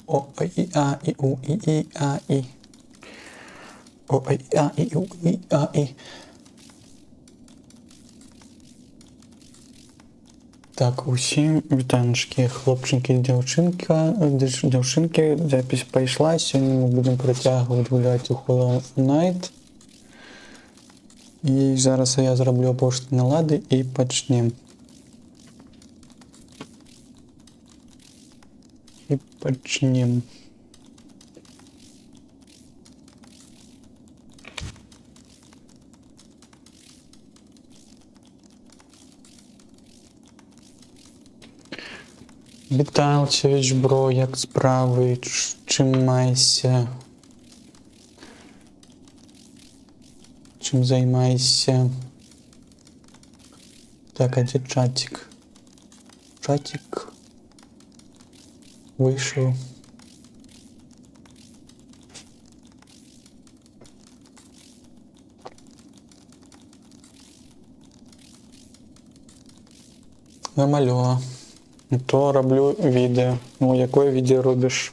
О, и, а, и, у, и, а, и. О, и, а, и, у, и, а, и. Так, усім вітаночки, хлопчики і дзяўчынкі, запись пайшла. Сёння мы будем працягваць гуляць у Hollow Knight. І зараз я зраблю апошні налады і пачнем. Віталчевич, бро, як справи? Чим майся? Чим займайся? Так, а де чатик? Чатик вийшов. Намалювала. То роблю відео. Ну, яке відео робиш?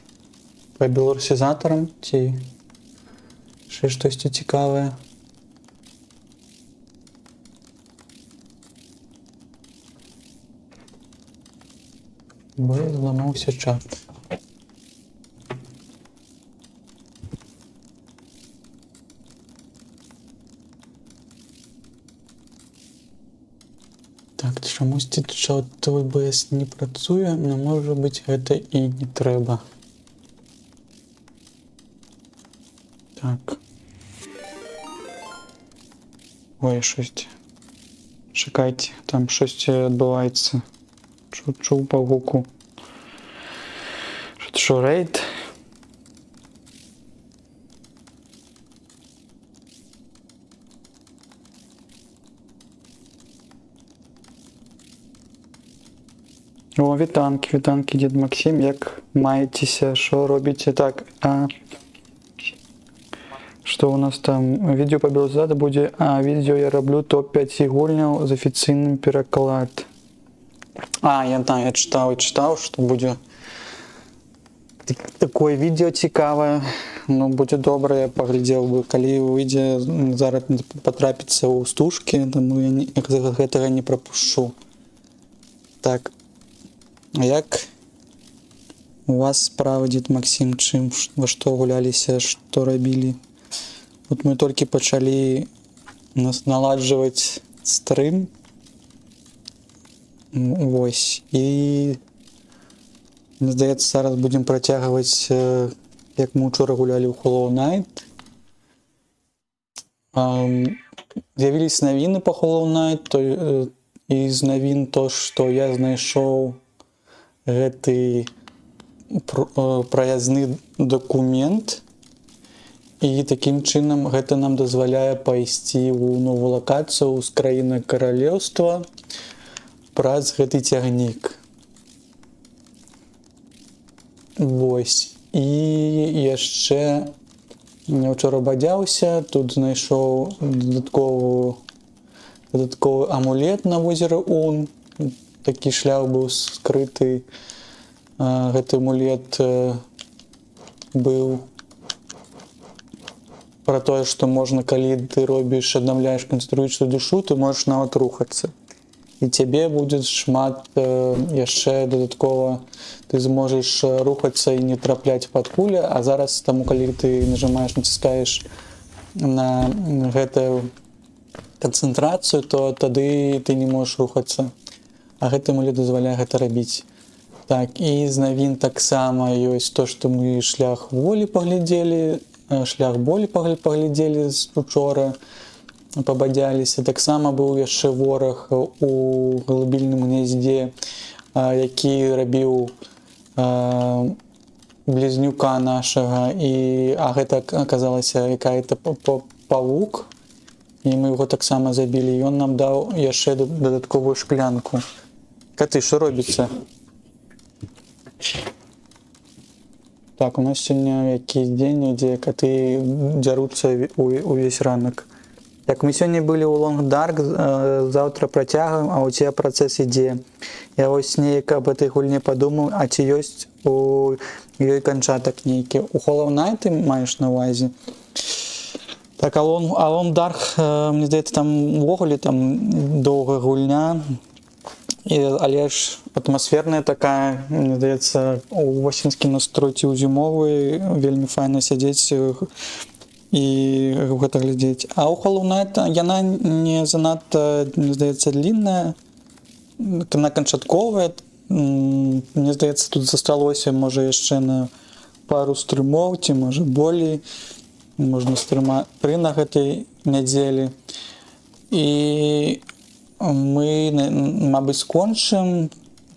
По білорусізаторам? Ці? Ще щось цікаве? Бо зламався чат. Так, чомусь чат OBS не працює, але може бути це і не треба. Так. Ой, щось. Чекайте, там щось відбувається. Чув по гуку. Що рейд? О, вітанки, дід Максим, як маєтеся, що робите? Так, что у нас там? Видео по Белзаду будет. Видео я роблю топ-5 гульняў з афіцыйным пераклад. Я читал, что будет такое видео цікаве. Ну, будет добре, я поглядел бы, коли выйдзе зараз потрапіцца ў стужкі, тому я гэтага не пропущу. Так. Як у вас справа, дід Максим, чым, во што гуляліся, што рабілі? Вот мы толькі пачалі наладжваць стрым. Вось. І мне здаецца, зараз будем працягваць, як мы учора гулялі ў Hollow Knight. З'явіліся навіны па Hollow Knight, і з навін то, што я знайшоў гэты праязны дакумент, і такім чынам гэта нам дазваляе пайсці ў новую лакацыю з краіны каралеўства праз гэты цягнік. Вось. І яшчэ я ўчора бадзяўся, тут знайшоў дадатковы амулет на возеры Ун. Такі шлях быў скрыты. Гэты амулет быў про тое, што можна, калі ты робіш, аднаўляеш канцэнтруючую душу, ты можаш нават рухацца. І цябе будзе шмат яшчэ додаткова, ты зможаш рухацца і не трапляць пад кулі, а зараз, таму калі ты нажимаеш, націскаеш на гэтую канцэнтрацыю, то тады ты не можаш рухацца. А гэты амулет дазваляе гэта рабіць. Так, і з навін таксама ёсць то, што мы шлях болі паглядзелі з учора, пабадзяліся. Таксама быў яшчэ вораг у галубільным гняздзе, які рабіў блізнюка нашага, а гэта аказалася якая-то павук, і мы яго таксама забілі. Ён нам даў яшчэ дадатковую шклянку. Каты, што робіцца? Так, у нас сёння якийсь дзень, дзе каты дзяруцца увесь ранак. Як мы сёння былі ў Лонг-Дарк, заўтра працягваем, а ў цябе працэс ідзе. Я вось неяк аб этой гульне падумаў, а ці ёсць у ёй канчатак нейкі? У Hollow Knight ты маеш на ўвазе? Так, а Лонг-Дарк, мне здаецца, там увогуле там доўгая гульня, але ж атмасферная такая, мне здаецца, у восеньскім настройці ў зімовы вельмі файна сядзець і гэта глядзець. А ў Hollow Knight яна не занадта, мне здаецца, длінная, яна канчатковая. Мне здаецца, тут засталося, можа, яшчэ на пару стрымоў, ці, можа, болей. Можна тры на гэтай нядзелі. І мы, мабыць, скончым,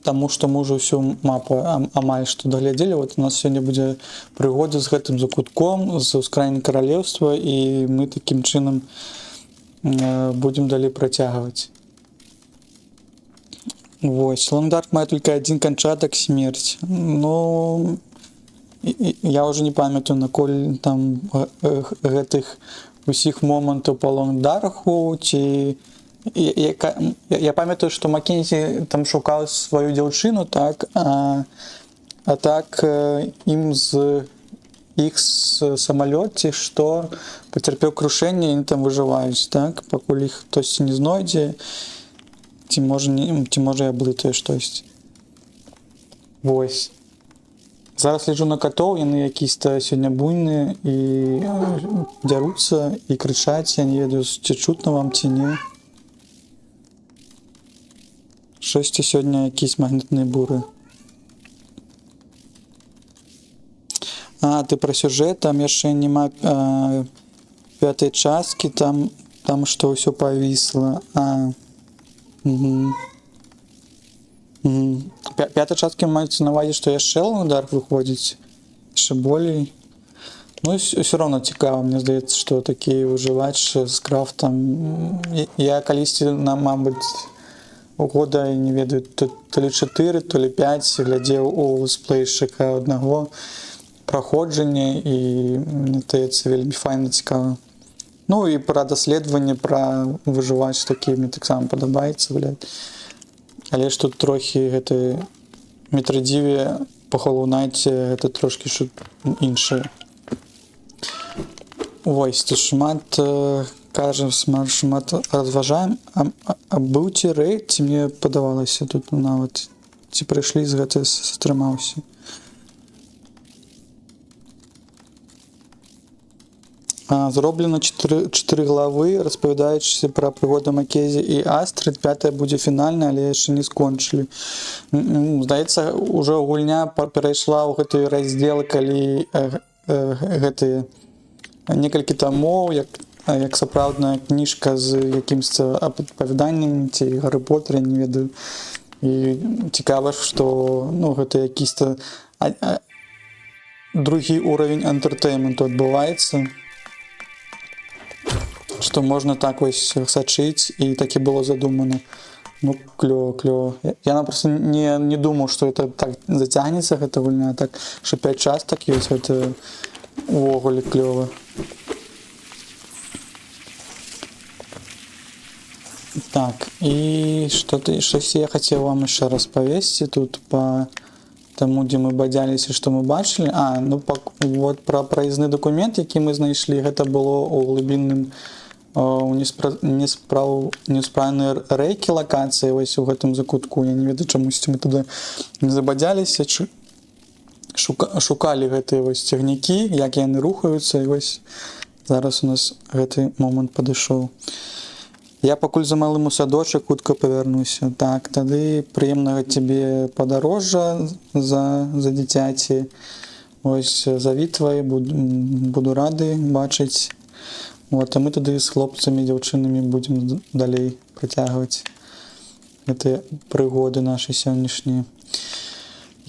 таму што мы ўжо ўсю мапу амаль што даглядзелі. Вот у нас сёння будзе прыгода з гэтым закутком, з ускраіны каралеўства, і мы такім чынам будзем далей працягваць. Вось, Лонг-Дарк мае толькі адзін канчатак — смерць. Ну, я ўжо не памятаю, наколь там гэтых усіх момантаў па Лонг-Дарку, ці... Я памятаю, што Маккензі там шукаў сваю дзяўчыну, так, а так ім з іх самалёт, ці што, пацярпеў крушэнне, і там выжываюць, так, пакуль іх хтосьці не знойдзе, ці можа я блытаю штосьці. Вось. Зараз гляджу на катоў, яны якісь-то сёння буйныя і дзяруцца, і крычаць, я не ведаю, ці чутна вам, ці не. Штосьці сёння якісь магнітныя буры. А, ты пра сюжэт, там яшчэ няма пятай часткі, там што ўсё павісла. Пятай часткі маецца на ўвазе, што яшчэ Лонг-Дарк выходзіць, яшчэ болей. Ну, ўсё роўна цікава, мне здаецца, што такі выжывач з крафтам. Я калісьці, мабыць, года, не ведаю, то ли 4, то ли 5 глядзеў у летсплейшчыка аднаго праходжання, і мне здаецца, вельмі файна цікава. Ну, і пра даследаванне, пра выжывач такі мне таксама падабаецца, блядь. Але ж тут трохі гэты метрадзіве па Hollow Knight гэта трошкі іншае. Вось, тут шмат кажам, шмат разважаем. А быў ці рэйд, ці мне падавалася тут нават, ці прыйшлі з гэта стрымаўся. Зроблена 4 главы, распавядаючыся пра прыгоды Маккензі і Астрыд. 5-я будзе фінальная, але яшчэ не скончылі. Здаецца, ўжо гульня перайшла ў гэты раздзел, калі гэтыя некалькі тамоў, як сапраўдная кніжка з якімсьці апавяданнем, ці Гарры Поттер, я не ведаю. І цікава, што гэта якісь-то другі ўравень энтэртэйменту адбываецца, што можна так вось сачыць, і так і было задумана. Ну, клёва. Я напросто не думаў, што это так зацягнецца, гэта гульня, так, што 5 частак ёсць, гэта увогуле клёва. Так, і штось я хацеў вам яшчэ распавесці тут па таму, дзе мы бадзяліся, што мы бачылі. Вот пра праездны дакумент, які мы знайшлі, гэта было ў глыбінным у несправнай рэйкі лакацыі, вось у гэтым закутку. Я не ведаю, чамусьці мы туды не забадзяліся, шукалі гэтыя вось цягнікі, як яны рухаюцца, і вось зараз у нас гэты момант падышоў. Я пакуль за малым у садочак хутка павярнуся. Так, тады прыемнага цябе падарожжа за дзіцяці. Вось завітвай, буду рады бачыць. Вот, а мы тады з хлопцамі, дзяўчынамі будзем далей працягваць гэтыя прыгоды нашы сённяшнія,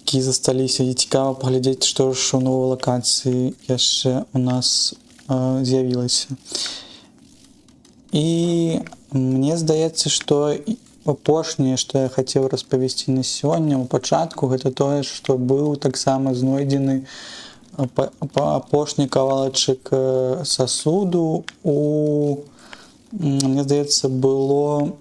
якія засталіся. І цікава паглядзець, што ж у новай лакацыі яшчэ у нас з'явілася. І мне здаецца, што апошняе, што я хацеў распавесці на сёння ў пачатку, гэта тое, што быў таксама знойдзены апошні кавалачык сасуду у мне здаецца, было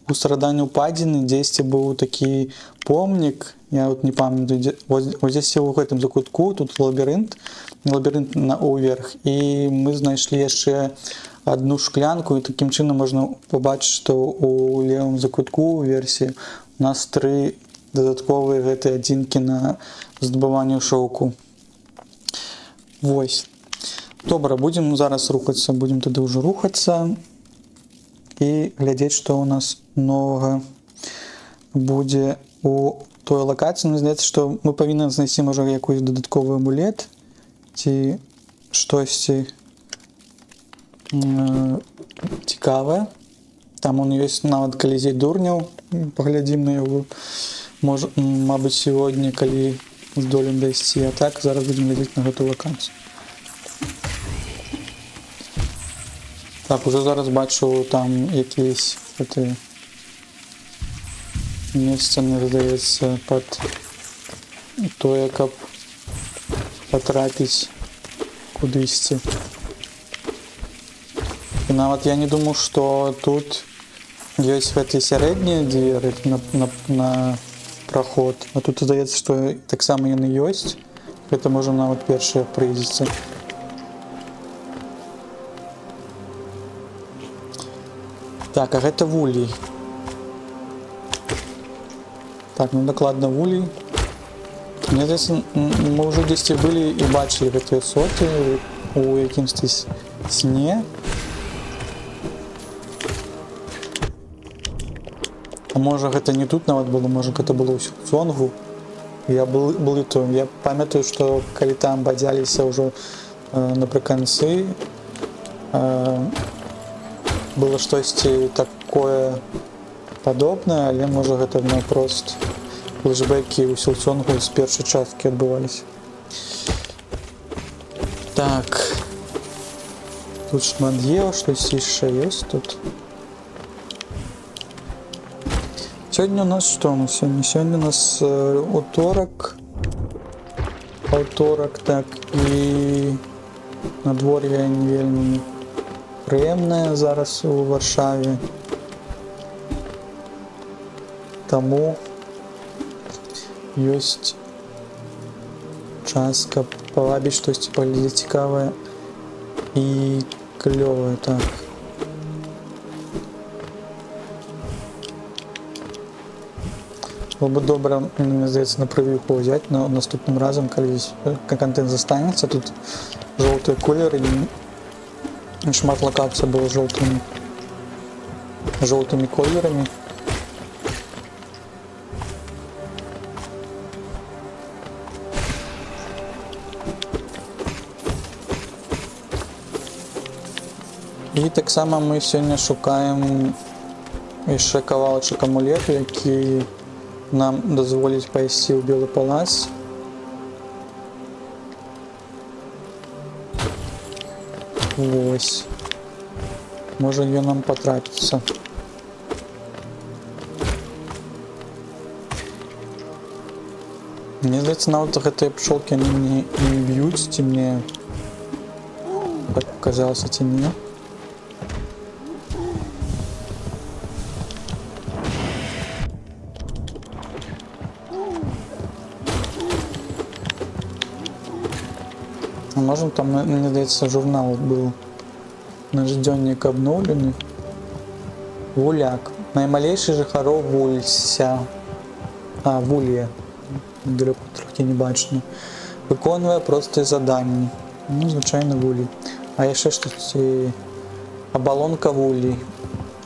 у старадаўняй упадзіны дзесьці быў такі помнік, я вот не памятаю, вот здесь у гэтым закутку тут лабірынт уверх, і мы знайшлі яшчэ одну шклянку, і такім чынам можна побачыць, што у левым закутку версіі у нас 3 дадатковыя гэтыя адзінкі на здабыванне шоўку. Вось. Добра, будзем зараз рухацца, будзем тады ўжо рухацца і глядзець, што ў нас новага будзе у той лакацыі. Мне здаецца, што мы павінны знайсці, можа, якийсь дадатковы амулет ці штосьці цікавае. Там он ёсць нават калізей дурняў, паглядзім на яго. Можа, мабыць, сьогодні, калі здолем дайсці. А так, зараз будзем глядзець на гэтую лакацыю. Так, уже зараз бачу там якісь месца, мне здаецца, пад тое, каб патрапіць кудысьці. І нават я не думаю, што тут ёсць гэтыя сярэднія дзверы на праход. А тут здаецца, што таксама яны ёсць. Гэта можа нават першае прыйдзецца. Так, а гэта вулей. Так, ну дакладна вулей. Мне здаецца, мы ўжо дзесьці былі і бачылі гэтыя соты у якімсьці сне. А можа гэта не тут нават было, можа гэта было ў Сілцонгу. Я памятаю, што калі там бадзяліся ўжо напрыканцы, было штосьці такое падобнае, але можа гэта наўпрост флешбэкі ў Сілцонгу з першай часткі адбываліся. Так. Тут шмат є, штосьці яшчэ ёсць тут. Сёння у нас што? Сёння у нас аўторак, так, і надвор'е не вельмі прыемнае зараз у Варшаве. Таму ёсць час, каб павабіць штосьці паглядзець цікавае і клёвае, так. Было бы добра, мне здаецца, на прывіўку ўзяць наступным разам, калі контент застанецца. Тут жоўтыя колеры, шмат лакацый было жоўтымі колерамі. І таксама мы сёння шукаем яшчэ кавалачак амулету, які нам дазволіць пайсці ў Белы палац. Вось. Можа ён нам патрапіцца. Мне здаецца, нават гэтыя пчолкі не б'юць, ці мне так паказалася, ці не. Можем там, мне здаецца, журнал быў, наш дзённік абноўлены. Вуляк. Наймалейшы жыхароў Вулься. Вулье. Дрэку трохі не бачна. Выконвае простыя заданні. Ну, звычайна вулей. А яшчэ штосьці... Абалонка вулей.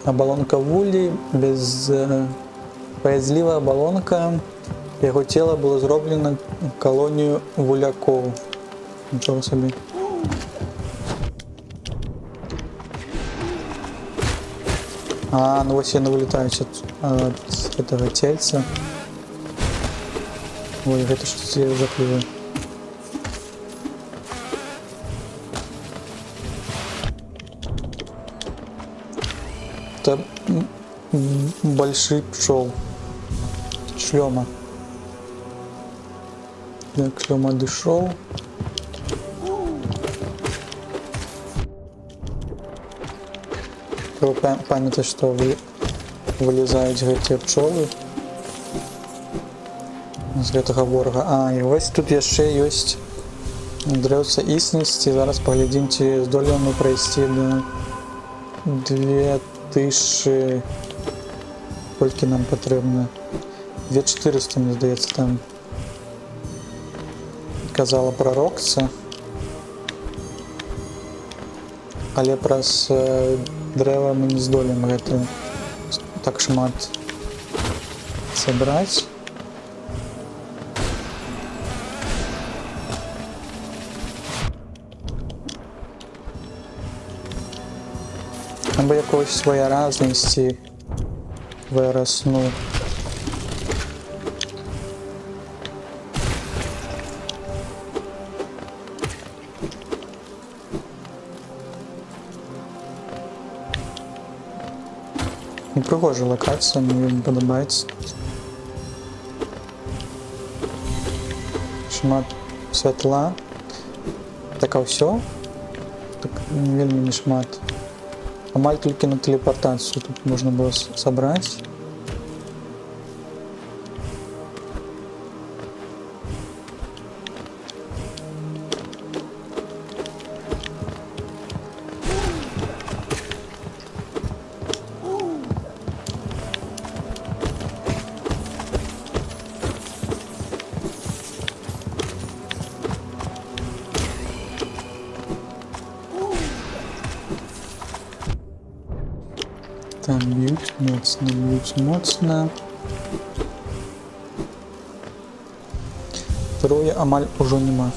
Абалонка вулей, безбаязлівая абалонка. Яго цела было зроблена калонію вулякоў. Нічого собі. Ну вось яны вылетаюць ад гэтага цельца. Ой, гэта штосьці жахлівае. Это большой пчел. Шлема. Так, шлема дышоў. Трэба памятаць, што вылезаюць гэтыя пчолы з гэтага ворага. А, і вось тут яшчэ ёсць дрэўца існасці. Зараз паглядзім, ці здолеем мы прайсці да 2000... Колькі нам патрэбна? 2400, мне здаецца, там казала прарокца. Але праз дрэва мы не здолеем гэта так шмат сабраць. Або якогось своеразнасці вырасну. Прыгожая лакацыя, мне вельмі падабаецца. Шмат святла. Так, а ўсё? Так, вельмі не шмат. Амаль толькі на тэлепартацыю тут можна было сабраць. Там б'ють моцно. Троє амаль ужо нема.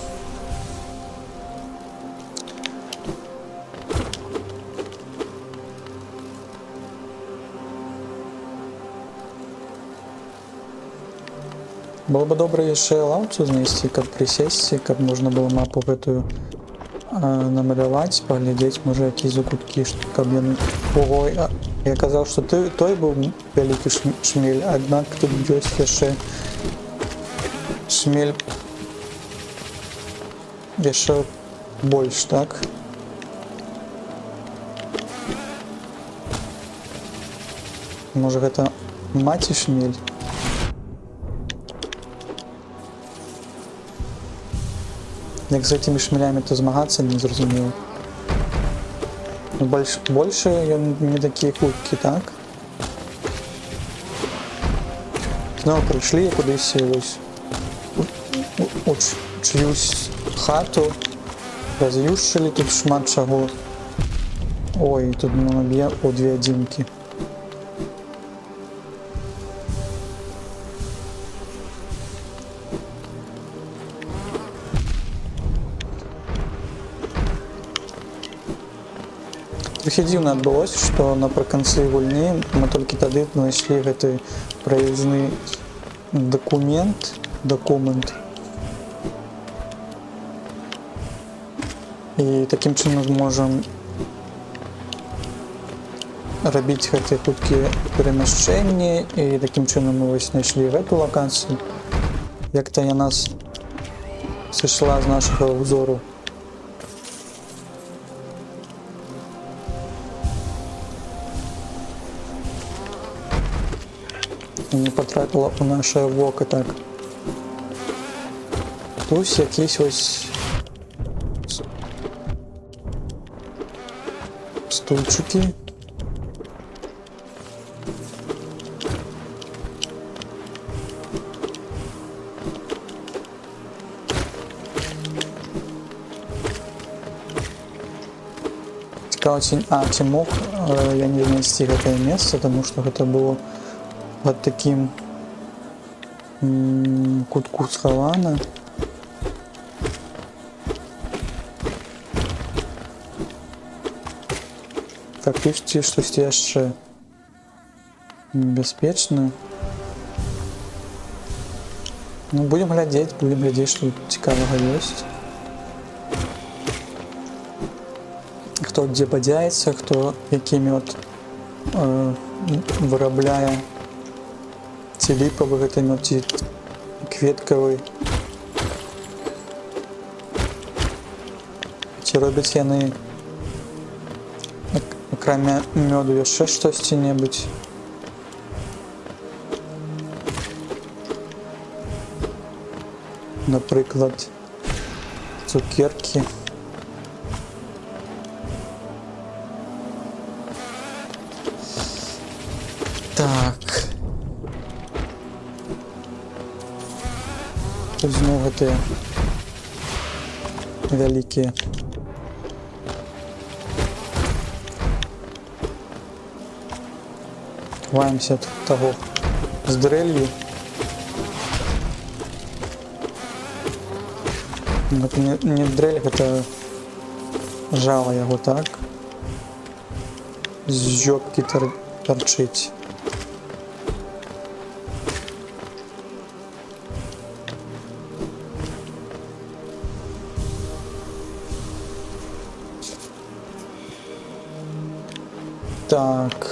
Было бы добра яшчэ лаўцу знайсці, каб прысесці, каб можна было мапу гэтую намаляваць, паглядзець, можа, якія закуткі, каб яны... Ого, я казаў, што той быў вялікі шмель, аднак тут ёсць яшчэ шмель яшчэ больш, так? Можа, гэта маці шмель? Як з гэтымі шмелямі то змагацца, не зразумеў. Больше ён не такі хуткі, так? Зноў прыйшлі кудысьці вось у чыюсь хату, раз'юшчылі тут шмат чаго. Ой, тут наб'е у 2 адзінкі. Трохі дзіўна адбылося, што напрыканцы гульні мы толькі тады знайшлі гэты праездны дакумент. І такім чынам зможам рабіць гэтыя хуткія перамяшчэнні, і такім чынам мы вось знайшлі гэту лакацыю. Як-то яна сышла з нашага ўзору. Не потрапила у наше воко, так. Тут якісь ось стульчики. Цікаво, ці мог я не знайсці гэтае месца, тому што гэта было под таким кутку схована. Так, пишите штось яшчэ бяспечна. Ну, будем глядзець, што цікавага ёсць. Хто дзе бадзяецца, хто які мёд вырабляе. Ці ліпавы гэта мёд, ці кветкавы. Ці робяць яны акрамя мёду яшчэ штосьці-небудзь. Напрыклад, цукеркі. Так. Тут зноў гэтыя вялікія. Ховаемся ад таго з дрэлью. Гэта не дрэль, гэта жала яго, так? З жопкі торчыць. Так.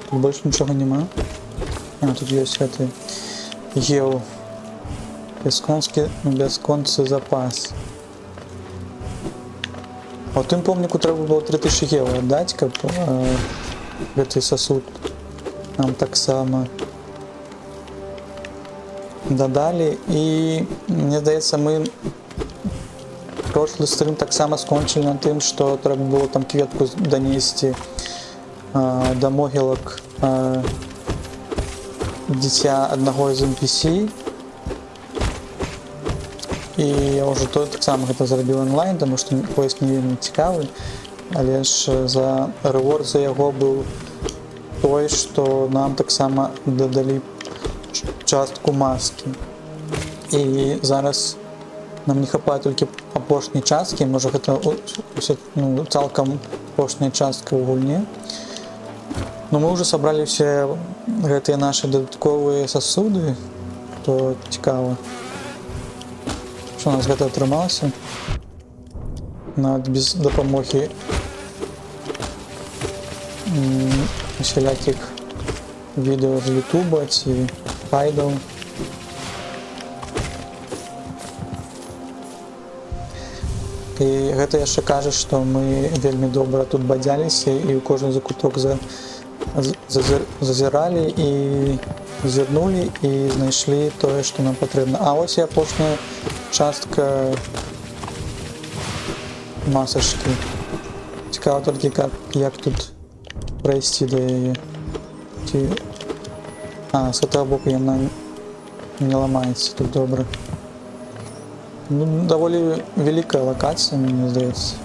Тут больше нічого нема. А, тут есть гэты гео. Бясконцы запас. А ў тым помніку трэба было 3000 гео аддаць, каб гэты сасуд нам таксама дадалі. І мне здаецца, мы прошлый стрим таксама скончылі на тым, што трэба было там кветку данесці да могілак дзіця аднаго з NPC. І я ўжо таксама гэта зрабіў онлайн, таму што квест не вельмі цікавы, але ж за рэворд за яго быў той, што нам таксама дадалі частку маскі. І зараз нам не хапае толькі апошняй часткі, можа гэта цалкам апошняя частка ў гульні. Но мы ўжо сабралі ўсе гэтыя нашы дадатковыя сасуды, то цікава. Што у нас гэта атрымалася? Нават без дапамогі усялякіх відэо з Ютуба ці файдаў. І гэта яшчэ кажа, што мы вельмі добра тут бадзяліся і ў кожны закуток зазіралі і зірнулі і знайшлі тое, што нам патрэбна. А ось і апошняя частка масачкі. Цікава толькі, як тут прайсці да яе. А, з гэтага боку яна не ламаецца, тут добра. Ну, даволі вялікая лакацыя, мне здаецца.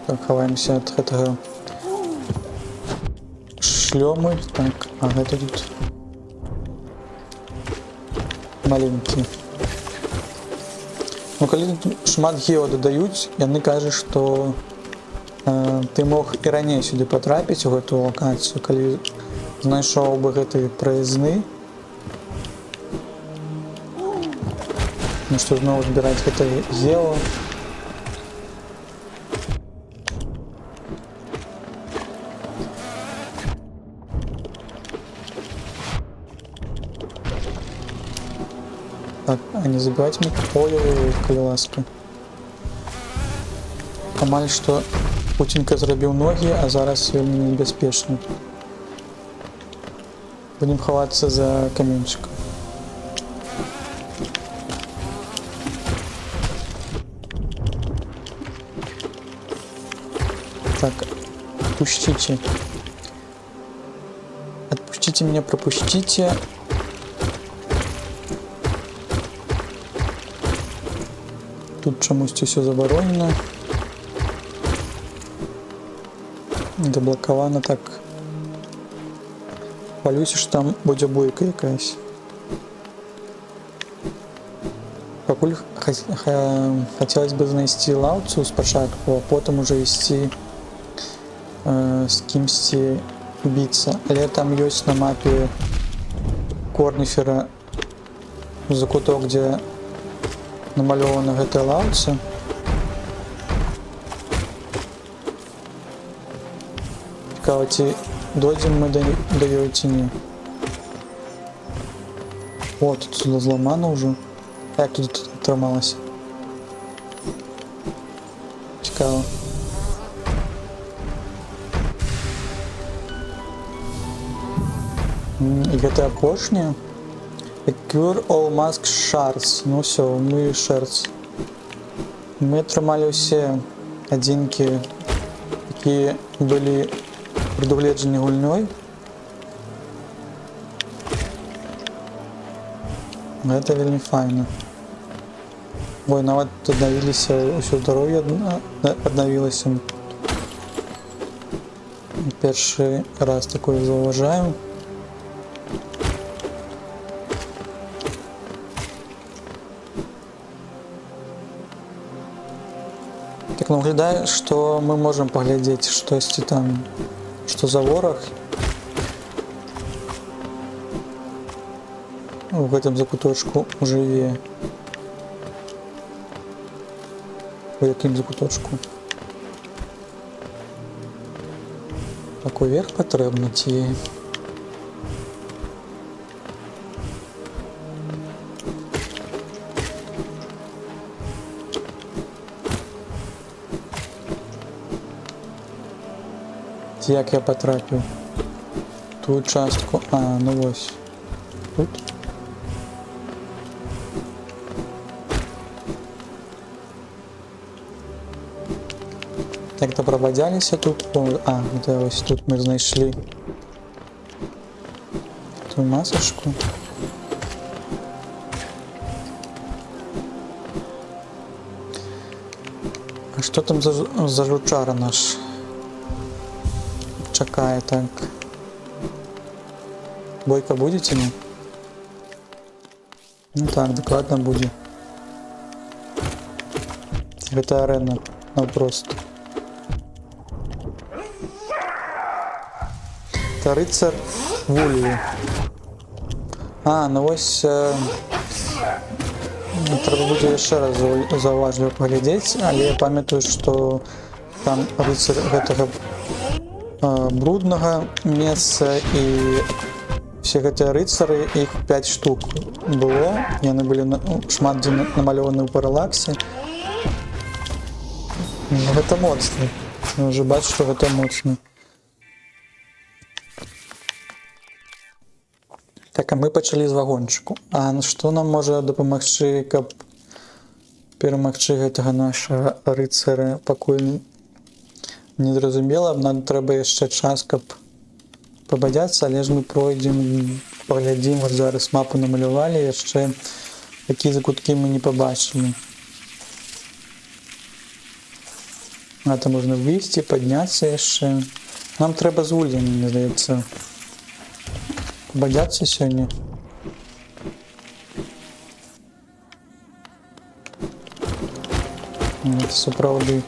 Так, хаваемся ад гэтага шлёмы. Так, а гэта тут маленькі. Ну, калі шмат гео дадаюць, яны кажуць, што ты мог і раней сюды патрапіць у гэтую лакацыю, калі знайшоў бы гэты праязны. Ну што, зноў збіраць гэта гео. Так, а не забывайте мне ой, калі ласка. Амаль што Путінка зрабіў ногі, а зараз вельмі небяспечна. Будем хавацца за каменчыком. Так, отпустите. Отпустите меня, пропустите. Тут чомусь все заборонено. Заблоковано так. Палюся, що там буде бойка якась. Пакуль хотелось бы знайсці лаўцу спачатку, а потом уже ісці з кімсьці біцца. Але там ёсць на мапе Корніфера закуток, дзе намалёваны гэтыя лаўцы. Цікава, ці дойдзем мы да ёй ці не. О, тут зламана ўжо. Як тут атрымалася? Цікава. І гэта апошняе. Cure all mask shards. Ну все, мы шэрдс. Мы атрымалі ўсе адзінкі, якія былі прадугледжаны гульнёй. Гэта вельмі файна. Ой, нават аднавіліся, ўсё здароўе аднавілася. Першы раз такое заўважаю. Так выглядае, што мы можам паглядзець штосьці там, што за вораг. У гэтым закуточку жыве. У якім закуточку? Так уверх патрэбна ці... Ці як я патрапіў? Ту частку... А, ну вось. Тут. Так допроводялись тут. А, это ось тут мы знайшли ту масочку. А что там за жучара наш чакае? Так, бойка будете? Ну так, докладно будет. Это арена, ну просто. Это рыцарь Вульві. А, ну вось трэба будзе яшчэ раз заўважліва паглядзець, але я памятаю, што там рыцарь гэтага бруднага месца і все гэтыя рыцары, іх 5 штук было. Яны былі шмат дзе намалёваны ў паралаксе. Гэта моцна. Я ўжо бачу, што гэта моцна. Так, а мы пачалі з вагончыку. А што нам можа дапамагчы, каб перамагчы гэтага нашага рыцара, пакуль не зразумела, нам трэба яшчэ час, каб пабадзяцца, але ж мы пройдзем, паглядзім, вот зараз мапу намалявалі, яшчэ такія закуткі мы не пабачылі. А там можна выйсці, падняцца яшчэ. Нам трэба з Вульві, мне здаецца, пабадзяцца сёння. Гэта сапраўды.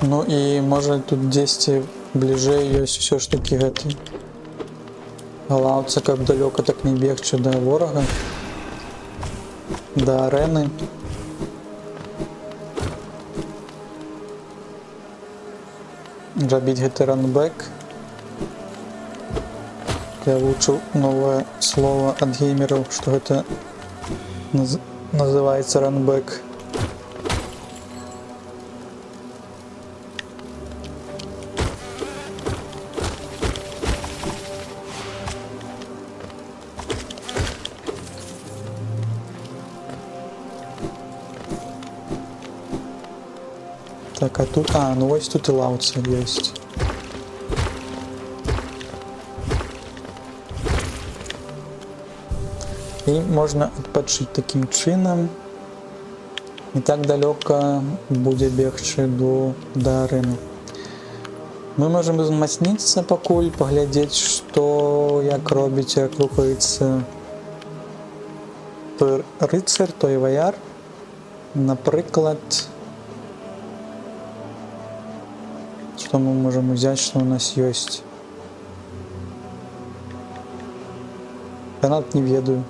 Ну і можа тут дзесьці бліжэй ёсць усё ж такі гэты лаўца, каб далёка так не бегчы да ворага, да арэны. Рабіць гэты ранбэк. Я вучыў новае слово ад геймераў, што гэта называецца ранбэк. Так, а тут... А, ну вось тут і лаўца ёсць. І можна адпачыць такім чынам. Не так далёка будзе бегчы да арэны. Мы можам узмацніцца пакуль, паглядзець, што, як робіць, як рухаецца той рыцар, той ваяр. Наприклад, что мы можем взять, что у нас есть? Гранат не ведаю.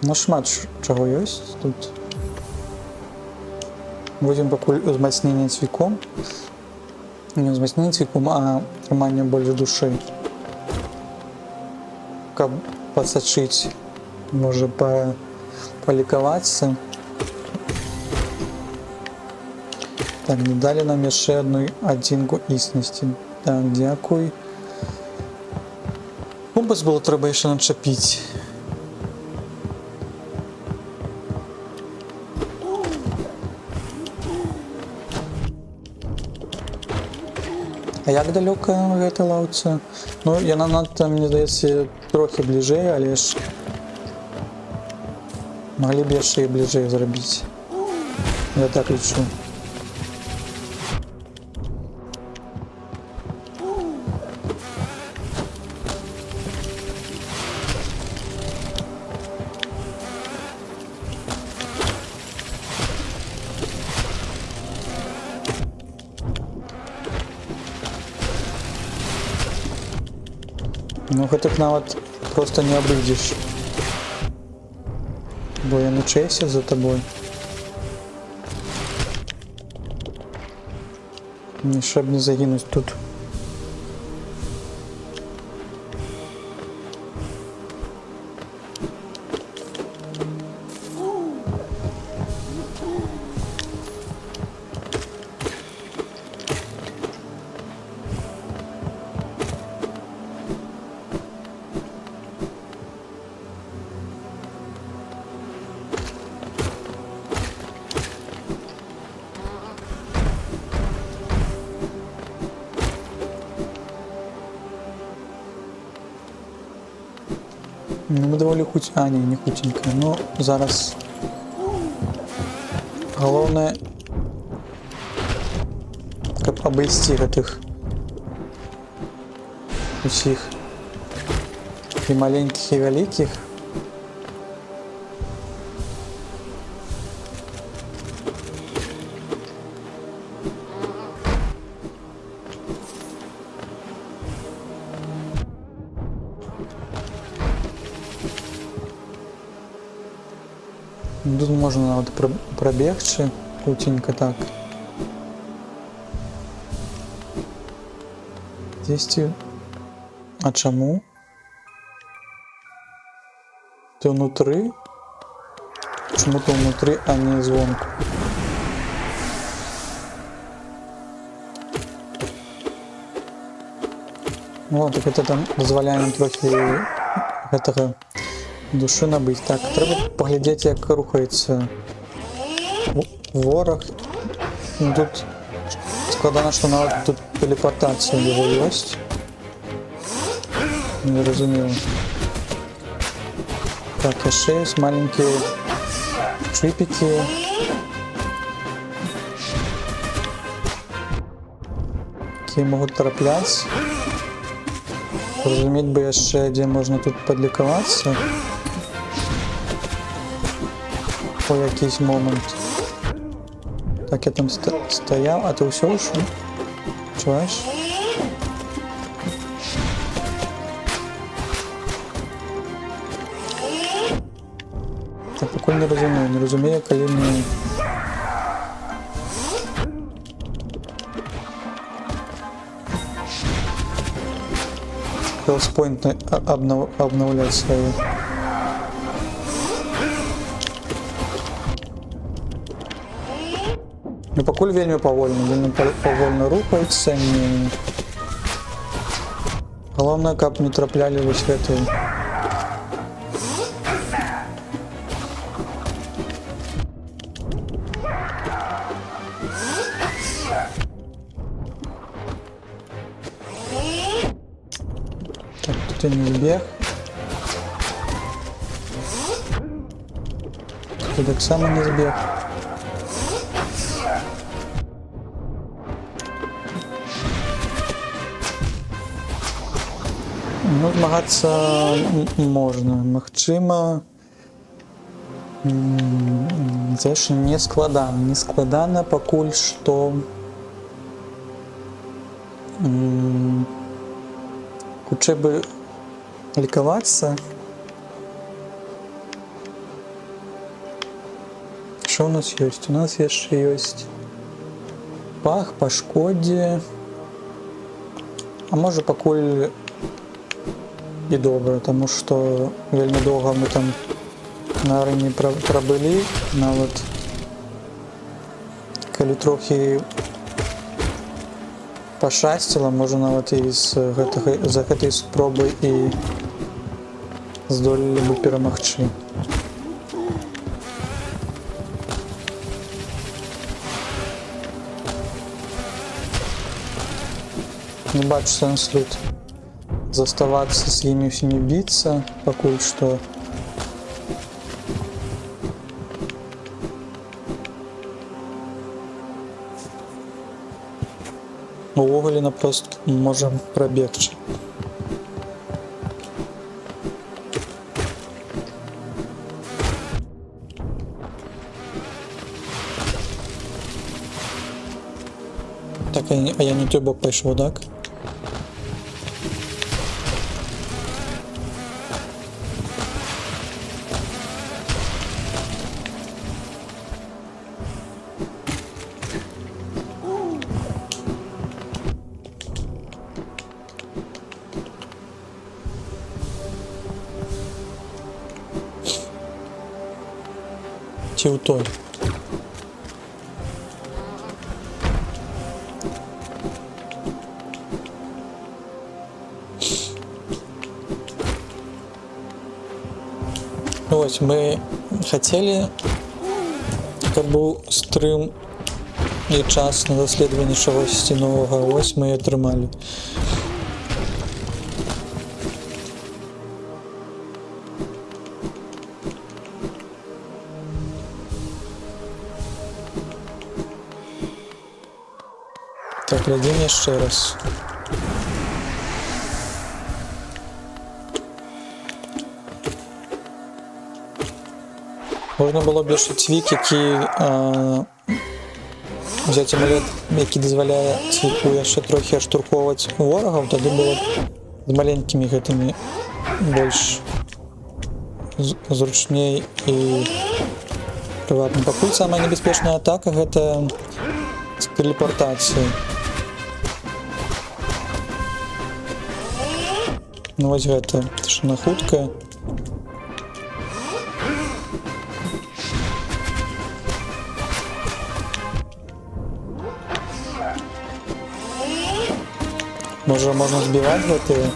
Ну, шмат чего есть тут. Возьмем покуль узмацнение цвіком. Не узмацнение цвіком, а трыманне больше души. Каб подсочить, может поликоваться. Так, не дали нам еще одну одинку истности. Так, дякуй. Компас было треба еще начепить. А як далеко гэта лаўца? Ну, яна надта, мне здаецца, трохи бліжэй, але ж маглі б яшчэ і бліжэй зрабіць. Я так лічу. Ну, гэтак нават просто не абыдзеш. Бо яны чэсяць за табой. Яшчэ б не загінуць тут. Ну, мы доволі а, не хутенько. Ну, зараз галоўнае, каб абысці гэтых усіх і маленькіх, і вялікіх. Тут можна от пробігчи хутенько так. Здесь. А чому? Ти внутри? Чому ти внутри, а не звонку? Ну, так это там дозволяем трохи гэтага души набыть. Так, треба поглядеть, як рухається ворог. Ну, тут складано, що навіть тут телепортація його є. Не розумію. Так, ще є маленькі чипики. Які можуть траплятися. Розуміти би ще, де можна тут подлікуватися. По якийсь момент. Так, я там стояв, а ти все ушов? Чуваєш? Я поки не розумію, коли мені... Хелспойнт обновлять свою. Ну, пакуль вельмі павольна рухаецца, не... Галоўнае, каб не траплялі вось гэтыя. Так, тут я не збег. Тут так само не збег. Ну, змагацца можна. Магчыма, Знаешь, не складана. Не складана пакуль што хутчэй бы лікавацца. Што у нас ёсць? У нас яшчэ ёсць пах па шкодзе. А можа пакуль і добра, таму што вельмі доўга мы там на арэне прабылі, нават калі трохі пашчасціла, можа нават і за гэтай спробы і здолелі бы перамагчы. Не бачу сэнс тут заставацца з імі ўсімі біцца, пакуль што. Увогуле напрост можам прабегчы. Так, а я не той бок пайшоў, так? Ці ў той? Вось, мы хацелі, каб быў стрым і час на даследаванне чагосьці новага, вось мы і атрымалі. Так, глядзім яшчэ раз. Можна было б яшчэ цвік, які взяць амулет, які дазваляе цвіку яшчэ трохі аштурхоўваць ворагаў, тады было б з маленькімі гэтымі больш зручней і прыватна. Пакуль самая небяспечная атака гэта з тэлепартацыяй. Ну вось гэта тышына хуткая. Можа, можна збіваць гэтыя?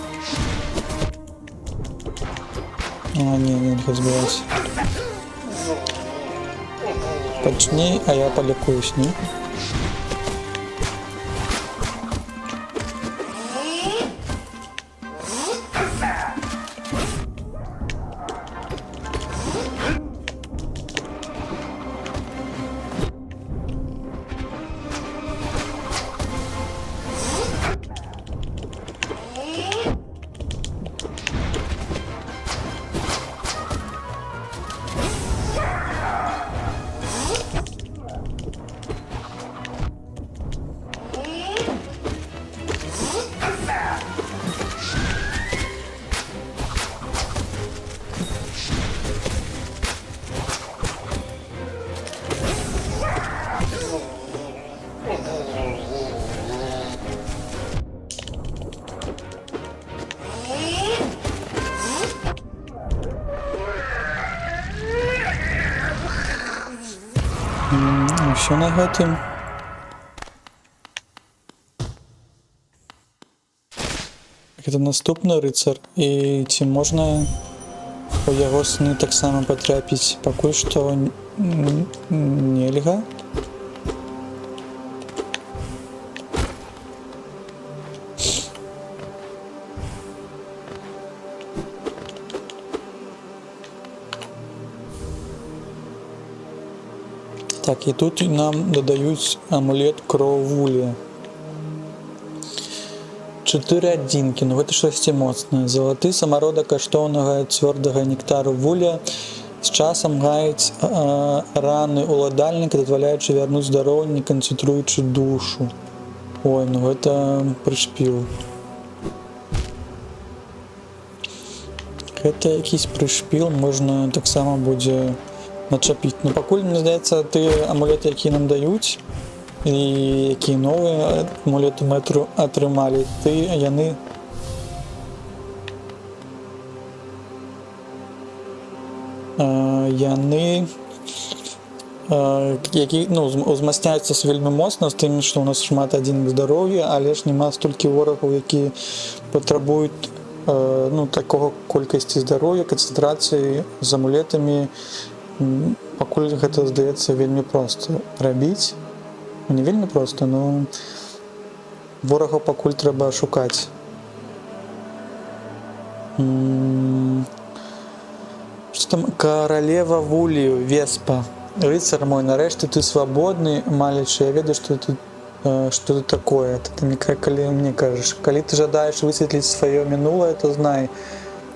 А, не, нельга збіваць. Пачні, а я палякуюсь, не? Що на гэтым? Гэта наступны рыцар, і ці можна у яго сны таксама патрапіць? Пакуль што нельга. Так, і тут нам дадаюць амулет кроўвулі. 4 адзінкі, ну гэта штосьці моцнае. Залаты самародак каштоўнага цвёрдага нектару вуля, З часам гаіць раны ўладальніка, дазваляючы вярнуць здароўе, не канцэнтруючы душу. Ой, ну гэта прышпіл. Гэта якийсь прышпіл, можна таксама будзе начапіць. Ну пакуль, мне здаецца, тыя амулеты, якія нам даюць, і якія новыя амулеты мы атрымалі, яны які, ну, узмацняюцца вельмі моцна, з тым, што ў нас шмат адзінак здароўя, але ж няма столькі ворагаў, якія патрабуюць ну, такого колькасці здароўя, канцэнтрацыі з амулетамі. Пакуль гэта здаецца вельмі проста рабіць. Не вельмі проста, но ворагаў пакуль трэба шукаць. Что там? Каралева Вулію, Веспа. Рыцар мой, нарэшце ты свабодны, малечы, я ведаю, што ты такое. Ты калі мне кажаш, калі ты жадаеш высветліць сваё мінулае, то знай,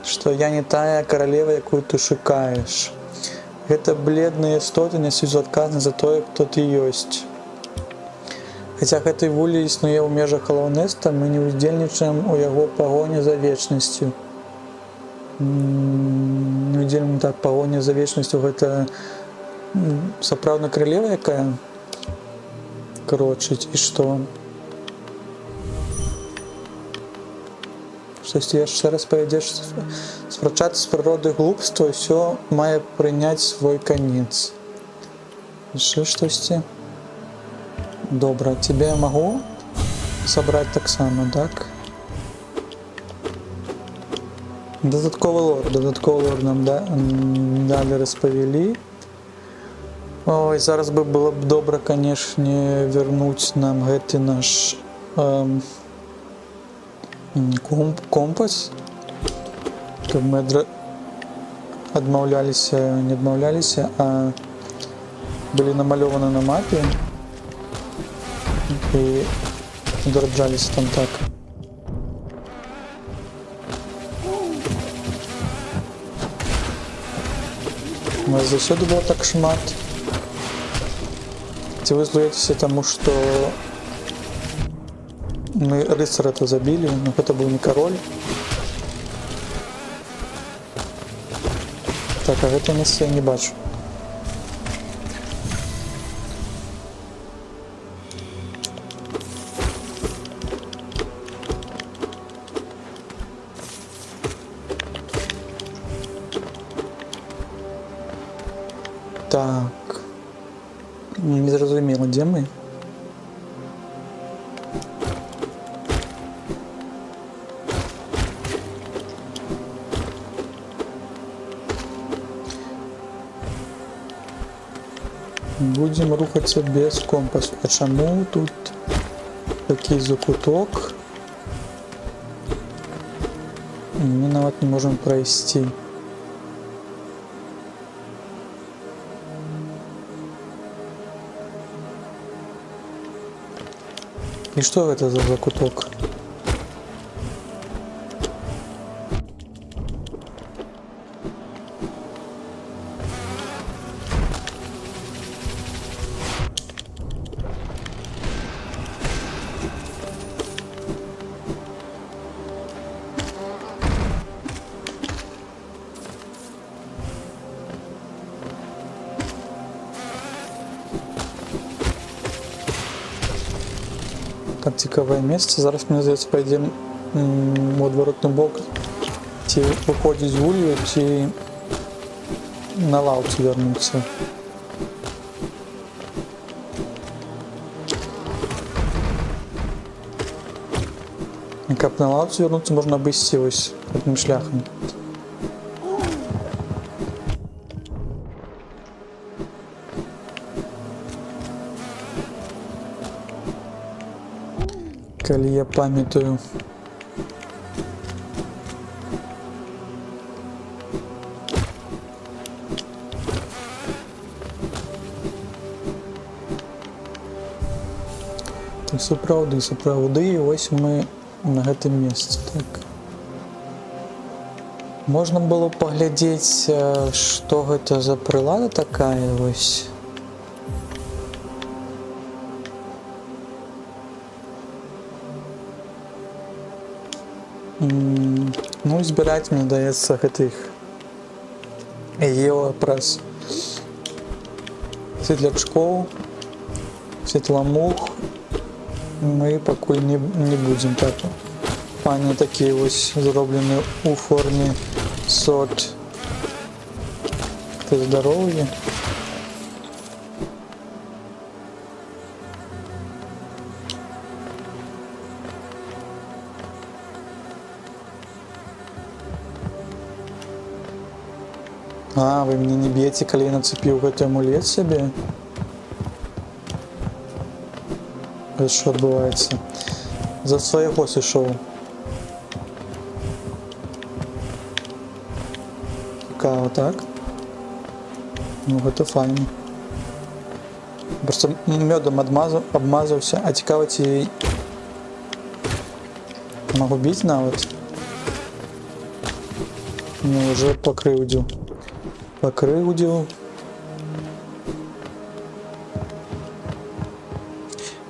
што я не тая каралева, якую ты шукаеш. Гэта бледныя істоты нясуць адказнасць за тое, хто ты ёсць. Хаця гэтай вулі існуе ў межах Халаўнэста, мы не ўдзельнічаем у яго пагоні за вечнасцю. Не ўдзельнічаем так, пагоня за вечнасцю, гэта сапраўдна каралева якая крочыць, і што? Штосьці яшчэ раз павядзеш спрачацца з прыродай глупства, ўсё мае прыняць свой канец. Яшчэ штосьці? Добра, тебе я магу сабраць таксама, так? Дадатковы лор нам далі распавялі. Ой, зараз бы было б добра, канешне, вярнуць нам гэты наш компас, каб мы не адмаўляліся, а былі намалёваны на мапе і дараджаліся там так. У нас заўсёды было так шмат. Ці вы злуецеся таму, што мы рыцара-то забілі, но гэта быў не кароль. Так, а гэта месца я не бачу. Так. Не зразумела, дзе мы? Будзем рухацца без компасу. А чаму тут такі закуток? Мы нават не можам прайсці. І што гэта за закуток? Так, цікавае месца. Зараз, мне здаецца, пойдем у адваротны бок, ці выходзіць з вулью, ці на лаўцу вярнуцца. І каб на лаўцу вярнуцца, можна абысці вось гэтым шляхам. Калі я памятаю. Сапраўды, і вось мы на гэтым месцы. Так. Можна было паглядзець, што гэта за прылада такая вось. Ну, збіраць, мне здаецца, гэтых еўропраз светлячкоў, светламух мы пакуль не будзем. Так, пані такія вось зроблены ў форме сот. Ты здароўе. А, вы мне не б'еце, калі я нацепіў гэты амулет сябе? Што адбываецца? За свайго сышоў. Цікава, так? Ну, гэта файна. Просто мёдам абмазаўся, а цікава, ці магу біць нават? Ну, уже пакрыўдзіў.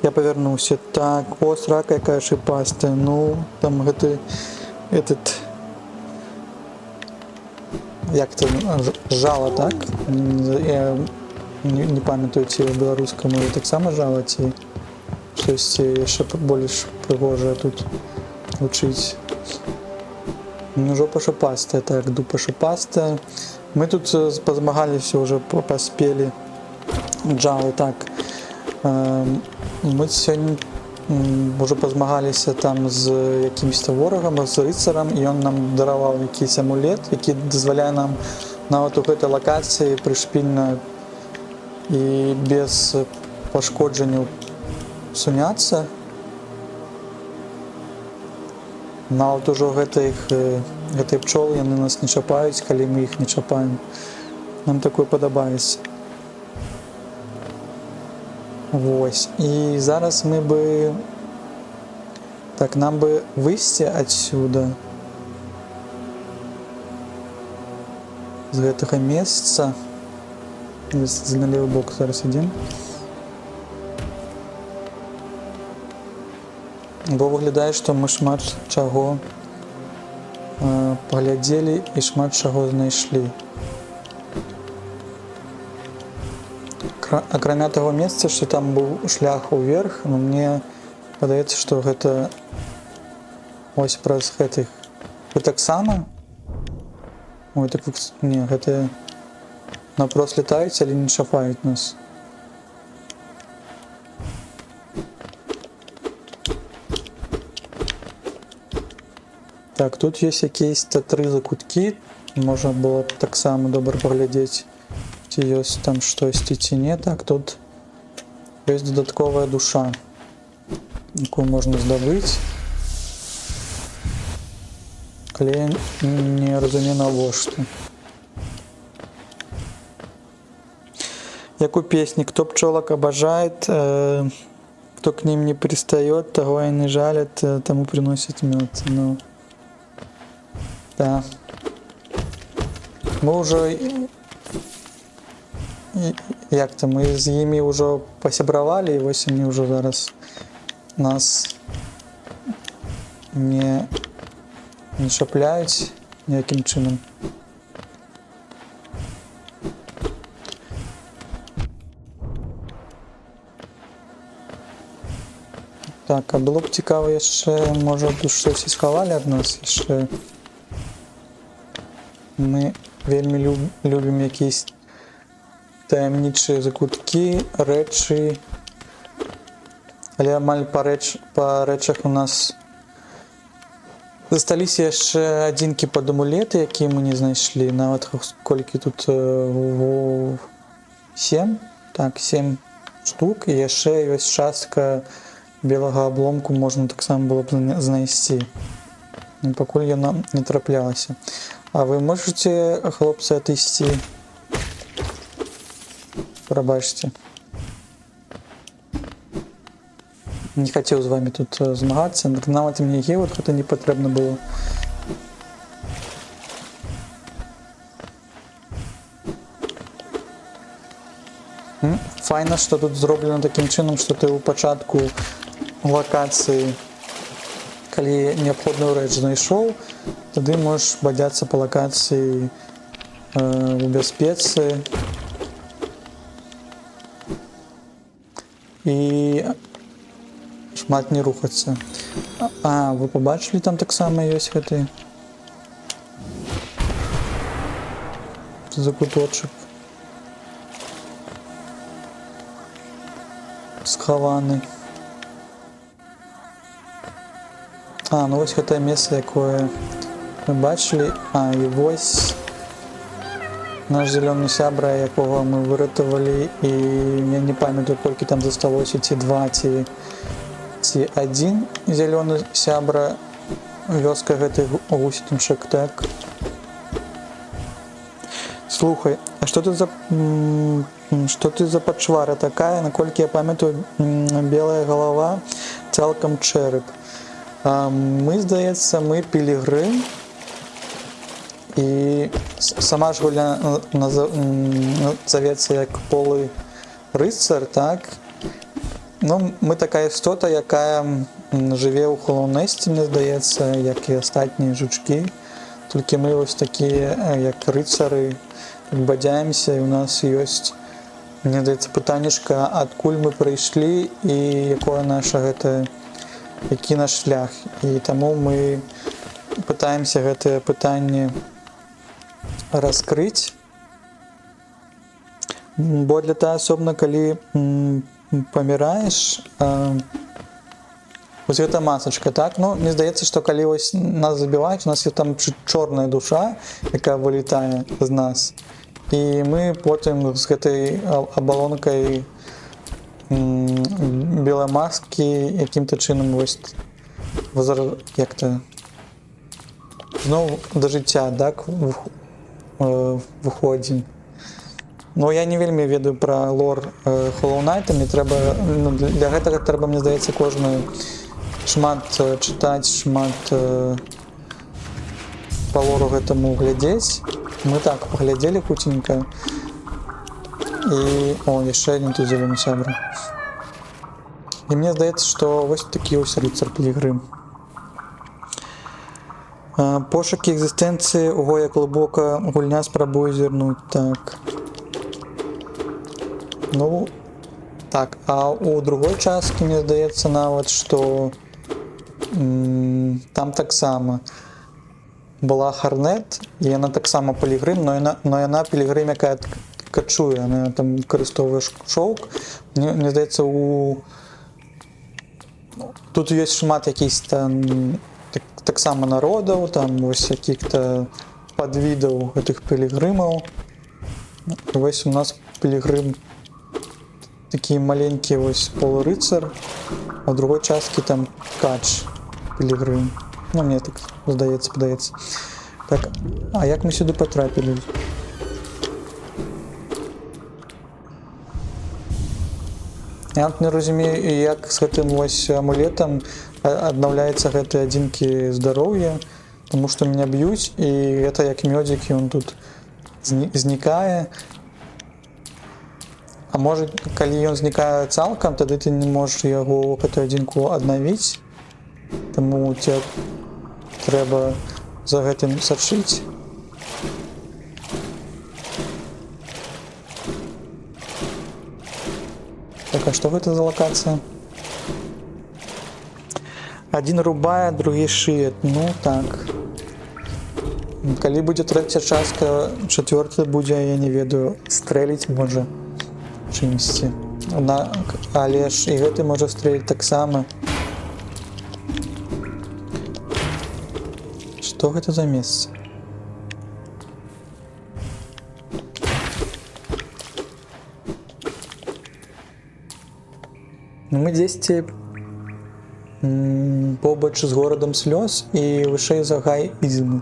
Я павярнуўся. Так, о, срака якая шипастая. Ну, там этот, як это, жало, так? Я не памятаю, ці ў беларускаму таксама жало, ці штосьці яшчэ больш прыгожае тут вучыць. Ну, жопа шипастая, так, дупа шипастая. Мы тут позмагаліся, уже паспелі джалы, так. Мы сёння уже позмагаліся там з якімсьці ворагам, з рыцарам, і ён нам дараваў якийсь амулет, які дазваляе нам нават у гэтай лакацыі прышпільна і без пашкоджанняў суняцца. Нават ужо гэтыя пчолы, яны нас не чапаюць, калі мы іх не чапаем. Нам такое падабаецца. Вось. І зараз мы бы... Так, нам бы выйсці адсюда. З гэтага месца. На левы бок зараз ідзем. Бо выглядае, што мы шмат чаго паглядзелі і шмат чаго знайшлі. Акрамя таго месца, што там быў шлях уверх, но мне падаецца, што гэта ось праз гэтых. Вы таксама? Ой, так не, гэта напрост летаюць, але не чапаюць нас. Так, тут есть якісь-то 3 закуткі. Можна было б таксама добра паглядзець, ці ёсць там штосьці, ці не. Так, тут ёсць дадатковая душа, якую можна здабыць. Але не разумею навошта. Як у песні, кто пчелок обожает, кто к ним не пристает, того и не жалят, тому приносит мед. Ну, да. Мы уже, як-то, мы з імі уже посябравали, і ось вони уже зараз нас не чапляють ніяким чином. Так, а было б цікаво яшчэ, можа, тут щось і схавалі ад нас яшчэ. Мы вельмі любім якісь таямнічыя закуткі, рэчы. Але амаль па рэчах у нас засталіся яшчэ адзінкі пад амулеты, якія мы не знайшлі. Нават колькі тут 7? Так, 7 штук. І яшчэ ёсць частка белага абломку, можна таксама было б знайсці. Пакуль яна не траплялася. А вы можете, хлопцы, отысці? Прабачце. Не хацеў з вами тут змагацца. Нават мне геўат гэта не патрэбна было. Файна, што тут зроблена такім чынам, што ты ў пачатку лакацыі, калі неабходную рэч знайшоў, тады можаш бадзяцца па лакацыі у бяспецы і шмат не рухацца. А, вы пабачылі, там таксама ёсць гэты закуточак схаваны. А, ну вось гэтае месца, якое мы бачылі. А, і вось наш зялёны сябра, якога мы выратавалі, і я не памятаю, колькі там засталося, ці 2, ці 1 зялёны сябра. Вёска гэты гусетнічак, так. Слухай, а што ты за пачвара такая? Наколькі я памятаю, белая галава, цалкам чэрап. Мы, здаецца, мы пілігрым, і сама ж гульня завецца як полы рыцар, так? Ну, мы такая істота, якая жыве ў Холлоу-Несце, мне здаецца, як і астатнія жучкі. Толькі мы вось такія, як рыцары, бадзяемся, і ў нас ёсць, мне здаецца, пытаннішка, адкуль мы прыйшлі і якое наша гэта, які наш шлях. І таму мы пытаемся гэтае пытанне раскрыць. Бо для та асобна, калі паміраеш, вось гэта масачка, так? Ну, мне здаецца, што калі вось нас забіваюць, у нас ёсць там чорная душа, якая вылетае з нас. І мы потым з гэтай абалонкай белай маскі якім-то чынам вось як-то зноў да жыцця, так, выходзім. Ну, я не вельмі ведаю пра лор Холлоу-Найта, мне трэба, для гэтага трэба, мне здаецца, кожную шмат чытаць, шмат па лору гэтаму глядзець. Мы так паглядзелі хуценька. І, о, яшчэ адзін тут зялёны сябра. І мне здаецца, што вось такі вось рыцар пілігрым. Пошукі экзістэнцыі, ого, як глыбока гульня спрабуе зірнуць, так. Ну, так, а у другой часткі, мне здаецца нават, што там таксама была Харнет, і яна таксама пілігрым, но яна пілігрым, якая качуе, яна там выкарыстоўвае шоўк. Мне здаецца, тут ёсць шмат якісь там таксама народаў, там вось якіх-то падвідаў гэтых пілігрымаў. Вось у нас пілігрым такі маленькі вось полурыцар, а ў другой часткі там кач пілігрым. Ну, мне так падаецца. Так, а як мы сюды патрапілі? Я не разумею, як з гэтым вось амулетам аднаўляецца гэтай адзінкі здароўя, таму што мяне б'юць, і гэта як мёдзік, ён тут знікае. А можа, калі ён знікае цалкам, тады ты не можаш яго гэтую адзінку аднавіць, таму тебе трэба за гэтым сачыць. Так, а што гэта за лакацыя? Адзін рубае, другі шые. Ну, так. Калі будзе трэця частка, чацвёртая будзе, я не ведаю, стрэліць можа чымсьці. Але ж і гэты можа стрэліць таксама. Што гэта за месца? Ну, мы дзесьці побач з горадам слёз і вышэй за гай Ізмы.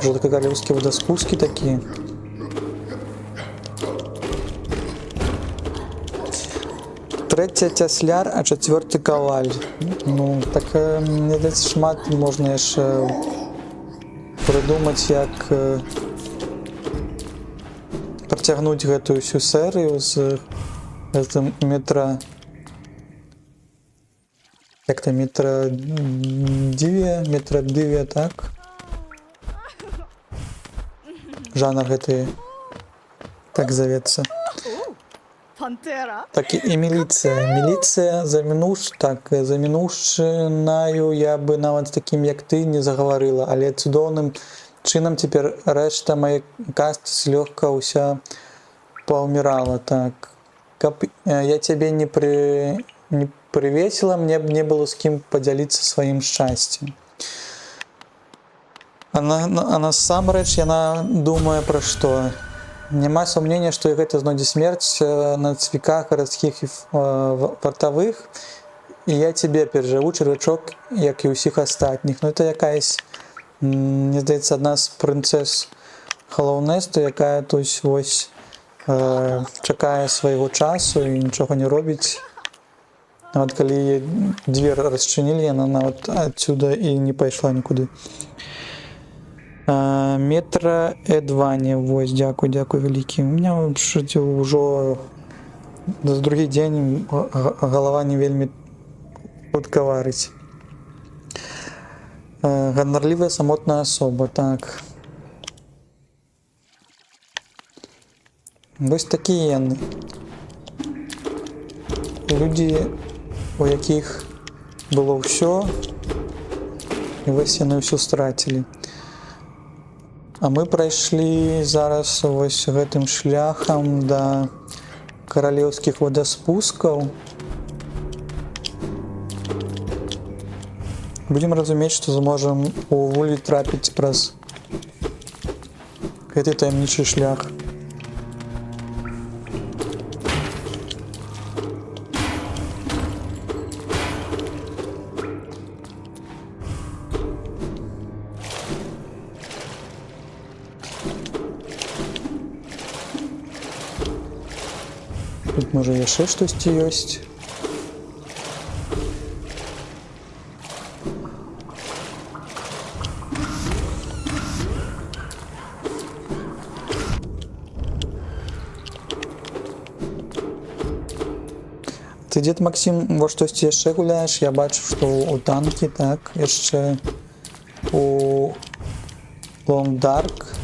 Жолткакалёўскія вадаспускі такія. Трэця цясляр, а чацвёрты каваль. Ну, так, мне здаецца, шмат можна яшчэ прыдумаць, як працягнуць гэтую всю серыю з гэтым метра... Як-то метра 9, так? Жанр гэты так завецца. Пантера. Так і міліцыя. Міліцыя за мінуўшчынаю я бы нават з такім, як ты, не загаварыла, але цудоўным чынам цяпер рэшта мае касты лёгка ўся паўмірала, так. Каб я цябе не прывесіла, мне б не было з кім падзяліцца сваім шчасцем. А насамрэч яна думае пра што? Няма сумнення, што і гэта знойдзе смерць на цвіках гарадскіх вартавых, і я цябе перажыву, чарвячок, як і ўсіх астатніх. Ну, это якаясь, мне здаецца, адна з прынцэс Халоўнэсту, якая тут вось чакае свайго часу і нічога не робіць. Нават калі дзверы расчынілі, яна нават адсюда і не пайшла нікуды. Метра Эдвані, вось, дзякуй вялікі. У меня ўжо за другі дзень галава не вельмі хутка варыць. Ганарлівая самотная асоба, так. Вось такія яны. Людзі, у якіх было ўсё, і вось яны ўсё страцілі. А мы прайшлі зараз вось гэтым шляхам да каралеўскіх вадаспускаў. Будзем разумець, што зможам увогуле трапіць праз гэты таямнічы шлях. Тут, можа, яшчэ штосьці ёсць. Ты, дзед Максім, во штосьці яшчэ гуляеш? Я бачу, што ў танкі, так, яшчэ у Long Dark.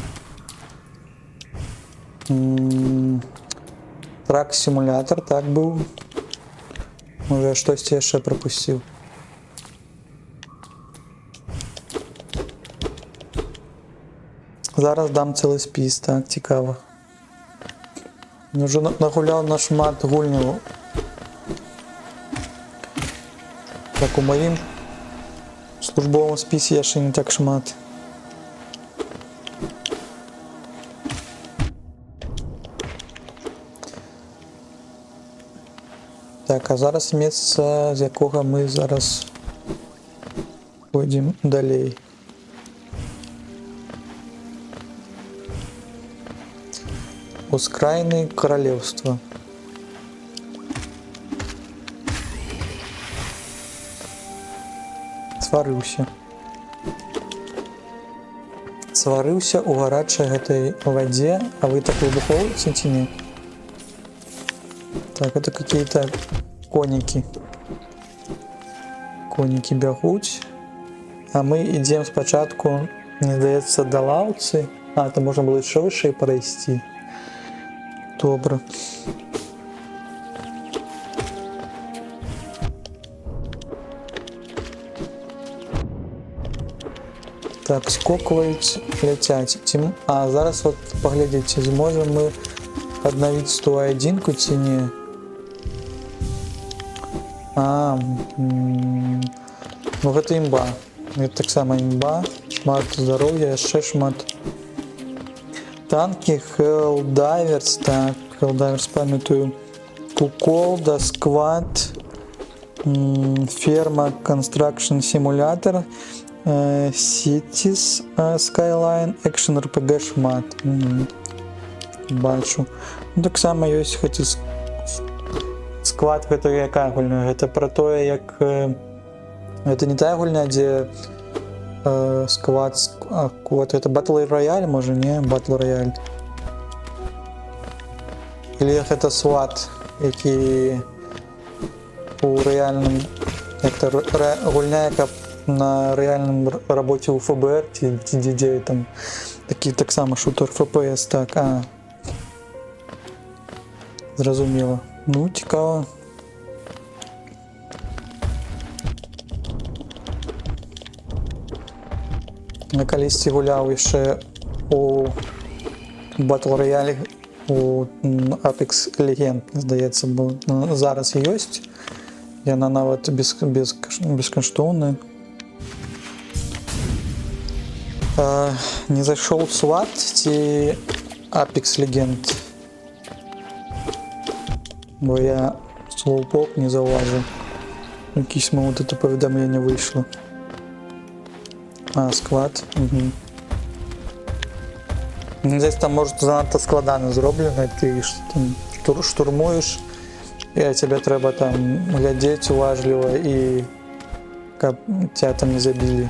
Трак-сімулятор, так, быў. Можа, штосьці яшчэ прапусціў. Зараз дам цэлы спіс, так, цікава. Я ўжо нагуляў нашмат гульняў. Так, у маім службовым спісе яшчэ не так шмат. Так, а зараз месца, з якога мы зараз пойдзем далей. Ускраіны каралеўства. Сварыўся ў гарачай гэтай вадзе, а вы так выбухоўваеце ці не? Так, это какие-то коники. Коники бягуць. А мы ідзем спачатку, мне здаецца, да лаўцы. А, то можна было яшчэ вышэй прайсці. Добра. Так, скокваюць, ляцяць. А зараз вот паглядзіце, зможам мы аднавіць 101-ку ці не? Ну гэта імба. Гэта таксама імба. Шмат здароўя, яшчэ шмат. Танкі, Helldivers, так, Helldivers памятаю. Куколда, Сквад, Ферма, Construction Simulator, Cities, Skyline, Action RPG шмат. Бачу. Ну, так само ёсць гэты Сквад, гэта якая гульня? Гэта пра тое, як... Это не тая гульня, дзе Сквад... Вот, это Battle Royale, можа, не? Battle Royale. Или гэта сват, які у рэальным, як то гульня, яка на рэальным рабоце у ФБР ці дзе там такі таксама шутер FPS, так, зразумела. Ну, цікава. Я калісьці гуляў яшчэ у Battle Royale у Apex Legend, здаецца, бо зараз ёсць. Яна нават бескаштоўная. Не зайшоў SWAT ці Apex Legend? Бо я слоупок не заўважыў. Якісь момент это паведамленне выйшло. Склад. Здесь там, может, занадто складана зроблена, ты там штурмуешь, и тебе треба там глядеть уважливо, и каб тебя там не забили.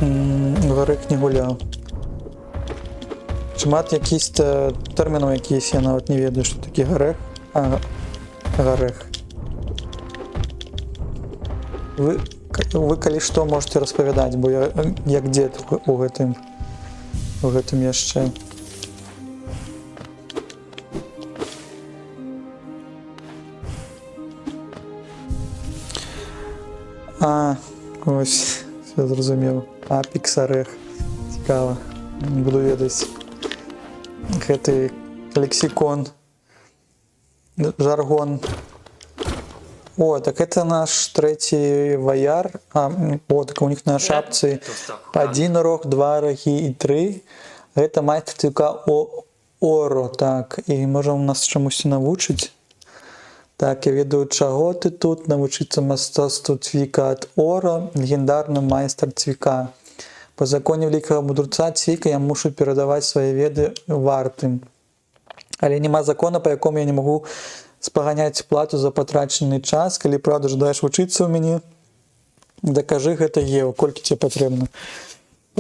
Гарик не гуляв. Шмат якісь термінів якісь, я навіть не ведаю, що таке гарех. Гарех. Ви калі што можете розповідати, бо я як дід у гэтым яшчэ. Ось, все зрозумів. Apex Орех. Цікаво. Буду ведаць. Гэты лексікон. Жаргон. О, так это наш третий вояр. Так у них на шапці 1 рог, 2 роги і 3. Гэта майстер цвіка Оро, так. І можа у нас чомусь навучыць. Так, я ведаю, чаго ты тут, навучыцца мастацтву цвіка ад Оро, легендарны майстар цвіка. По законе великого мудреца цвіка я мушу перадаваць свае веды вартым. Але нема закона, по якому я не могу спаганяць плату за патрачаны час. Калі правда жадаеш вучыцца ў мяне, дакажы гэта еў, колькі тебе патрэбна.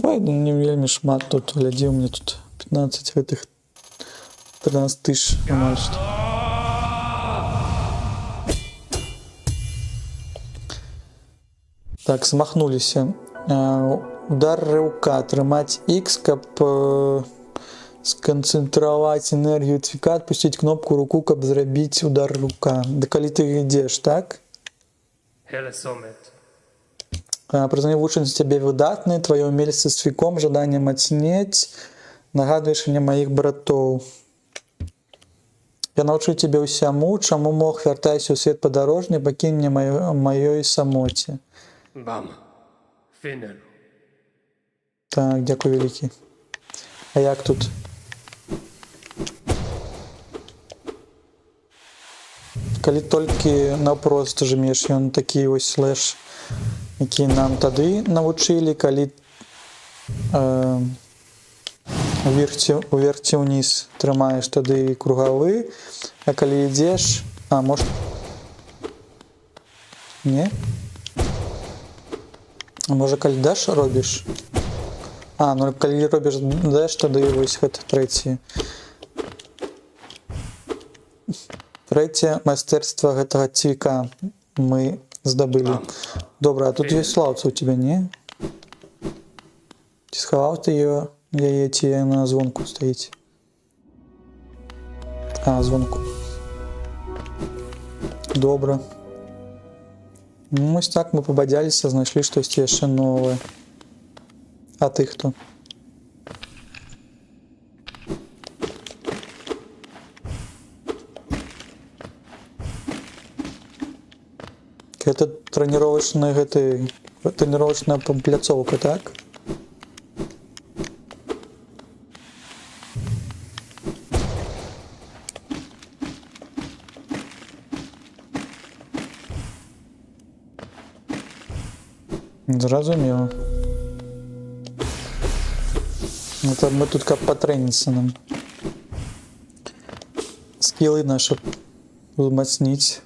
Ой, не вельмі шмат тут, глядзі, у мяне тут 15 гэтых 13 тысяч. Так, змахнуліся. Удар рыўка, трымаць X, каб сканцэнтраваць энергію цвіка, адпусціць кнопку руку, каб зрабіць удар рука. Да калі ты ідзеш, так? Прызнаю вучань з цябе выдатны, твае ўмельства з цвіком, жаданне мацнець, нагадваеш мне маіх братоў. Я навчу цябе ўсяму, чаму мог, вяртайся ў свет падарожны, пакінь мне маёй самоце. Бам. Фінер. Так, дзякуй вялікі. А як тут? Калі толькі наўпрост жмеш, ён такі вось слэш, які нам тады навучылі, калі уверх ці ўніз трымаеш тады кругавы, а калі ідзеш, может... Не? А можа, калі даш робіш? Ну калі робіш дэш, тады вось гэта трэцяе. Трэцяе майстэрства гэтага цвіка мы здабылі. Добра, а тут ёсць слаўца ў цябе, не? Ці схаваў ты яе, ці яна на звонку стаіць? Звонку. Добра. Вось так мы пабадзяліся, знайшлі штосьці яшчэ новае. А ты хто? Это тренировочная пляцоўка, так? Зразумела. Это мы тут как потрениться нам. Скиллы наши узмацнить.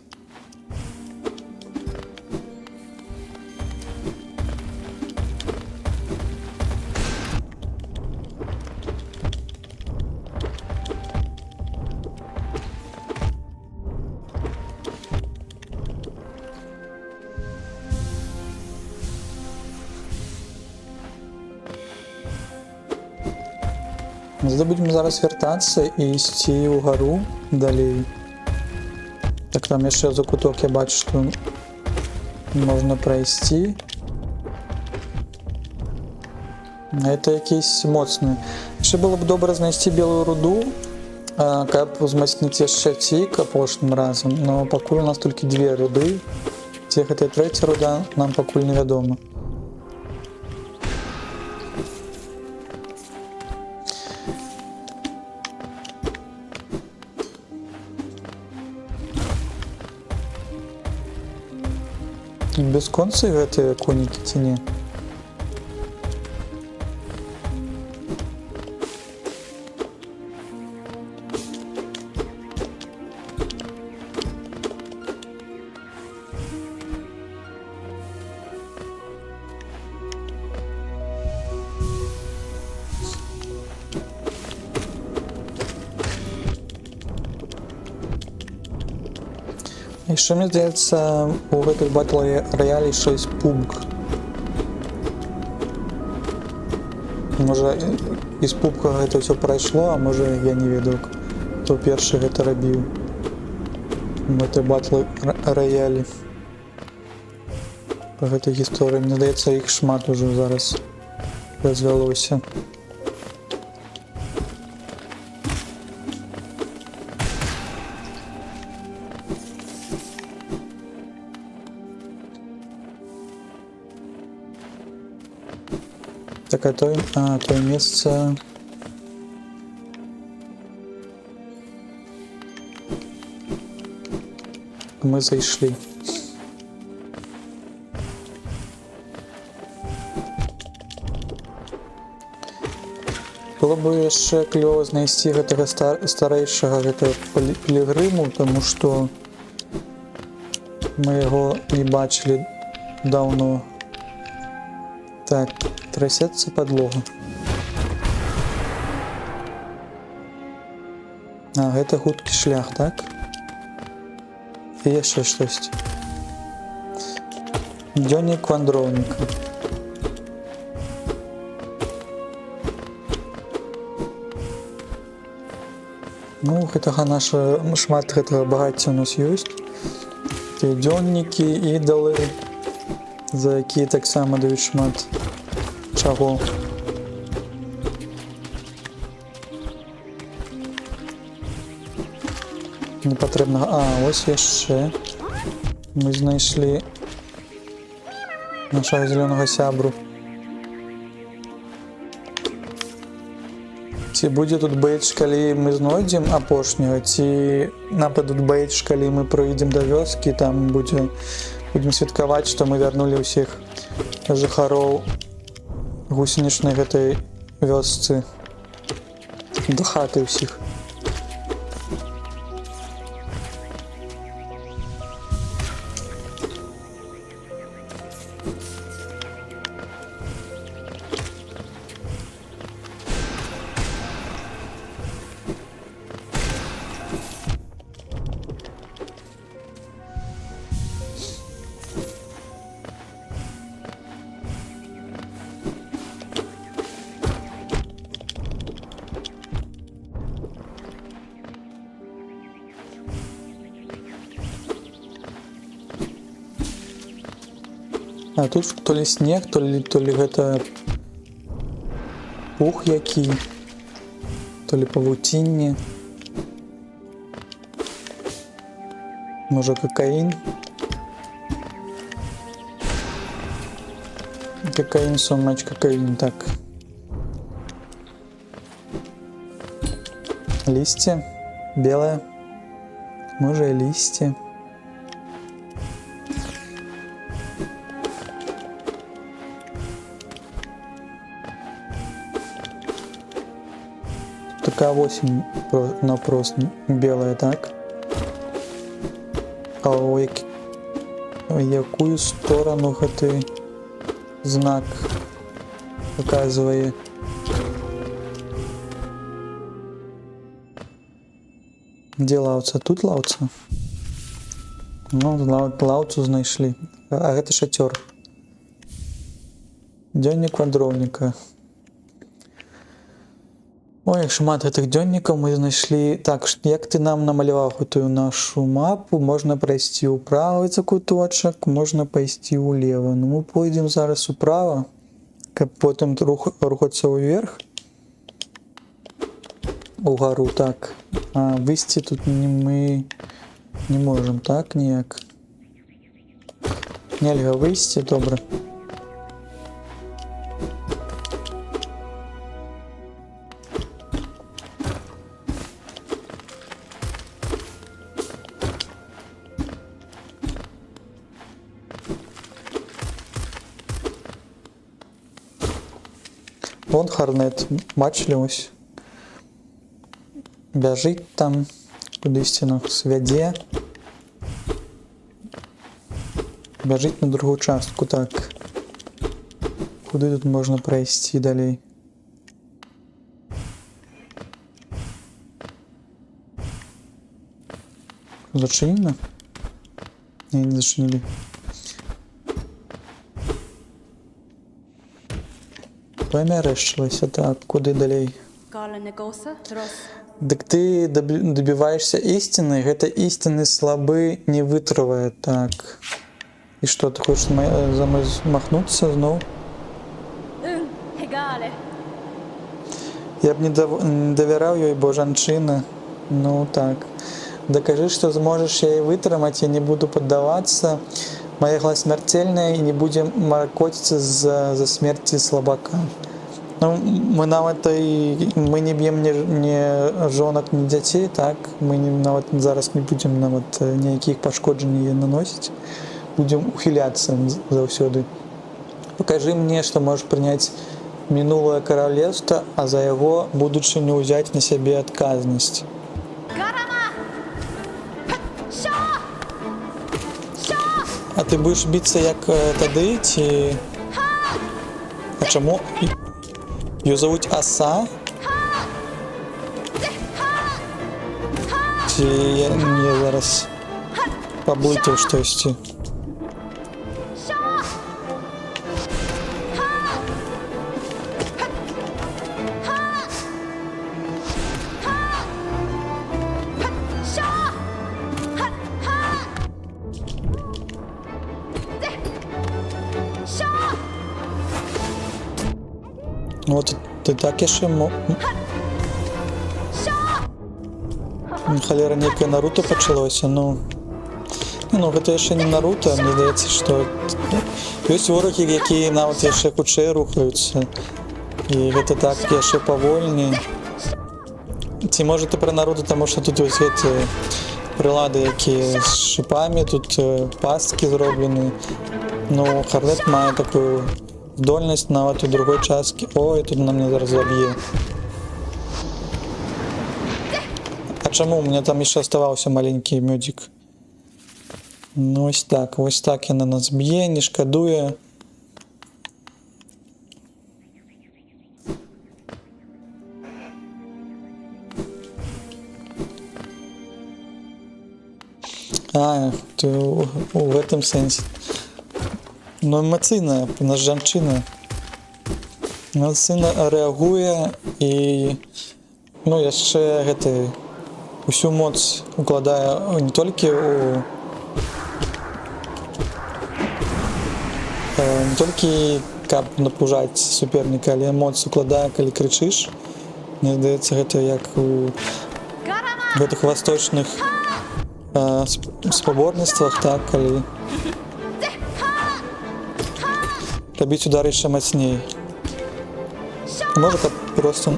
Зато будем зараз вертаться і йти угору далей. Так, там яшчэ закуток я бачу, што можна прайсці. Это якісь моцныя. Яшчэ было б добра знайсці белую руду, каб узмацніць яшчэ цік апошнім разам, но пакуль у нас толькі 2 руды. Ці гэта трэця руда, нам пакуль невядома. Бясконцы гэтыя конікі ці не? Яшчэ, мне здаецца, у гэтых батл раялі 6 пубг. Можа, з пубга гэта ўсё прайшло, а можа, я не ведаю, хто першы гэта рабіў. Гэты батл раялі. Па гэтай гісторыі, мне здаецца, іх шмат ужо зараз развялося. Так, а тое месца... Мы зайшлі. Было бы яшчэ клёва знайсці гэтага старэйшага гэтага пілігрыму, таму што мы яго не бачылі даўно. Так, трасецца падлога. Гэта хуткі шлях, так? І яшчэ штосьці. Дзённік вандроўніка. Ну, гэтага наша шмат гэтага багацця у нас ёсць. Тыя дзённікі, ідалы, за якія таксама даюць шмат чаго. Непатрэбнага. Ось яшчэ. Мы знайшлі нашага зелёнага сябру. Ці будзе тут бэйдж, калі мы знойдзем апошняга, ці нападуць бэйдж, калі мы прыйдзем да вёскі, там будзем святкаваць, што мы вярнулі ўсіх жыхароў гусенічнай гэтай вёсцы да хаты ўсіх. А тут то ли снег, то ли гэта пух які, то ли павуцінне. Можа какаін. Какаін, сумач, какаін, так. Лісце белае. Можа і лісце. Такая осень, но просто белая, так? А у якую сторону гэты знак показывае? Где лаўца? Тут лаўца? Ну, лаўцу знайшлі. А гэта шатёр. Дзённік вандроўніка. Ой, шмат гэтых дзённікаў мы знайшлі. Так, як ты нам намаляваў гэтую нашу мапу, можна прайсці ў правы закуточак, можна пайсці ўлева. Ну, мы пойдзем зараз управа, каб потым рухацца ўверх. Угару, так. А выйсці тут мы не можам, так, ніяк. Нельга выйсці, добра. Вон Харнет, бачили ось. Бяжыць там, кудысьці нас вядзе. Бяжыць на другую частку, так. Куды тут можна прайсці далей? Зачынена? Не, не зачынілі. Памярэшчылася, так, куды далей? Дык ты добіваешься істины, гэта істины слабы не вытрывае, так. І што, ты хочаш замахнуцца зноў? Я б не давяраў ёй, бо жанчына. Ну так. Дакажы, што зможаш яе вытрымаць, я не буду паддавацца. Моя гла смярцельная і не будзем маркоціцца за смерці слабака. Ну, мы нават мы не б'ем ні жонак, ні дзяцей, так? Мы нават зараз не будзем нават ніякіх пашкоджанняў наносіць. Будзем ухіляцца заўсёды. Пакажы мне, што можаш прыняць мінулае каралеўства, а за яго будучыню ўзяць на сябе адказнасць. А ты будешь биться як тады, ці... А чаму? Её зовут Аса? Ці я зараз паблытаў штосьці? Вот ты так яшчэ халера, некае Наруто пачалося, ну гэта яшчэ не Наруто, мне здаецца, што ёсць ворагі, якія нават яшчэ хутчэй рухаюцца, і гэта так яшчэ павольней. Ці можа ты пра Наруто, таму што тут вось гэты прылады, якія з шыпамі, тут пасткі зроблены. Ну, Харнет мае такую здольнасць нават у другой часткі. Ой, тут на мне зараз заб'е. А чаму? У меня там яшчэ аставаўся маленькі мёдзік. Ну, вось так яна нас б'е, не шкадуе. А, ты у гэтым сэнсе. Ну, эмацыйная, у нас жанчына. Эмацыйна рэагуе і, ну, яшчэ гэты усю моц укладае не толькі не толькі каб напужаць суперніка, але моц укладае, калі крычыш. Мне здаецца, гэта як у гэтых восточных спаборніцтвах, так, калі рабіць удар яшчэ мацней. Можа, каб просто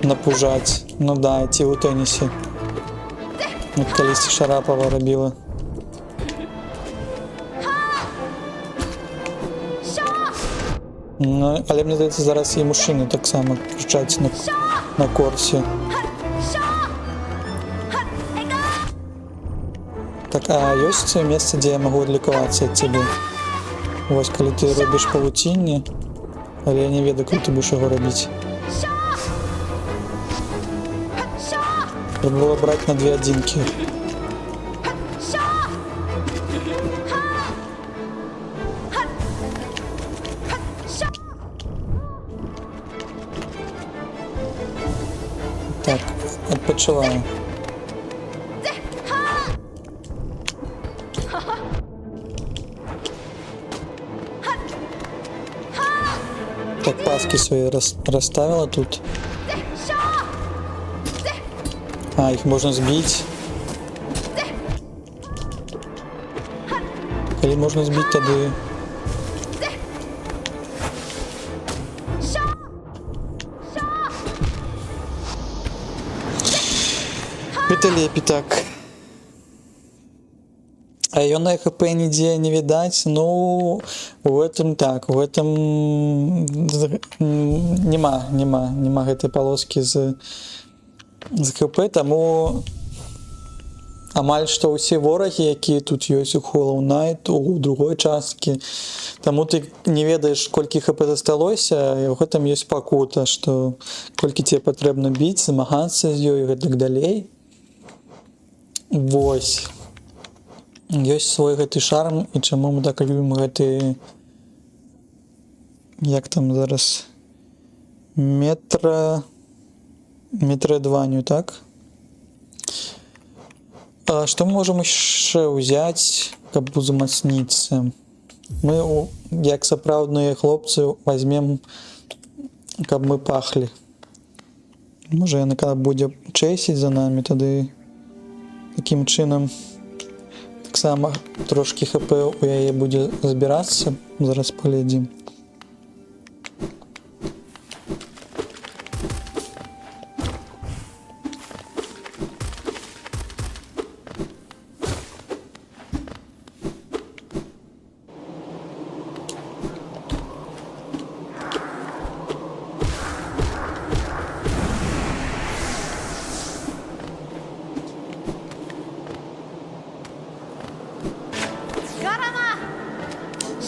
напужаць. Ну да, ці ў тэнісе. Як калісьці Шарапова рабіла. Ну, але мне здаецца, зараз і мужчыны таксама крычаць на корсе. Так, а ёсць месца, дзе я магу адлікавацца ад цябе? Вось, калі ты робіш павуцінне, але я не ведаю, калі ты будеш яго рабіць. Трэба было браць на 2 адзінкі. спачуваю. Так, паски свои расставила тут. А, их можно сбить. Или можно сбить тогда. Віталепі так. А ее на ХП нигде не видать. Ну, в этом так. В этом нема этой полоски з ХП, тому амаль што ўсе ворагі, якія тут ёсць у Hollow Knight, у другой часткі, таму ты не ведаеш, колькі ХП засталося, і ў гэтым ёсць пакута, што колькі тебе патрэбна біць, змагацца з ёй і гэтак далей. Вось. Ёсць свой гэты шарм, і чаму мы так любім гэты, як там зараз, метроидванию, так? А что мы можем еще взять, каб узмацніцца? Мы, як сапраўдныя хлопцы, возьмем, каб мы пахли. Може, яна каб будзе чэсіць за нами, тады таким чынам таксама трошки ХП у яе будзе збірацца. Зараз паглядзім. Garama!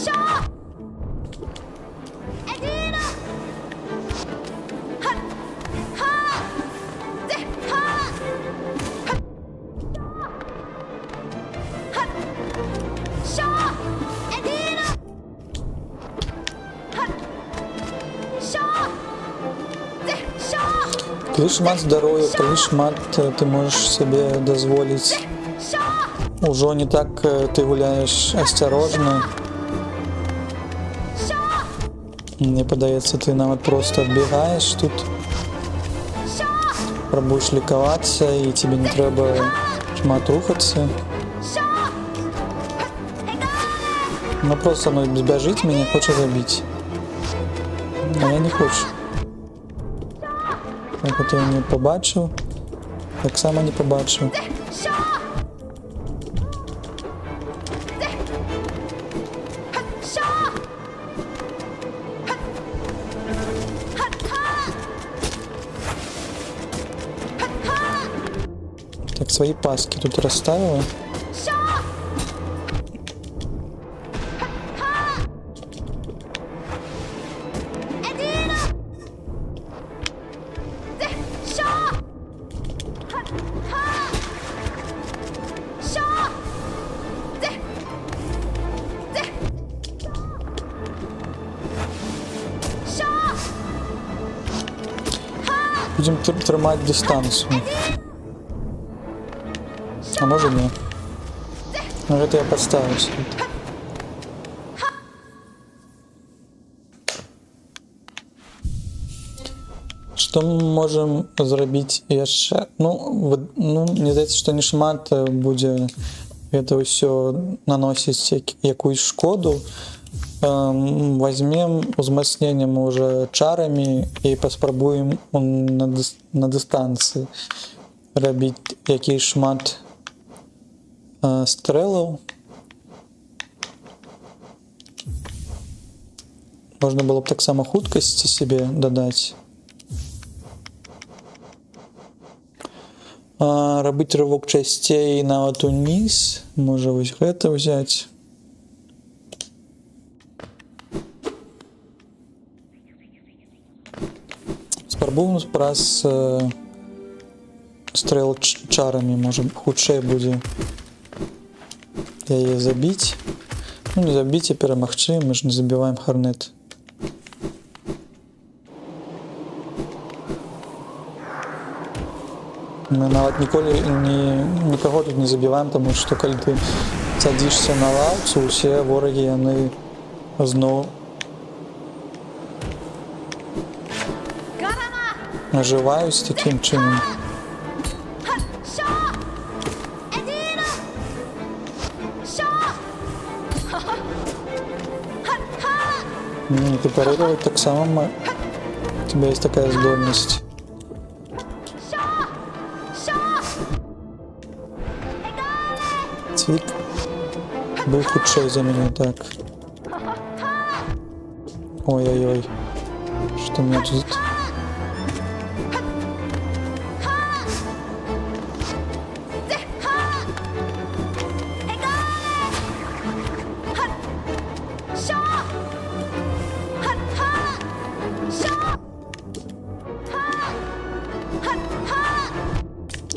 Shaw! Edina! Ha! Ha! De! Ha! Ha! Shaw! Edina! Ha! Shaw! De! Shaw! Коли шмат здоров'я, коли шмат ти можеш собі дозволити. Shaw! Ужо не так ты гуляешь осторожно. Shaw! Мне падаецца, ты нават просто адбегаеш тут, Shaw! пробуешь лікавацца, і тебе не трэба шмат рухацца. Shaw! Ну просто збяжыць мяне хоча забіць. А я не хочу. Так от я не побачив. Так само не побачив. Shaw! Shaw! Так, свої паски тут розставила. Shaw! Edina! Shaw! Shaw! Shaw! Будемо тримати дистанцію. А може ні. Ну, это я подставився. Што мы можем зрабіць яшчэ? Ну, мне здаецца, што не шмат будзе это ўсё наносіць якусь шкоду. Возьмем узмацненнем уже чарамі і паспрабуем на дыстанцыі рабіць які шмат стрэлаў. Можна было б таксама хуткасці себе дадаць. Рабіць рывок часцей нават уніз. Можа вось гэта взять. Спрабуем праз стрэл чарамі, можа хутчэй будзе яе забіць. Ну не забіць, а перамагчы, мы ж не забіваем Хорнет. Мы нават никого тут не забиваем, тому што калі ты садзішся на лаўцу, усе ворагі яны зноў Garama! ажываюць такім чынам. Hut! Shaw! Edina! Shaw! Hut! Ha! Ты парировать таксама у тебя есть такая здольнасць. Shaw! Shaw! Egale! Цвік быў хутчэй за мяне, так. Ой-ой-ой. Што мне тут?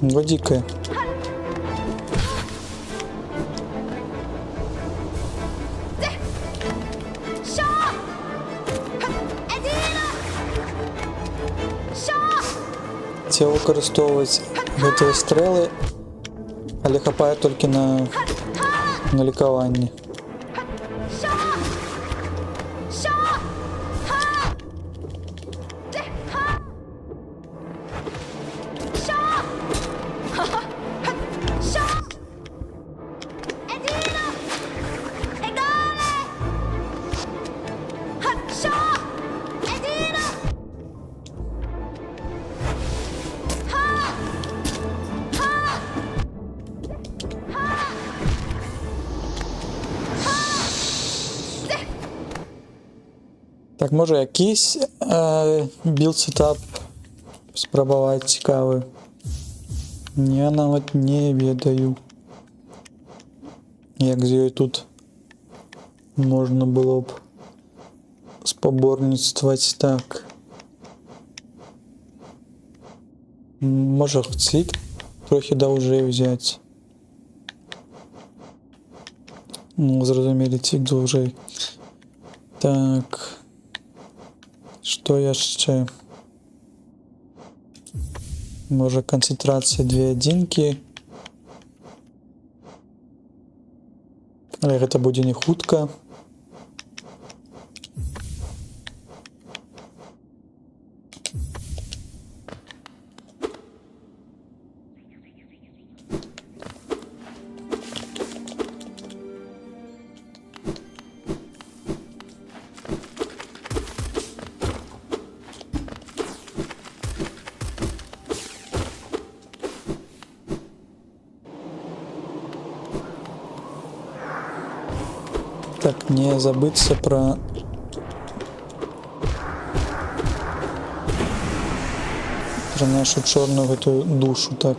Водика. Ці выкарыстоўваць гэтыя стрэлы, але хапае толькі на лікаванне. Так, може якийсь білд-сетап спробувати цікавий. Я навіть не ведаю, як з ёй тут можна було б споборництвувати так. Може цвік трохи довжей взяти. Ну, зрозумілі, цвік довжей. Так. Што яшчэ? Можа канцэнтрацыя 2 адзінкі. Але гэта будзе не хутка. Так, не забыться про нашу черную эту душу, так.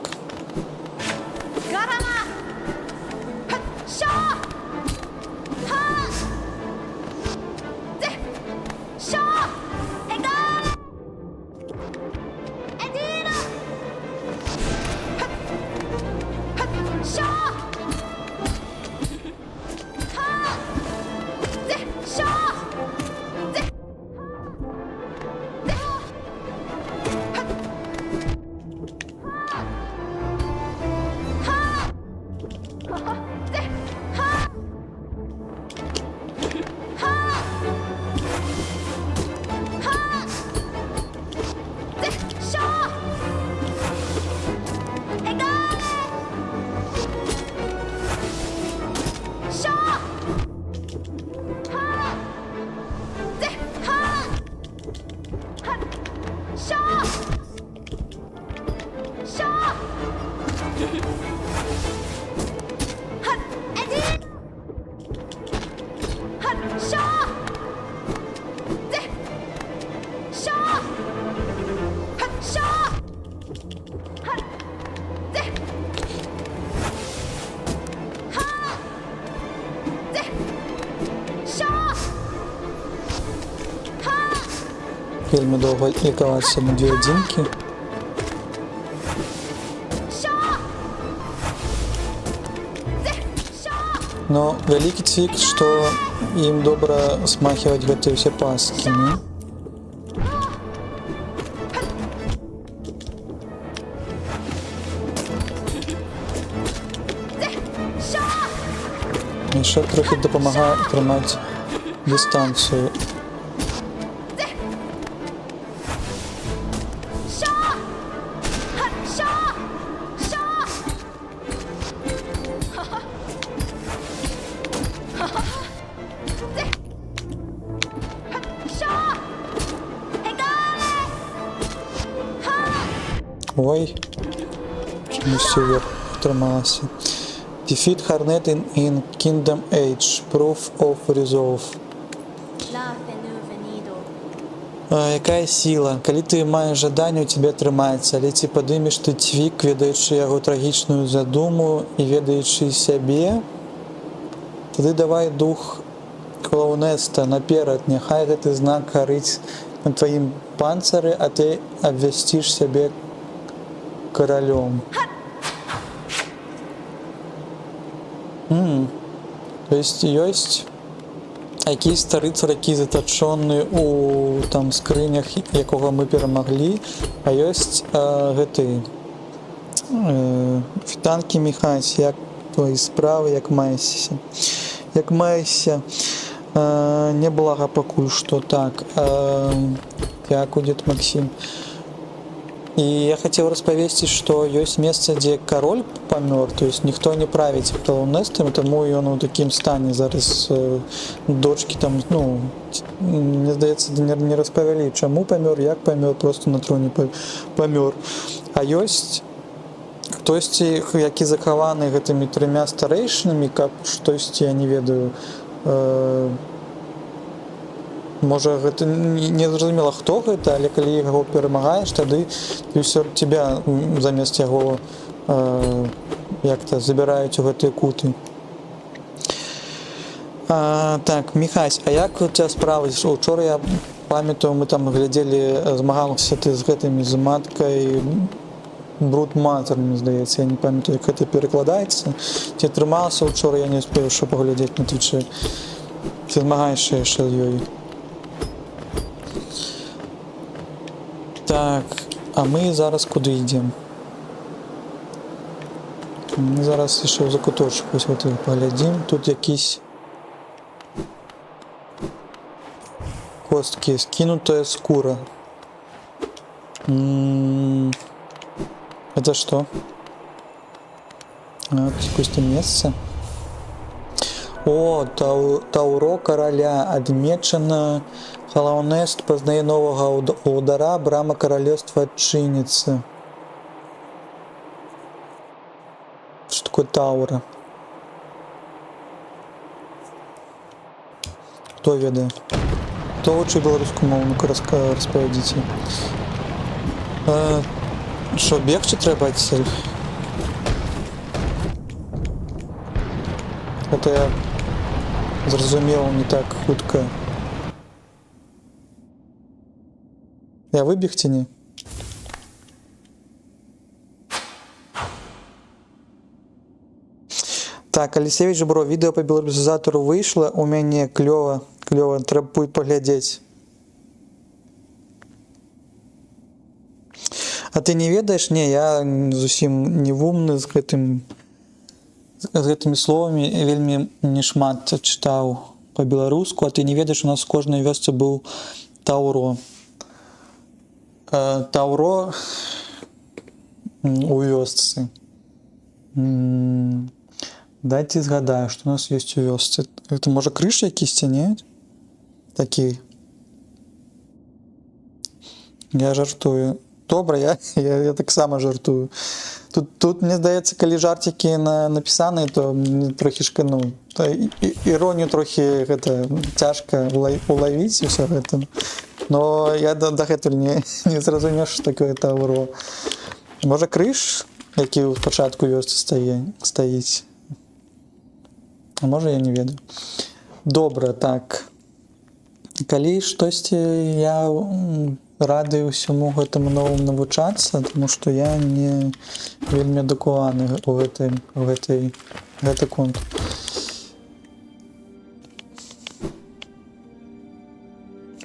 Вельми довго лікуватися на 2 адзінкі. Но вялікі цвік, што ім добра смахиваць гэтыя ўсе пасткі, не? Яшчэ трохі дапамагае трымаць дыстанцыю. Shaw! Hut, Shaw! Shaw! Shaw! Egale! Ha! Ой, чомусь вверх трималася. Defeat Hornet in Kingdom Age. Proof of Resolve. La venido. Якая сіла? Калі ты маеш жаданне, у цябе атрымаецца, але ці падымеш ты цвік, ведаючы яго трагічную задуму і ведаючы сябе, тады давай дух клоунеста наперад, няхай гэты знак гарыць на тваім панцыры, а ты абвясціш сябе каралём. То есть ёсць якісь рыцар, які затачоны у там скрынях, якога мы перамаглі, а ёсць гэты фітанкі Міхась, як твои справы, як маешся. Як маешся, неблага пакуль што, так. Дзякуй, дзед Максим. І я хацеў распавесці, што ёсць месца, дзе кароль памёр, то есть ніхто не правіць клоунестам, таму ён у такім стане зараз дочкі там, ну, мне здаецца, не распавялі, чаму памёр, як памёр, просто на троне памёр. А ёсць хтосьці, які захаваны гэтымі 3 старэйшынамі, каб штосьці, я не ведаю, можа, гэта не зразумела, хто гэта, але калі яго перамагаеш, тады ўсё тебя замест яго як-то забіраюць у гэтыя куты. Так, Міхась, а як у тебя справы? Учора я памятаю, мы там глядзелі, змагалася ты з гэтымі, з маткай Брудмазер, мне здаецца, я не памятаю, як гэта перакладаецца. Ці атрымалася учора, я не успеў яшчэ паглядзець на твічы. Ці змагаешся яшчэ з ёй? Так, а мы зараз куды ідзем? Мы зараз яшчэ ў закуточку вось гэты паглядзім. Тут якісь косткі, скінутая скура. Это что? Вот какое-то место. О, Тауро короля адмечана. Халаунест познае новага удара, брама королевства адчыніцца. Что такое Таура? Кто ведае? Кто вучыў беларускую мову? Ну-ка распавядзіце. Что, бегчы трэба адсель? Это я зразумеў не так хутка. Я выбег ці не? Так, Алексеевич Бро, відэо по беларусізатару выйшла, у мяне клёва, трэба будет паглядзець. А ты не ведаеш? Не, я зусім не вумны з гэтымі словамі, вельмі не шмат чытаў па-беларуску, а ты не ведаеш, у нас в кожнай вёсцы быў Тауро. Тауро у вёсцы. Дайце згадаю, што у нас ёсць у вёсцы. Это можа крыш якісьці, не? Такі. Я жартую. Добра, я таксама жартую. Тут мне здаецца, калі жарцікі напісаныя, то мне трохі шкану. Іронію трохі гэта цяжка улавіць усё гэта. Но я дагэтуль не зразумеў, што такое Тауро. Можа крыж, які ў пачатку вёсцы стаіць. А можа, я не ведаю. Добра, так. Калі штосьці я рады ўсяму гэтаму новому навучацца, тому што я не вельмі адукаваны у гэты конт.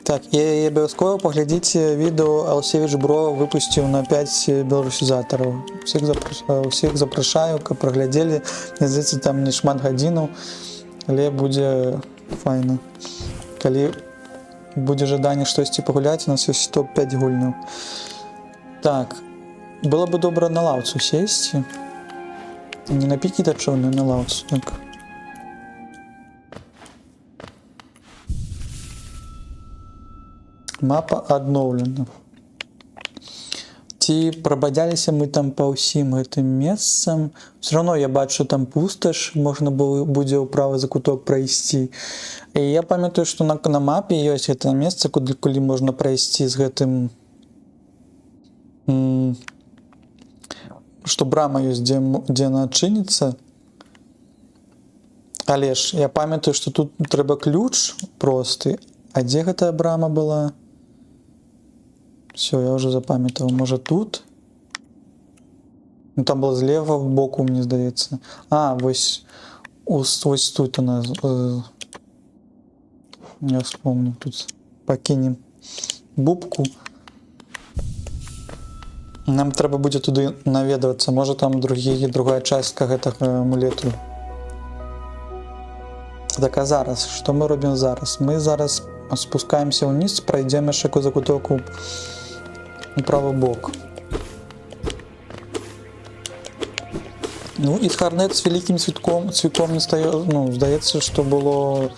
Так, і абавязкова паглядзіце відэо Алексеевич Бро выпусціў на 5 беларусізатараў. Усіх запрашаю, каб праглядзелі. Мне здаецца, там не шмат гадзінаў. Але будзе файна. Калі будзе жаданне штосьці пагуляць, у нас ёсць топ-5 гульняў. Так, было бы добра на лаўцу сесці. Не на пікі тачоўную, на лаўцу. Так. Мапа адноўлена. Ці прабадзяліся мы там па ўсім гэтым месцам. Все равно я бачу там пусташ, можна будзе ў правы закуток прайсці. І я памятаю, што на мапе ёсць гэта месца, куды можна прайсці з гэтым, што брама ёсць, дзе яна адчыніцца. Але ж я памятаю, што тут трэба ключ просты. А дзе гэтая брама была? Все, я уже запамятовал. Может тут? Ну там было злева в боку, мне здаецца. А, вось тут у нас. Я вспомню. Тут покинем бубку. Нам трэба будзе туды наведвацца. Может там другая частка гэтага амулету. Так, а зараз? Што мы робім зараз? Мы зараз спускаемся ўніз, прайдзем яшчэ ку закутоку у правы бок. Ну і Схарнет з вялікім цвіком не стае, ну, здаецца, што было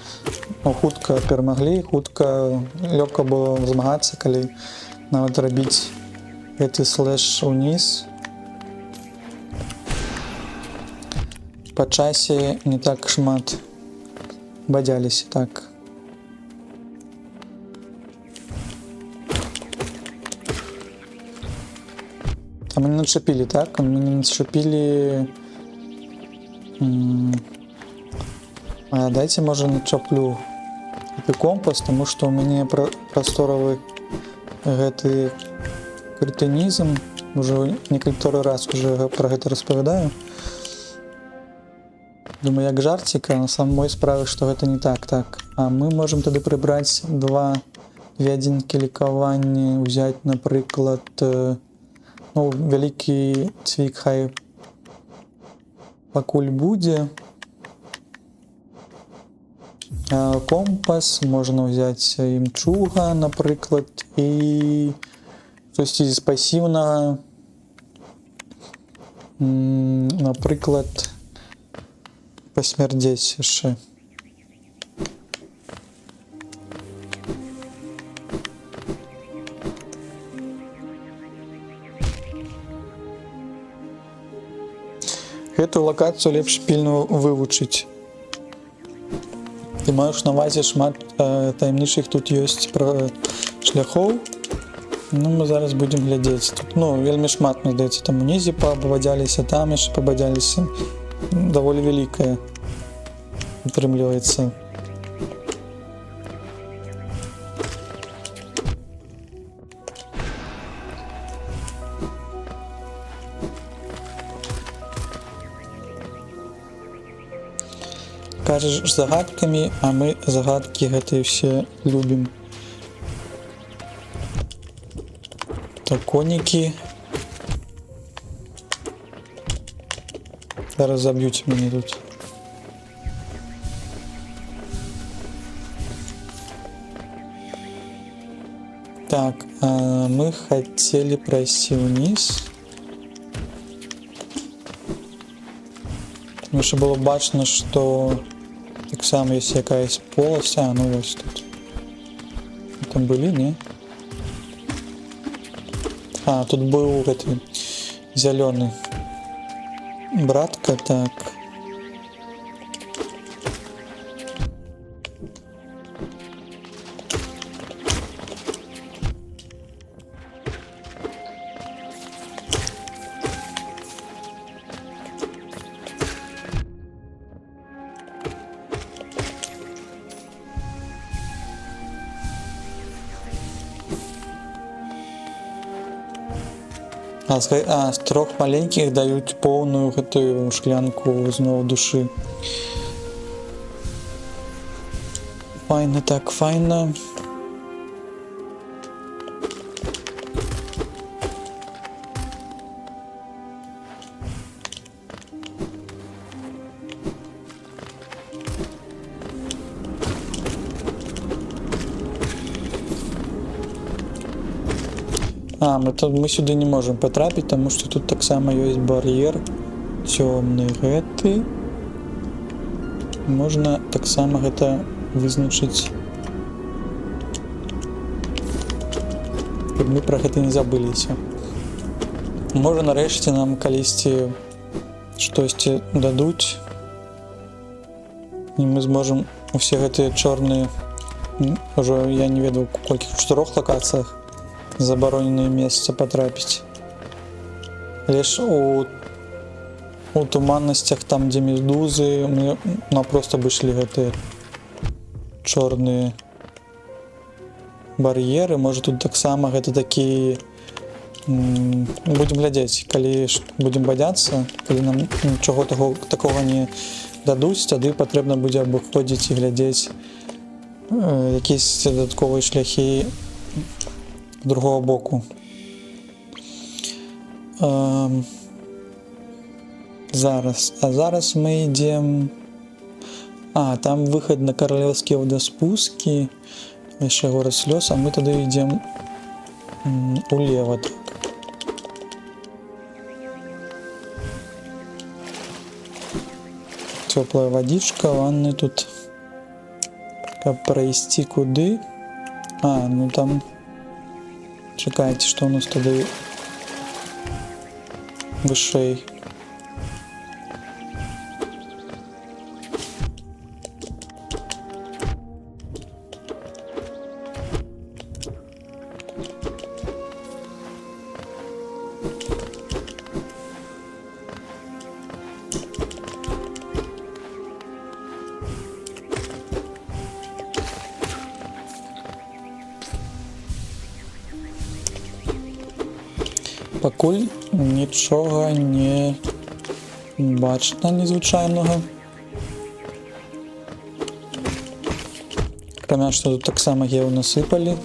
хутка перамаглі, хутка лёгка было змагацца, калі нават рабіць гэты слэш уніз. Па часе не так шмат бадзяліся, так. А мы не начепили, так? Мы не начепили... Дайте, может, начеплю этот компас, потому что у меня просторовый гэты кретинизм. Уже некоторый раз уже про это распавядаю. Думаю, як жартика, на самой справе, что это не так. Так, а мы можем тогда прибрать две адзінкі лікавання, взять, например, ну, вялікі цвік хай пакуль будзе. Компас можна взять імчуга, например, і штосьці з пасіўнага, например, пасмярдзець яшчэ. Гэтую лакацыю лепш пільна вывучыць. Ты маеш на ўвазе шмат таямнічых тут ёсць пра шляхоў. Ну, мы зараз будзем глядзець. Тут, ну, вельмі шмат, мне здаецца, там унізе пабадзяліся, там яшчэ пабадзяліся. Даволі вялікая атрымліваецца. Кажешь загадками, а мы загадки гэтые все любим. Так, коники. Зараз забьют меня тут. Так, мы хотели пройти вниз. Тому що було бачно, що так само є якась полоса, ну ось тут. Там були, ні? А, тут був такий зелений братка, так. А з трох маленьких дають повну гэтую шклянку знову душі. Файно, так, файно. мы сюди не можемо потрапити, тому що тут так само є бар'єр. Темний гэты. Можна так само гэта вызначыць. Каб мы про гэта не забыліся. Можа нарэшце нам калісьці штосьці дадуць. І мы зможам усе гэтыя чорныя, ўжо я не ведаю, у колькіх 4 лакацыях забароненыя месца потрапіць. Але ж у туманнасцях, там дзе медузы, нам проста вышлі гэтыя чорныя бар'еры. Можа тут таксама гэта такі... Будем глядзець, калі будем бадзяцца, калі нам нічого такого не дадуць, тады патрэбна будзе абыходзіць і глядзець якісь дадатковыя шляхі з другого боку. Зараз мы ідзем... там выхад на каралеўскія вадаспускі, яшчэ горад слёз, а мы тады ідзем улева. Так. Цёплая вадзічка, ванны тут. Каб прайсці куды? Ну там... Чакайце, што у нас тады вышэй. Пакуль нічога не бачна незвычайнага. Акрамя, што тут таксама геў насыпалі.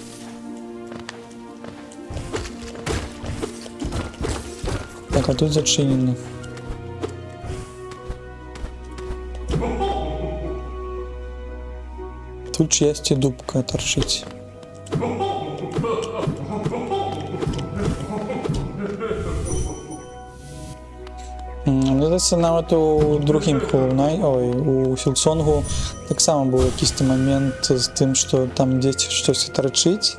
Так, а тут зачынена. Тут чиясьці дубка тарчыць. Здаецца, нават у другім у Хілсонгу таксама быў якісьці момент з тым, што там дзесьці штось тарчыць.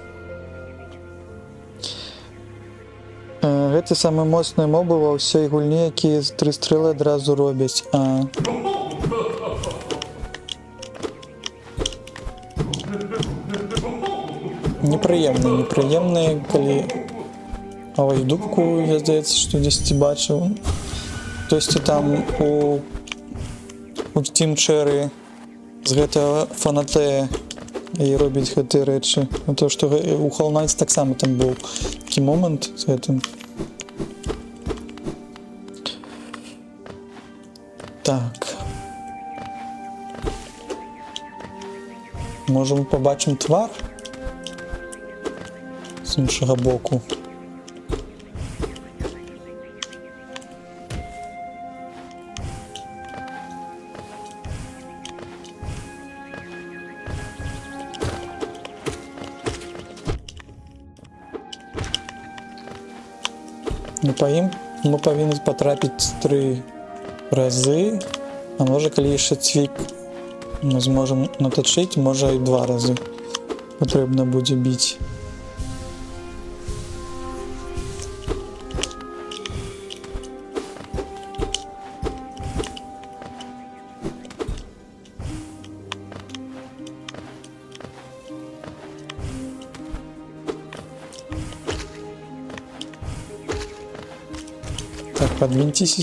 Гэты самы моцны мобы ва ўсёй гульні, якія 3 стрэлы адразу робяць. Непрыемна, калі... Вось дубку, я здаецца, што дзесьці бачыў. Хтосьці там у Team Cherry з гэтага фанатэ і робіць гэтыя рэчы. То, што у Hollow Knight таксама там быў такі момант з гэтым. Так. Можа, мы пабачым твар з іншага боку. Па ім мы павінны патрапіць 3 разы, а можа, калі яшчэ цвік мы зможам натачыць, можа і 2 разы патрэбна будзе біць. Так, подвиньтесь.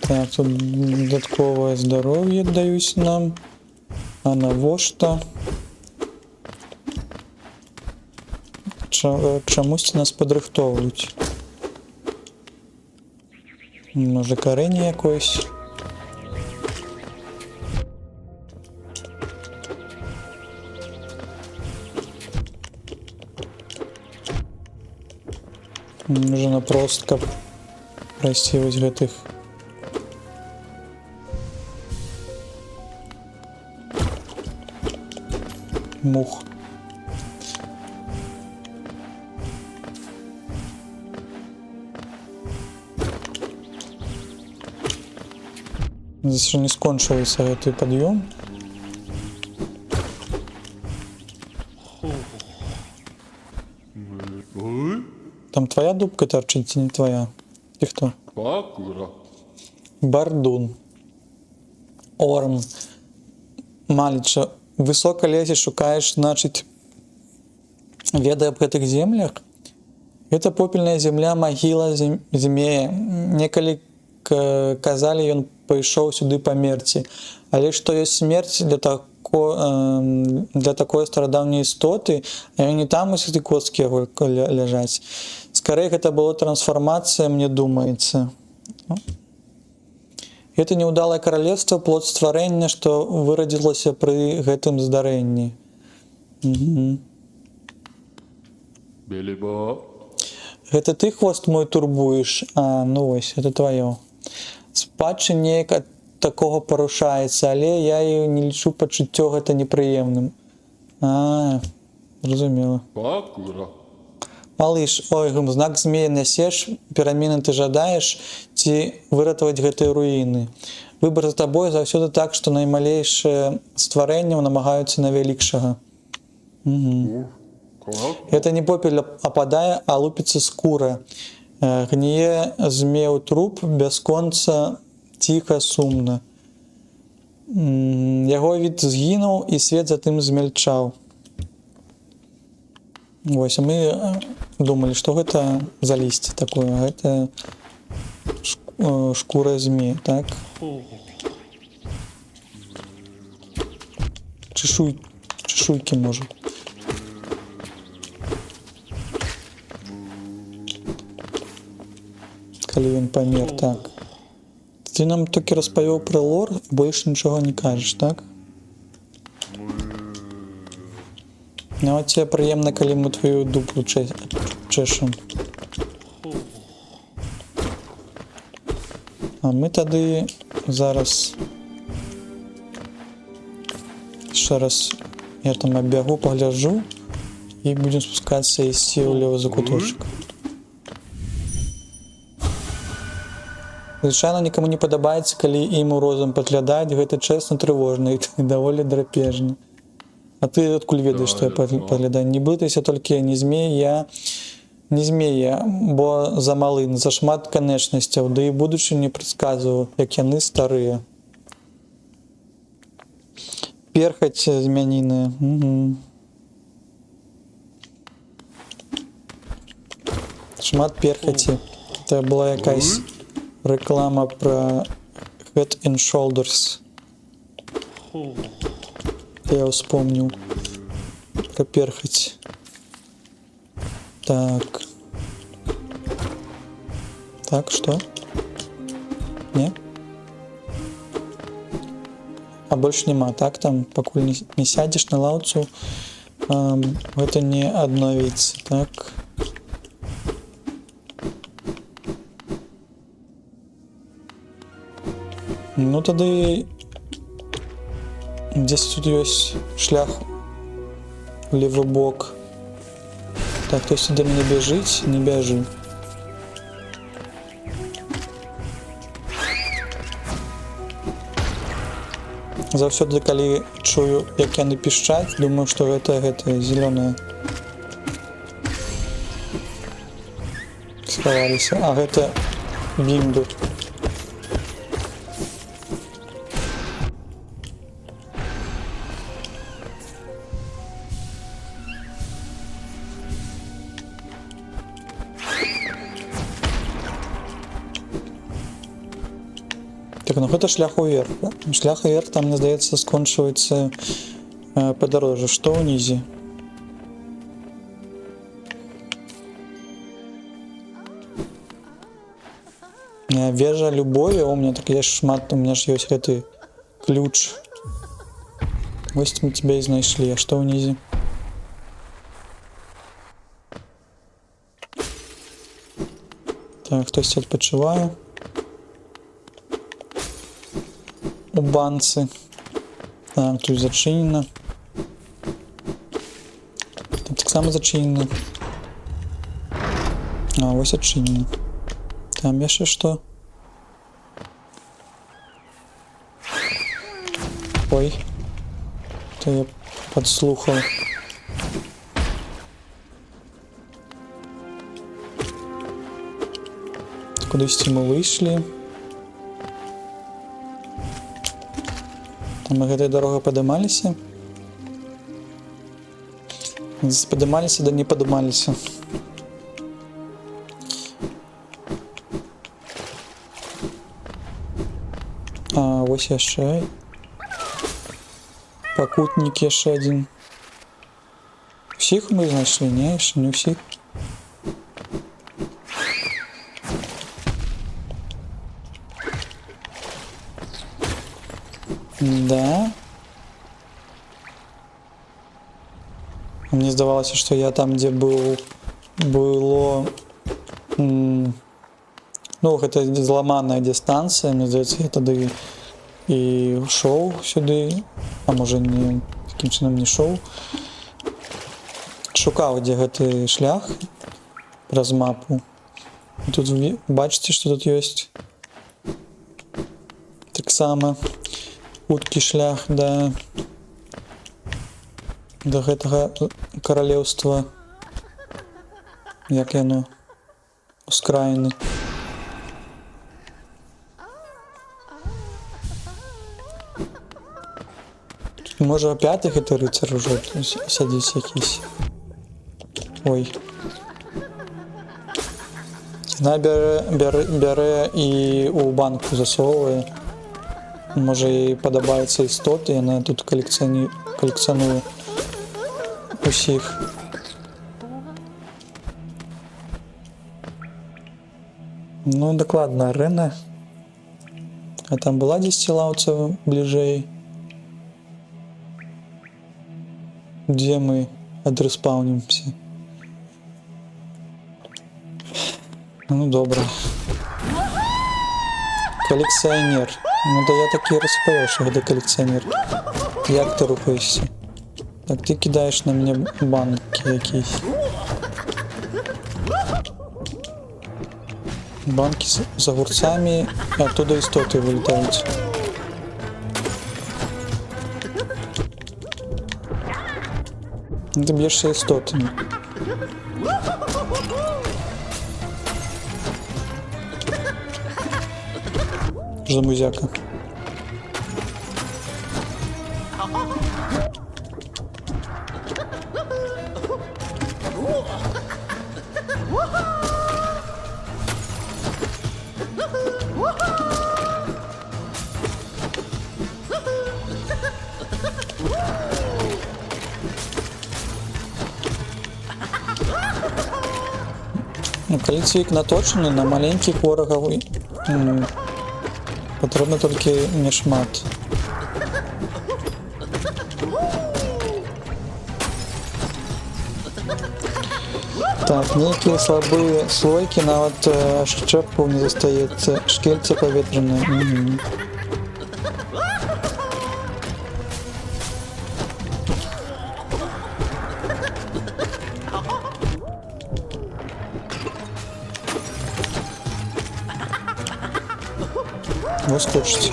Так, тут додатковое здоровье даюсь нам. А навошта? Чамусь нас падрыхтоўваюць. Може, карэнне якось. Нужно просто прайсці вось гэтых. Мух. Здесь еще не скончивается этот подъем. Там твоя дубка торчит, не твоя? Ты кто? Пакура. Бардун. Орм. Маліча. Высоко лезешь, шукаешь, значит, ведая об этих землях. Это попельная земля, могила змея. Некалі казали, ён пайшоў сюды памерці. Але што ёсць смерць для такой старадаўняй істоты, а не там усе косткі яго ляжаць. Скорей гэта была трансформация, мне думается. Это неудалое королевство, плод стварэння, што вырадзілася пры гэтым здарэнні. Билибо. Гэта ты хвост мой турбуеш? А, ну вось, это твоё. Спадчын неяк ад такого парушаецца, але я і не лічу пачуццё гэта непрыемным. А, зразумела. Пакура. Малыш, ой, знак змея нясеш, перамены ты жадаеш, ці выратаваць гэтыя руіны. Выбар за табой заўсёды так, што наймалейшыя стварэнняў намагаюцца на вялікшага. Это не попель ападае, а лупіцца скура. Гніе змеў труп бясконца, ціха, сумна. Яго від згінуў, і свет затым змяльчаў. Вось, а мы думали, што гэта за лісце такое. Гэта шкура змея, так? Чешуйкі, можа. Калі ён памер, так. Ты нам толькі распавёў пра лор, больш нічога не кажаш, так? Ну, а тебе прыемна, калі мы твою дуплю чэшам. А мы тады зараз яшчэ раз я там абягу, пагляджу і будзем спускацца і ісці ў левы закуточак. Звычайна нікаму не падабаецца, калі ім урозам падглядаць, гэта чэсна трывожна і даволі драпежна. А ты адкуль ведаеш, што я паглядаю? Не блытайся толькі не змея, бо за малы, зашмат канечнасцяў, да і будучы не прадказваў, як яны старыя. Перхаць змяніная. Шмат перхаці. Це була якась реклама про Head and Shoulders. Я вспомнил про перхоть. Так. Так, что? Не? А больше нема, так? Там, покуль не сядешь на лаўцу, это не обновится, так? Ну, тады здесь тут есть шлях в левый бок. Так, то есть, до меня бежить, не бежи. Заўсёды, калі чую, як яны пішчаць, думаю, што гэта зелёнае. Схаваліся. А гэта бімбы. Так, ну гэта шлях уверх. Да? Шлях уверх, там, мне здаецца, скончваецца падарожжа. Што ўнізе? Вежа любові, у меня так есть шмат, у меня ж ёсць гэты ключ. Вось мы тебя і знайшлі. А што ўнізе? Так, хтось відпочиває. У банці. Так, тут зачинено. Тут так само зачинено. А, ось відчинено. Там є ще що? Ой. То я подслухав. Кудись ми вийшли. А ми гэтай дорогой подымаліся? Подымаліся, да не подымаліся. А, ось яшчэ. Пакутнік яшчэ адзін. Усіх мы знайшлі? Не, яшчэ не ўсіх. Да. Мне здавалося, что я там, где было... Ну, гэта зламаная дистанция, мне здаецца, я тады і шоу сюды, а можа не таким чынам не шоу. Шукаў, дзе гэты шлях праз мапу. І тут бачыце, што тут ёсць. Таксама хуткі шлях да гэтага каралеўства. Як яно? Ускраіны. Можа, пяты гэты рыцар ужо сядзіць якісь. Ой. Яна бярэ і ў банку засоўвае. Можа, ёй падабаецца істоты, яна тут калекцыянуе усіх. Ну, дакладна, арэна. А там была дзесьці лаўца бліжэй? Где мы адрэспаўнімся? Ну, добра. Колекцыянер. Ну, да я так і распавёў, што гэта колекцыянер. Як ты рухаешься? Так, ты кидаешь на меня банки якісь. Банки з огурцами, а оттуда істоти вилітають. Ты б'єшся істотами. Що за музяка? Калі цвік наточены на маленькіх ворагаў, патрэбна толькі не шмат. Так, нейкія слабыя слойкі, нават шчэпкаў не застаецца, шкельцы паветраныя. Выскочить.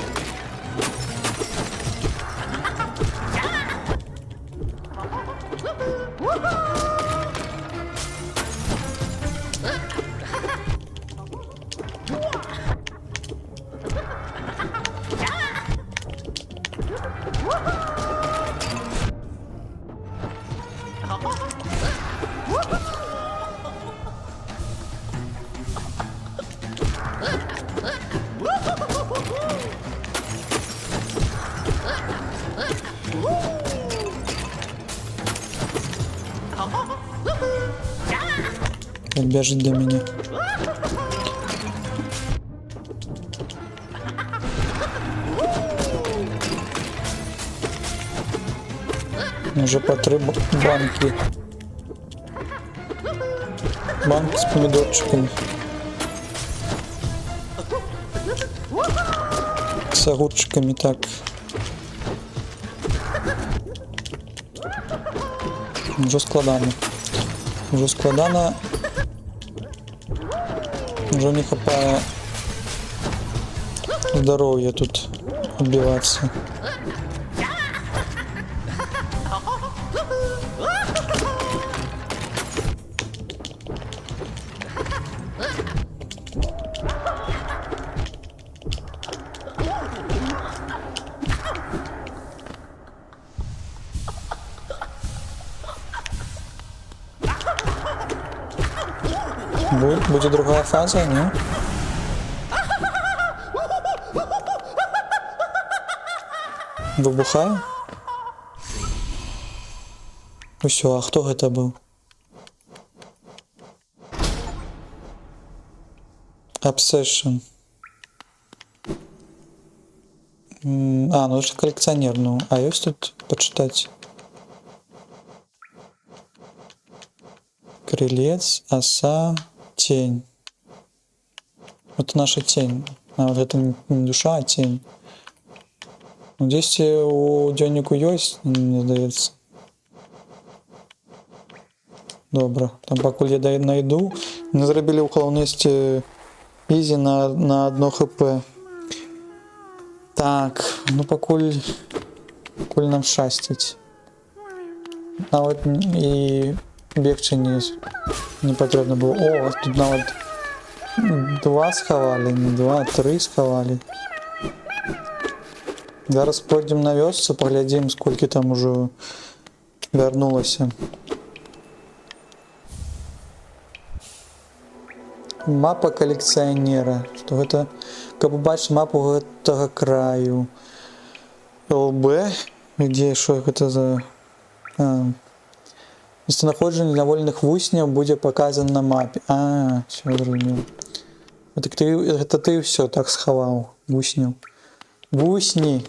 Он бежит для меня. Уже по 3 банки. Банки с помидорчиками. С огурчиками так. Уже складано. Уже складано. Уже не хапае здоровья тут отбиваться. Будет другая фаза, не? Выбухаю? Усё, а хто гэта быў? Obsession. А, ну это коллекционер, ну. А есть тут почитать? Крылец, оса, тень. Это наша тень. А вот это не душа, а тень. Ну, здесь у дзённіку ёсць, мне здаецца. Добра. Там пакуль я найду. Мы зрабілі ў галоўнасці ізі на 1 хп. Так, ну пакуль нам шчасціць. Нават і бегчы не патрэбна было. О, тут нават 2 схавалі, не 2, 3 схавалі. Зараз пойдзем на вёску, паглядзім, сколькі там ужо вярнулася. Мапа коллекционера. Что это? Каб убачыць мапу гэтага краю. ЛБ. Где, что это за... Местонаходжанне навольных вусняў будзе показано на мапе. Все зразумеў. Это ты все так схаваў. Вусняў. Вусні.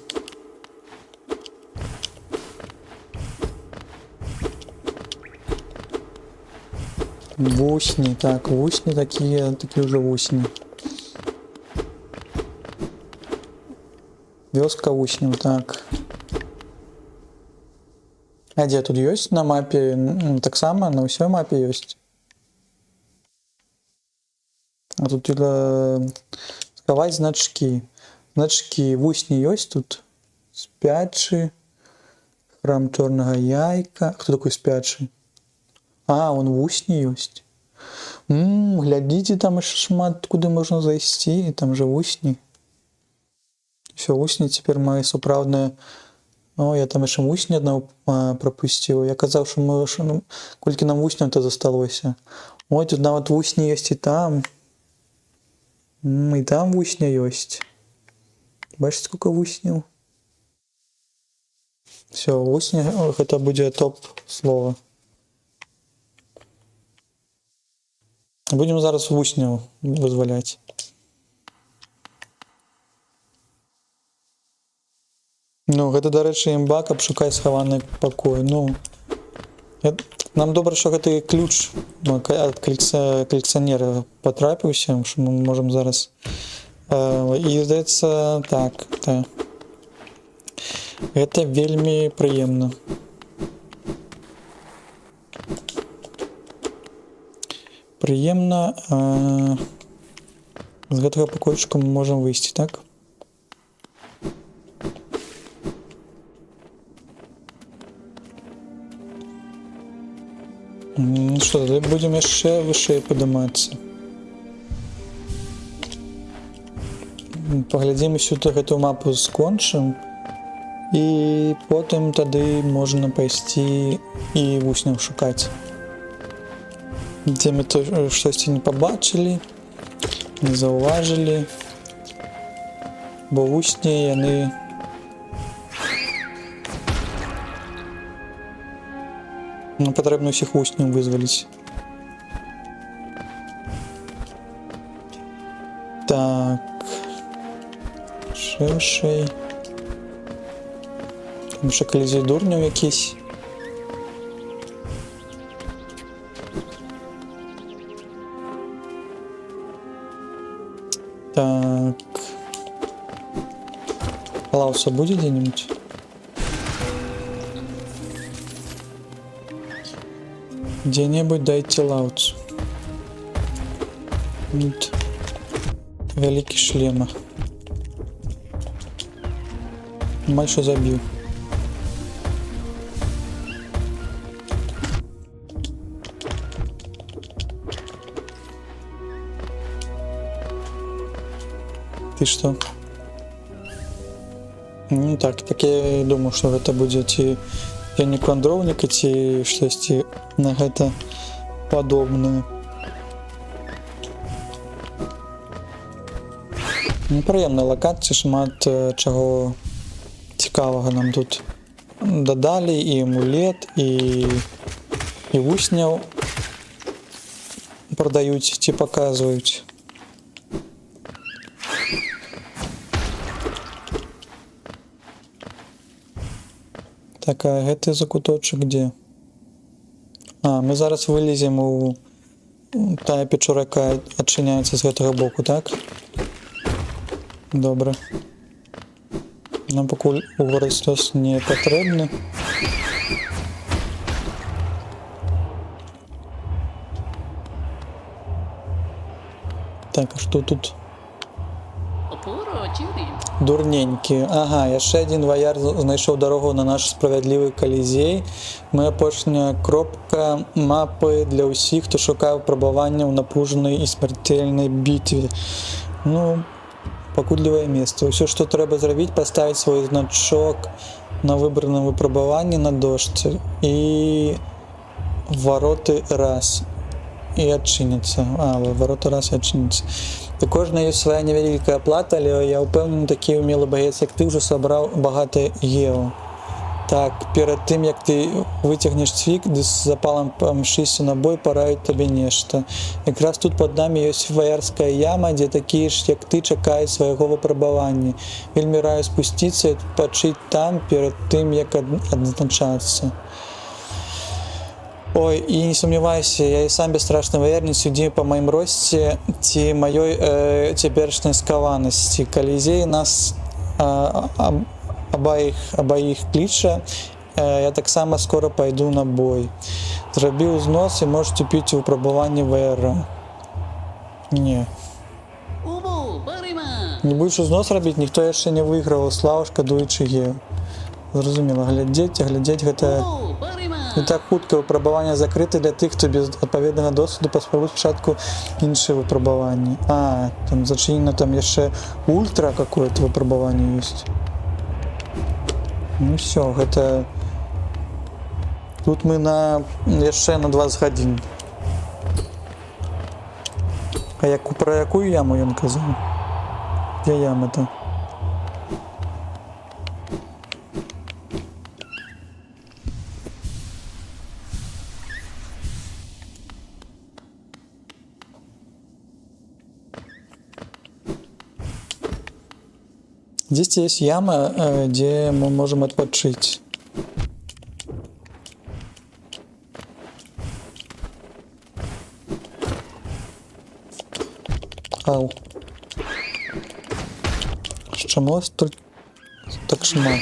Вусні, так, вусні такі уже вусні. Вёска вусняў, так. А где тут ёсць на мапе? Так само на ўсёй мапе ёсць. А тут схаваць значки. Значки вусні ёсць тут. Спячы. Храм чорнага яйка. Хто такой спячы? Он вусні ёсць. Глядзіце, там яшчэ шмат куды можна зайсці, там же вусні. Всё, вусні цяпер мае сапраўдныя. О, я там яшчэ вусні аднаго прапусціў. Я казаў, што колькі нам вусняў-то засталося. Ой, тут нават вусні ёсць і там. І там вусня ёсць. Бачыце, сколько вусняў? Всё, вусні, гэта будзе топ слова. Будем зараз вусняў вызваляць. Ну, гэта, дарэчы, імба, каб шукаць схаваны пакой. Ну, нам добра, што гэты ключ ад калекцыянера патрапіўся, што мы можам зараз. І, здаецца, так. Гэта вельмі прыемна. Прыемна. З гэтага пакойчыка мы можам выйсці, так? Што, будзем яшчэ вышэй падымацца. Паглядзім усю гэту мапу скончым. І потым тады можна пайсці і вусняў шукаць. Дзе мы штосьці не пабачылі, не заўважылі, бо вусні яны нам патрэбна ўсіх вусняў вызваліць. Так, шыршэй. Там яшчэ калізей дурняў якісь. Так. Лауса будет где-нибудь? Где-нибудь дайте Лаусу. Тут великий шлема. Мальчо забил. Ты что? Ну так я і думаю, що гэта будзе ці Яник Вандроўніка ці штосьці на гэта падобнае. Непрыемная лакацыя, шмат чаго цікавага нам тут дадалі, і амулет, і вусняў прадаюць ці паказваюць. Так, а гэты закуточак дзе? А, мы зараз вылезем у тая печора, якая адчыняецца з гэтага боку, так? Добра. Нам пакуль у варыстос не патрэбны. Так, а што тут? Дурненькі. Ага, яшчэ адзін ваяр знайшоў дарогу на наш справядлівы калізей. Моя апошняя кропка мапы для ўсіх, хто шукае выпрабавання ў напружанай і смяртэльнай бітве. Ну, пакутлівае месца. Усё, што трэба зрабіць, паставіць свой значок на выбраным выпрабаванні на дошцы. І вароты раз. І адчыняцца. А, вароты раз і адчыняцца. У кожнай ёсць свая невялікая плата, але я ўпэўнены, такі ўмелы багец, як ты, ўжо сабраў багата еў. Так, перад тым, як ты выцягнеш цвік, ды з запалам памшыся на бой, параіць табе нешта. Якраз тут пад намі ёсць ваярская яма, дзе такія ж, як ты, чакаюць свайго выпрабавання. Вельмі раю спусціцца і пачыць там, перад тым, як адзначацца. Ой, і не сумнявайся, я і сам бесстрашны ваяр не судзі па маім росце ці маёй цяперашняй скаванасці. Калізей нас абаіх кліча, я таксама скора пайду на бой. Зрабіў узнос і можаш уступіць у выпрабаванні ваяра. Не. Не будзеш узнос рабіць, ніхто яшчэ не выйграў, слава шкадуючы еў. Зразумела, глядзець гэта... І так хутка выпрабаванне закрыта для тых, хто без адпаведнага досведу паспрабуе спачатку іншыя выпрабаванні. А, там зачынена там яшчэ ультра какое-то выпрабаванне ёсць. Ну всё, гэта... Тут мы яшчэ на 20 гадзін. А пра якую яму ён казаў? Дзе яма-то? Здесь есть яма, где мы можем отпочить. Ау. Чому так шмат?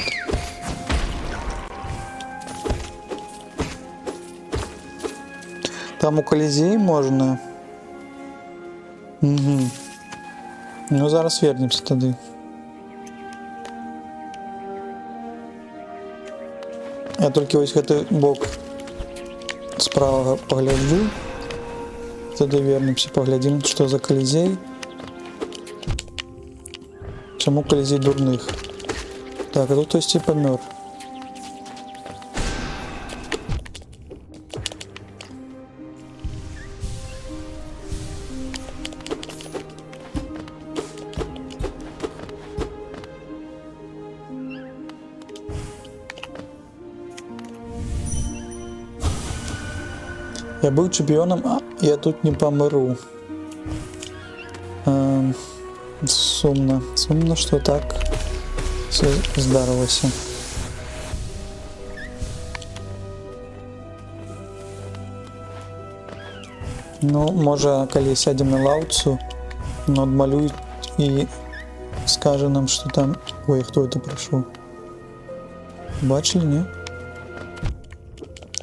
Там у Колізеї можна. Угу. Ну, зараз вернемся тоді. Я толькі вось гэты бок справа пагляджу. Тады вернемся, паглядзім, што за Колізей. Чаму Колізей дурных? Так, а тут хтосьці памёр. Я быў чэмпіёнам, а я тут не памру. Сумна. Сумна, што так все здарылася. Ну, можа, калі сядзем на лаўцу, адмалюй і скажет нам, что там... Ой, кто это прошел? Бачили, не?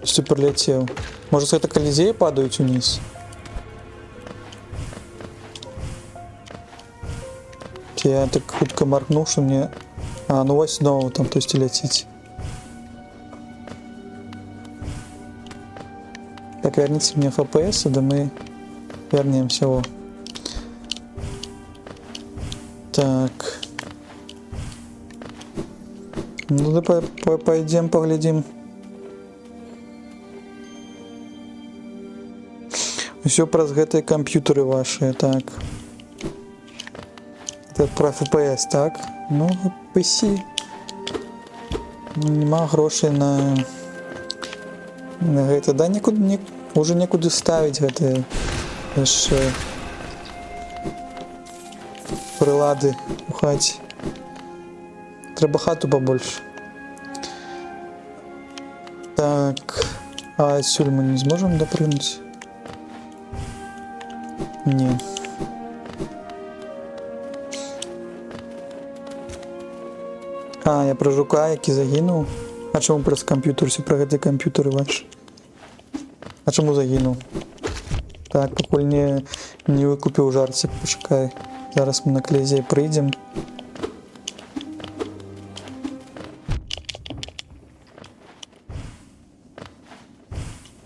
Все прилетел. Может, это Колизей падают вниз? Я так хутко моргнул, что мне... А, ну ось знову там хтось летить. Так, верните мне FPS, да мы вернемся. О. Так. Ну да пойдем поглядим. Все про гэтыя компьютеры ваши, так. Это про FPS, так? Ну, PC. Нема грошей на гэта. Да, уже некуды ставить гэтыя прилады у хаце. Трэба хату побольше. Так. А отсюда мы не сможем допрыгнуть? Не. А, я про жука, який загинув. А чому праз комп'ютер? Все про гэты комп'ютери ваші. А чому загинув? Так, покуль не викупив жартик, почекай. Зараз ми на Колізей прийдемо.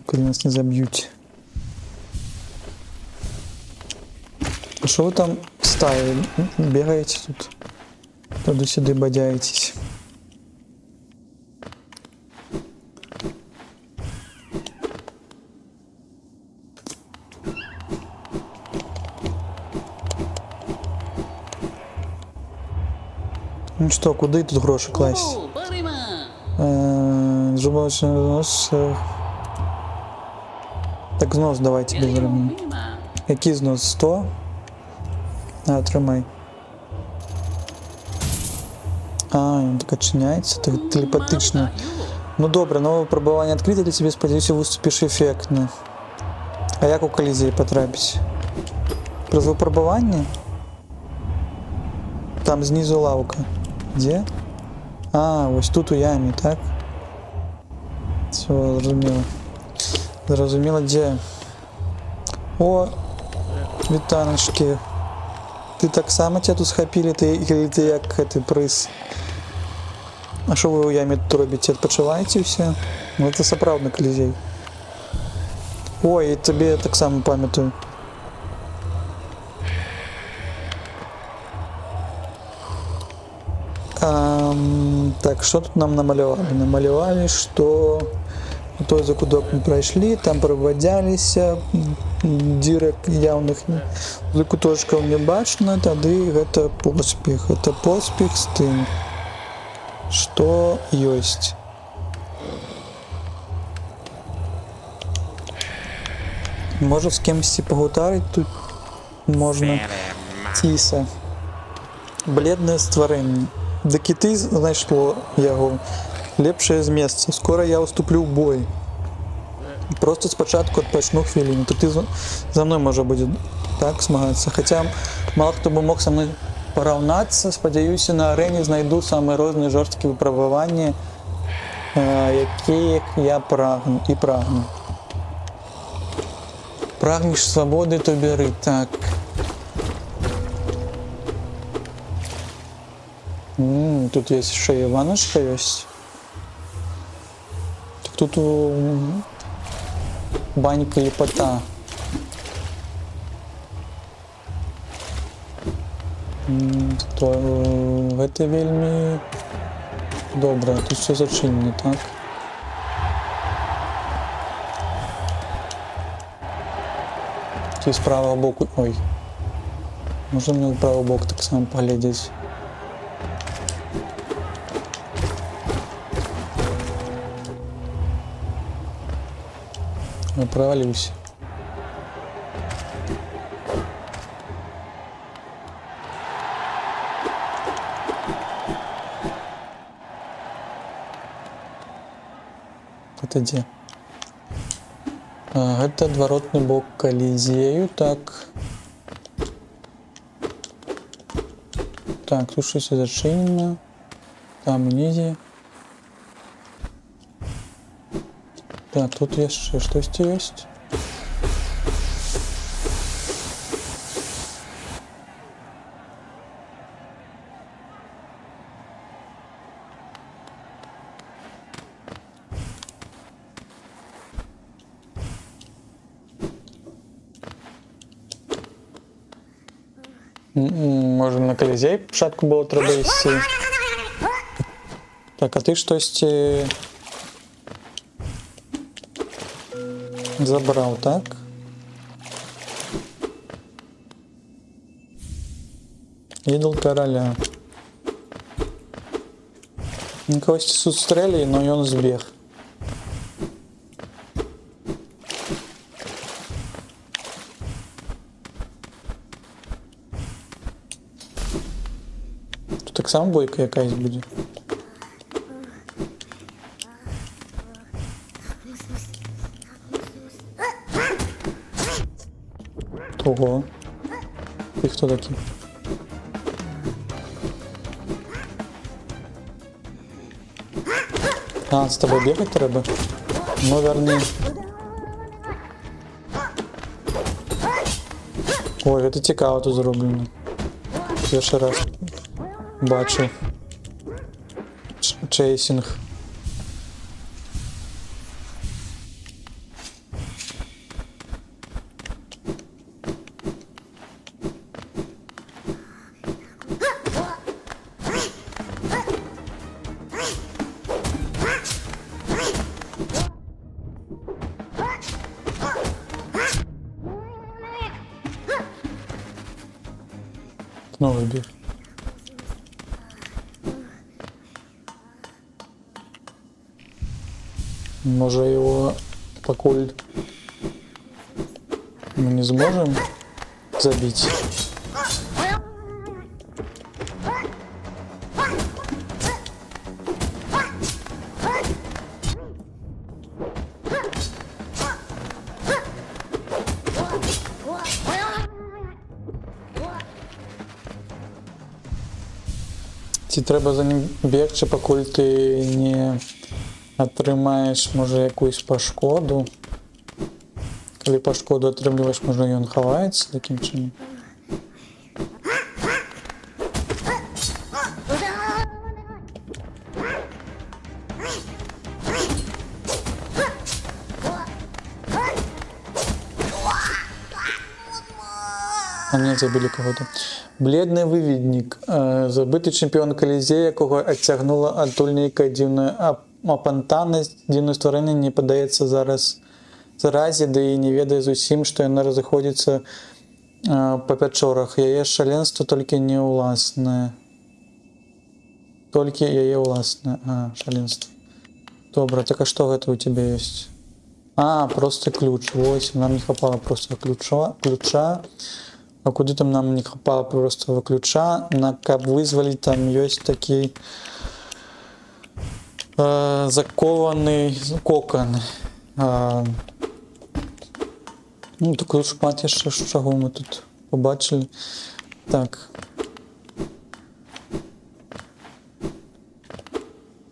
Коли нас не заб'ють. А що ви там стаєте? Бігаєте тут? Туди-сюди бадяєтесь. Ну що, куди тут гроші класть? Зубочний знос. Так, знос давайте без времени. Який знос? 100? А, тримай. А, він так очиняється, так телепатично. Ну добре, нове пробування відкрите для тебе, сподіваюся, виступиш ефектно. А як у Колізеї потрапити? Про випробування? Там знизу лавка. Де? А, ось тут у ямі, так? Все, зрозуміло. Зрозуміло, де? О, вітаночки. Ти так само тебя тут схопили, ти як ти приз? А що ви у ямі тут робите? Відпочиваєте все? Ну це справді Колізей. Ой, і тобі так само пам'ятаю. Так, что тут нам намалевали? Намалевали, что той закуток мы прошли, там проводялись, дірок явных закуточков не бачно, тады это поспех. Это поспех с тым, что есть. Может с кем-то погутарить тут можно. Тиса. Бледное створение. Да киты знайшло яго лепшае з месца. Скоро я уступлю в бой. Просто спочатку отпочну хвилину. То ты за мной може буде так змагатися. Хоча мало хто би мог со мной порівнятися. Сподіваюся, на арені знайду самі різні жорсткі випробування, яких я прагну і прагну. Прагнеш свободи, то бери. Так. Тут есть еще и ванночка есть. Так тут банька лепота. То это вельми добре. Тут все зачинено, так? Тут з правого боку. Ой. Можна мені в правий бок так само поглядіти? Я провалился. Это где? Это отворотный бок Колизею, так. Так, тут щось зачинено. Там ниже. Так, тут еще что-то есть. Може на колізей спочатку було треба йти. Так, а ти щось забрав, так? Ідол короля. Когось тут стріляє, но він збіг. Тут так само бойка якась буде. Ого. Ти хто такий? А, з тобою бігати треба? Ну, верні. Ой, це цікаво тут зроблено. Перший раз бачу. Чейсинг. Новий біг. Може його покуль мы не сможем забить? Ці треба за ним бігти, покуль ти не отримаєш, може, якусь пошкоду. Коли пошкоду отримуєш, може, він ховається таким чином. А ні, забили кого-то. Бледний вивідник. Забитий чемпіон Колізея, якого оттягнула атульника дивної опантанність. Дивне створення не подається зараз заразі, де і не ведає з усім, що вона розходиться по печорах. Яє шаленство тільки не уласне. Тільки яє уласне. Шаленство. Добре, так а що це у тебе є? Просто ключ. 8. Нам не хватало просто ключа. А куди там нам не хапало просто ключа, на каб вызвали, там есть такий закований кокон. Ну, таку шмат ще, чого ми тут побачили. Так.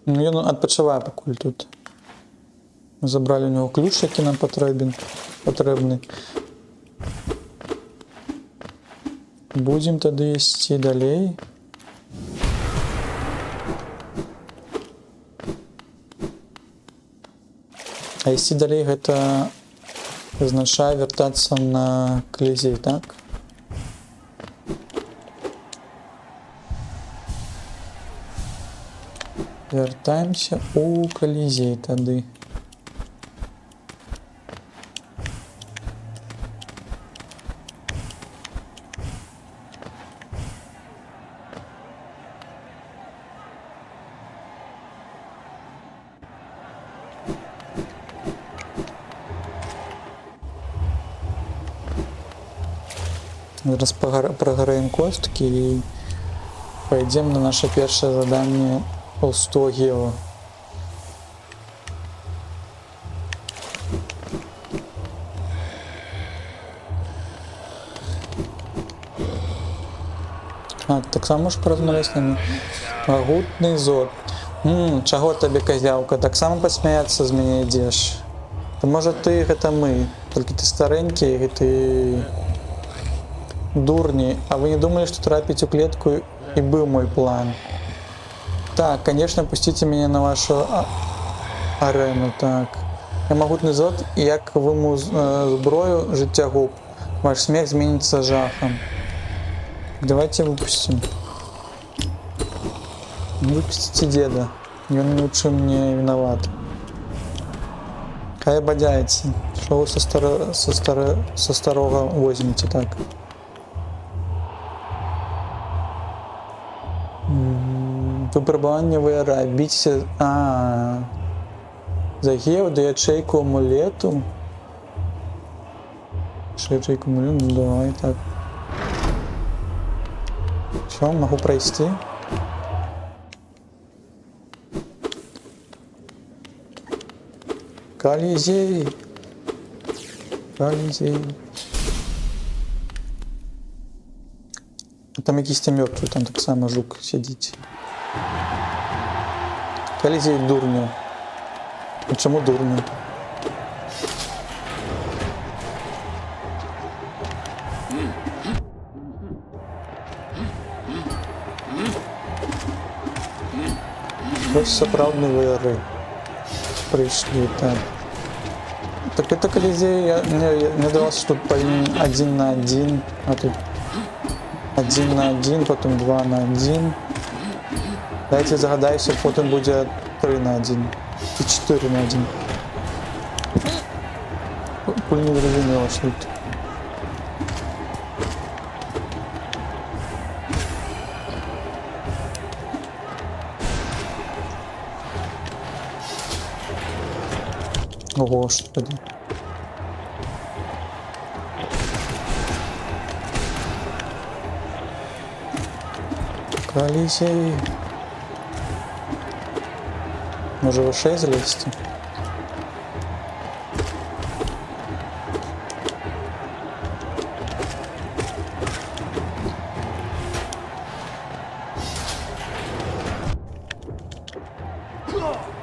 Ну, він відпочиває покуль тут. Ми забрали у нього ключ, який нам потрібний. Будем тогда идти далее. А идти далее это означает вертаться на Колизей, так? Вертаемся у Колизей тогда. Зараз програем костки и пойдем на наше первое задание по 100 гео. А, так само можеш порозмовляти з ними. Магутний зод. Чаго табе, козявка? Так само посмяяться з мяне ідзеш. То може ти, гэта мы. Толькі ты старенькі, і ты дурні. А вы не думали, что трапить у клетку и был мой план? Так, конечно, пустите меня на вашу арену. Так. Я могутный зод, і як выму зброю життєгуб. Ваш смех зменится жахом. Давайте выпустим. Выпустите деда. Он лучше мне виноват. Хай ободяется. Что вы со старого возьмете так? Випробування ВРА. Бійтеся... Загів до ячейку амулету. Ячейку амулету? Ну давай так. Все, могу пройти. Колизей. Колизей. Там якийсь мертвий, там так само жук сидить. Колизей дурню. А чому дурню? Ось сапраўдні ваяры прийшли, так. Так это Колизей, мне давалось, что тут повинен 1 на 1, а тут 1 на 1, потом 2 на 1. Дайте загадайся, потом будет 3 на 1 и 4 на 1. Пуль не зрозуміло, що тут. Ого, что это? Колизей. Може в 6 залезти?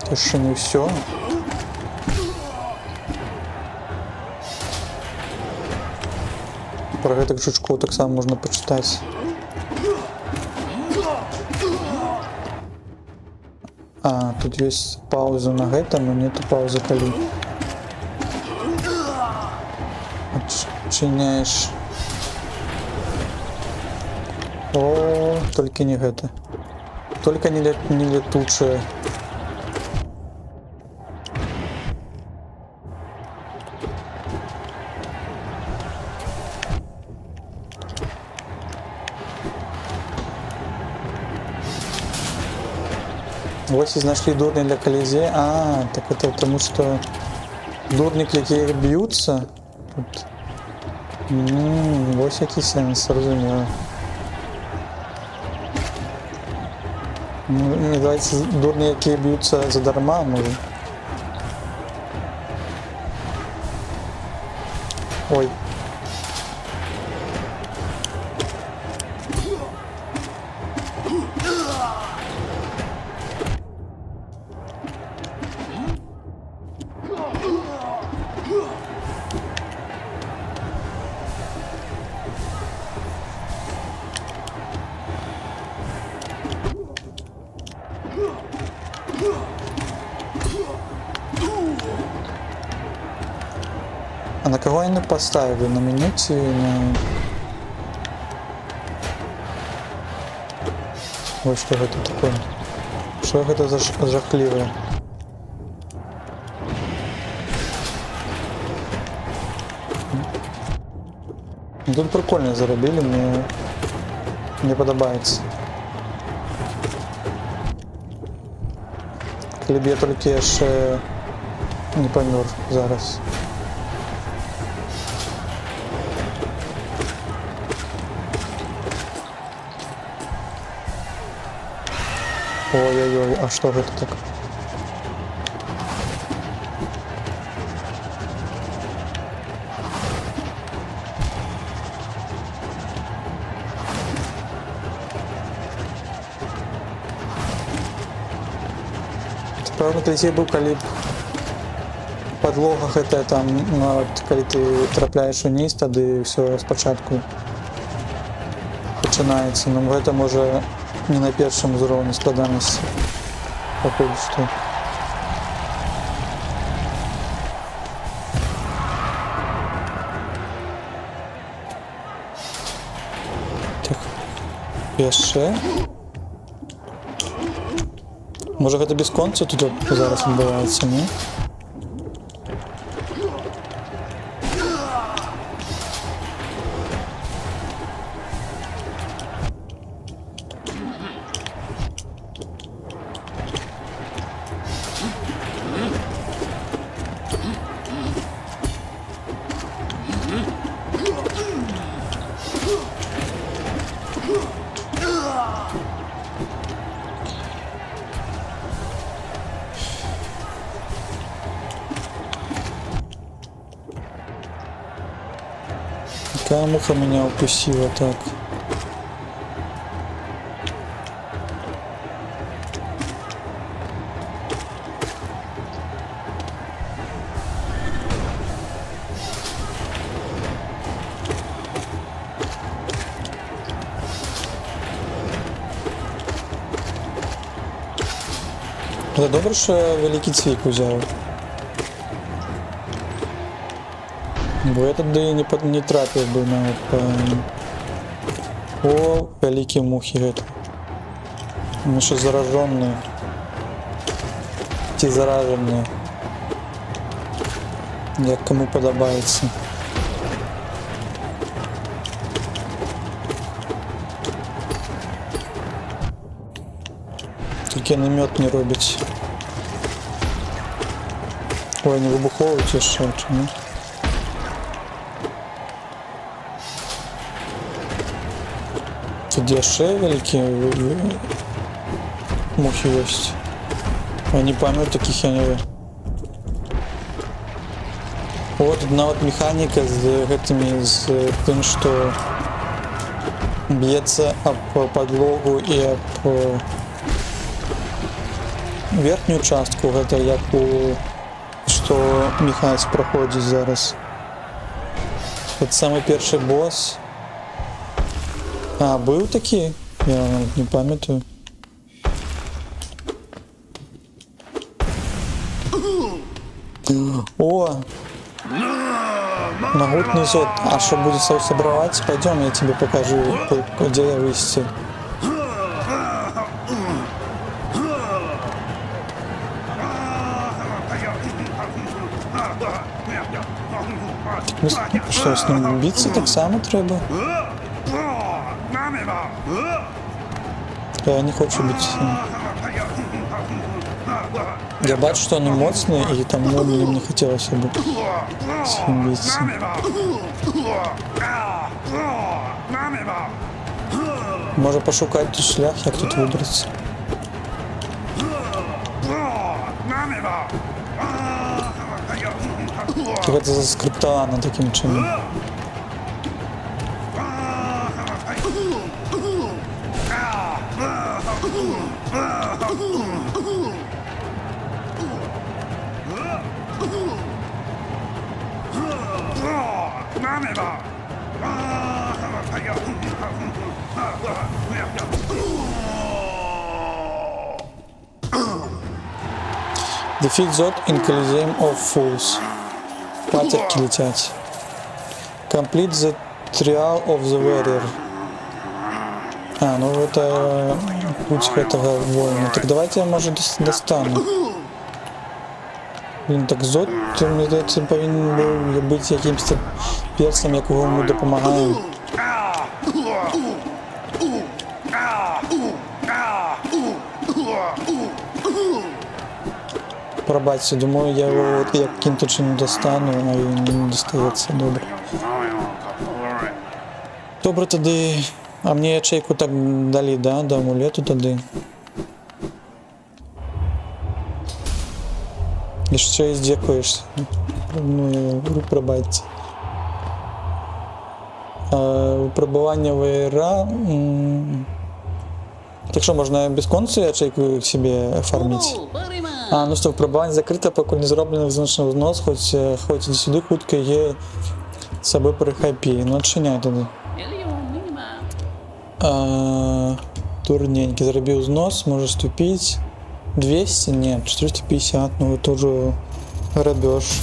Это еще не все. Про гэтых жучков так само можна почитати. А, тут есть пауза на гэтым, но нету паузы калі. Отчиняешь. О, только не гэта. Только не летучая. Ось и нашли дурни для Колизея. А, так это потому что дурники, які б'ються. Тут. Ось який сенс, розумію. Мені здається, дурні, які б'ються задарма, може. Ой. А на кого я не поставив? На меню чи на... Ой, что это такое? Что это за жахливое? Тут прикольно заробили, мне подобается. Коли б я тільки ще не помер зараз. Ой-ой-ой, а что это так? Правда, красивый был, калі б подлога гэта там, ну, от, калі ты трапляеш уніз, тады все спачатку пачынаецца. Ну, гэта можа не на першым узроўні складанасці. Пакуль што. Так. Яшчэ. Можа гэта бясконца тут зараз адбываецца, не? Какая муха меня укусила так? Это добре, що я великий цвік взяв. Бо я туди не трапив би на О, великі мухи гэта. Вони що заражені. Ті заражені. Як кому подобається. Тільки намет не робить. Ой, не вибуховують ще, чи ні? Тут ще великі мухи є. Я не пам'ятаю таких я не... Вот одна вот механіка з гэтымі, з тим, що б'ється об подлогу і об верхнюю частку, гэта як у што Міхась проходзіць зараз. Это самый першы босс. А, быў такі? Я не памятаю. О! Могутный зод. А что будет собрать? Пойдем, я тебе покажу, где я высти. Что, с ним биться так само треба? Я не хочу биться с ним. Я бачу, что он моцный, и тому мне не хотелось бы с ним биться. Може пошукати тут шлях, як тут вибратися. Так це заскриптовано таким чином. Defeat Zod in Coliseum of Fools. Патерки летять. Complete the Trial of the Warrior. А, ну это путь этого воина. Так давайте я, может, достану. Блин, так Зод, мені здається, повинен був бути якимось персом, якого ми допомагаємо. Пробачте, думаю, я його яким-то чином достану, а він не достається. Добре. Добре тоді. А мені ячейку так дали, да? До амулету тоді. І ще і здякуєшся. Ну, пробачте. Випробування ВРА. Так що, можна без концу ячейку себе оформити? А, ну стоп, пробування закрите, поки не зроблений визначений взнос, хоч сюди хутко є з собою при хайпі. Ну, отчиняй тоді. Турненький, зробив взнос, може вступить. 200? Нет, 450, ну это уже грабеж.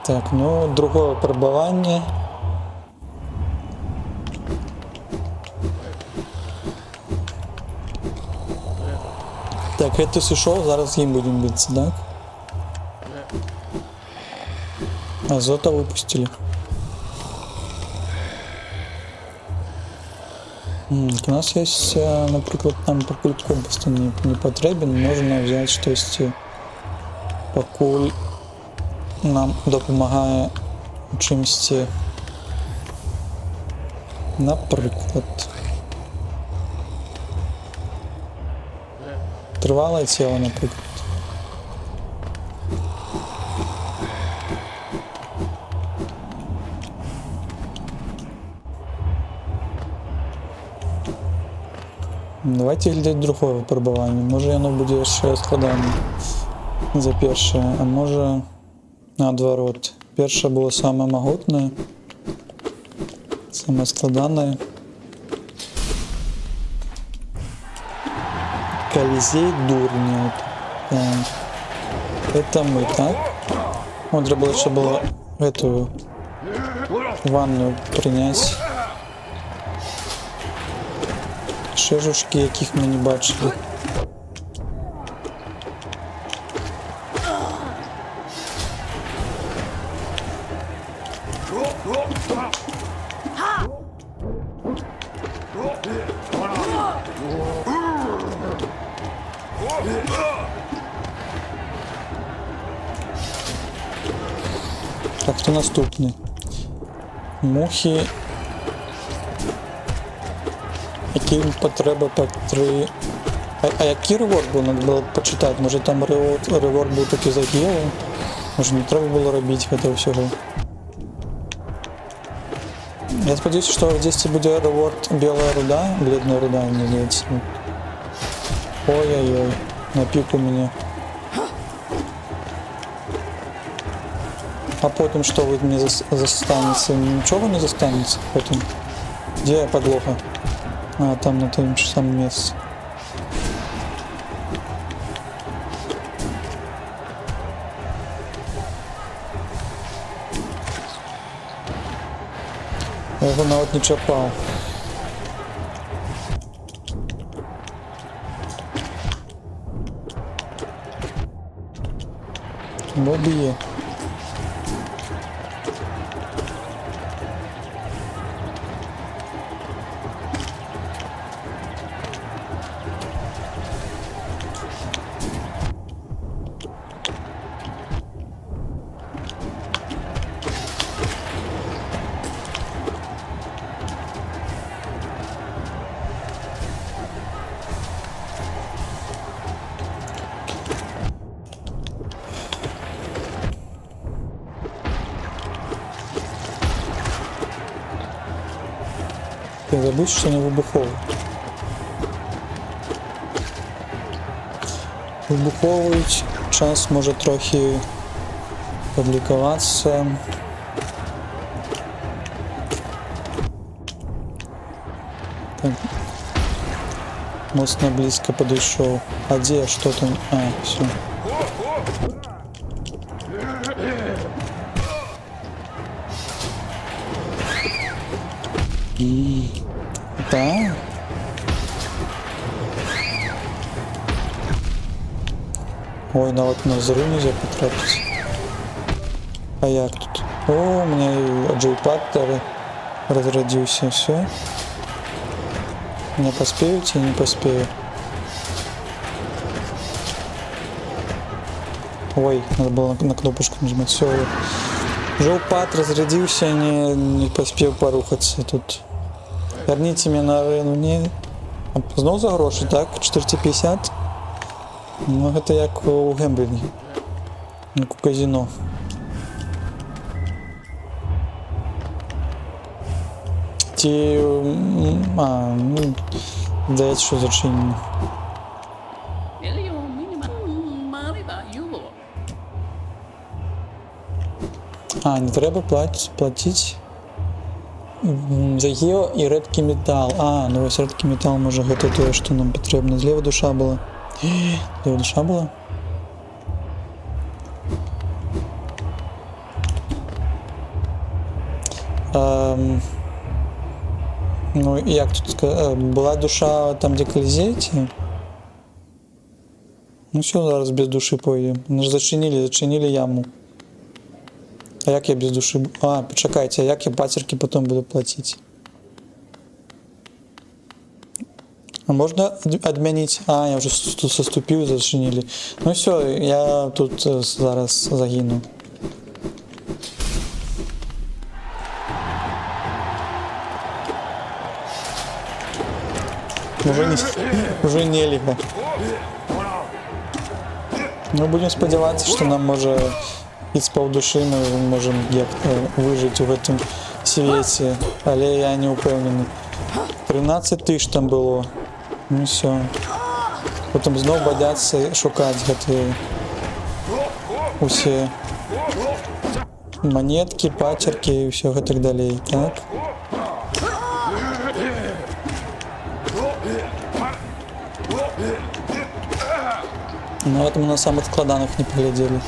Так, ну, другое пробування. Так, это сушел, зараз їм будем биться, да? Азота выпустили. У нас есть, наприклад, нам покуль компас не потрібен, можна взяти щось, покуль нам допомагає у чимсь, наприклад. Тривале тіло, наприклад. Давайте глядати друге випробування. Може воно буде ще складане за перше, а може наоборот. Перше було саме могутне, саме складане. Колизей дурня. Это мы, так? Вот треба було ще було эту ванну принять. Шежушки, яких ми не бачили. Так, хто наступний? Мухи. Який потреба по 3. А який реворд був? Надо було почитати. Може там реворд був такий за гіло? Може не треба було робити этого всього. Я сподіваюся, що в 10 буде реворд біла руда, бледна руда, мені здається. Ой-ой-ой, на пику мене. А потім що ви мені застанеться? Нічого не застанеться потім? Де подлога? А, там на том же самом месте. Я его навіть не чапав. Бобі. Не забудь, що не вибуховий. Вибуховують, час може трохи подлікуватися. Так. Моцно близко подошел. А где что там? А, все. Да. Ой, на вот на взрыв нельзя потрапить. А як тут? О, у меня и джойпад разродился, все. Не поспеете, не поспею. Ой, надо было на кнопочку нажимать. Все. Джойпад разрядился, не поспел порухаться тут. Верните меня на арену. Не. Знов за гроші, так? 450. Ну, это як у гемблінгі. Як у казино. Ті... ну, здається, що зачинено. Не треба платити за гео і редкий метал. Ну ось редкий метал, може, гэта тое, що нам потрібно. Зліва душа була. Зліва душа була? Ну, як тут сказати? Була душа там, де Колізей? Ну все, зараз без душі поїдемо. Ми ж зачинили яму. А як я без душі? Почекайте, а як я патерки потім буду платити? А можна відмінити? Я вже тут заступив, зачинили. Ну все, я тут зараз загину. Уже не ліго. Ну, будемо сподіватися, що нам може із півдуші ми можемо як-то вижити в цьому світі, але я не впевнений. 13 тисяч там було. Ну все. Потім знову бояться шукати усі монетки, патерки і все так далі. Так? Ну, это мы на самых складанах не поглядели.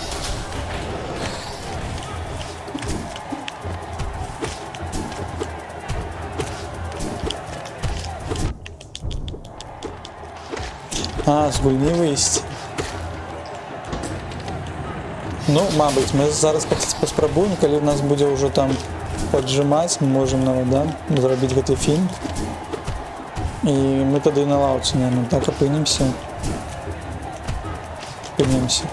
З гульні вийти. Ну, мабуть, ми зараз поспробуємо, коли в нас буде вже там поджимати, ми можемо зробити гэтый фільм. І ми тоді на лавці, наверное, так опинимося. Піднімемося.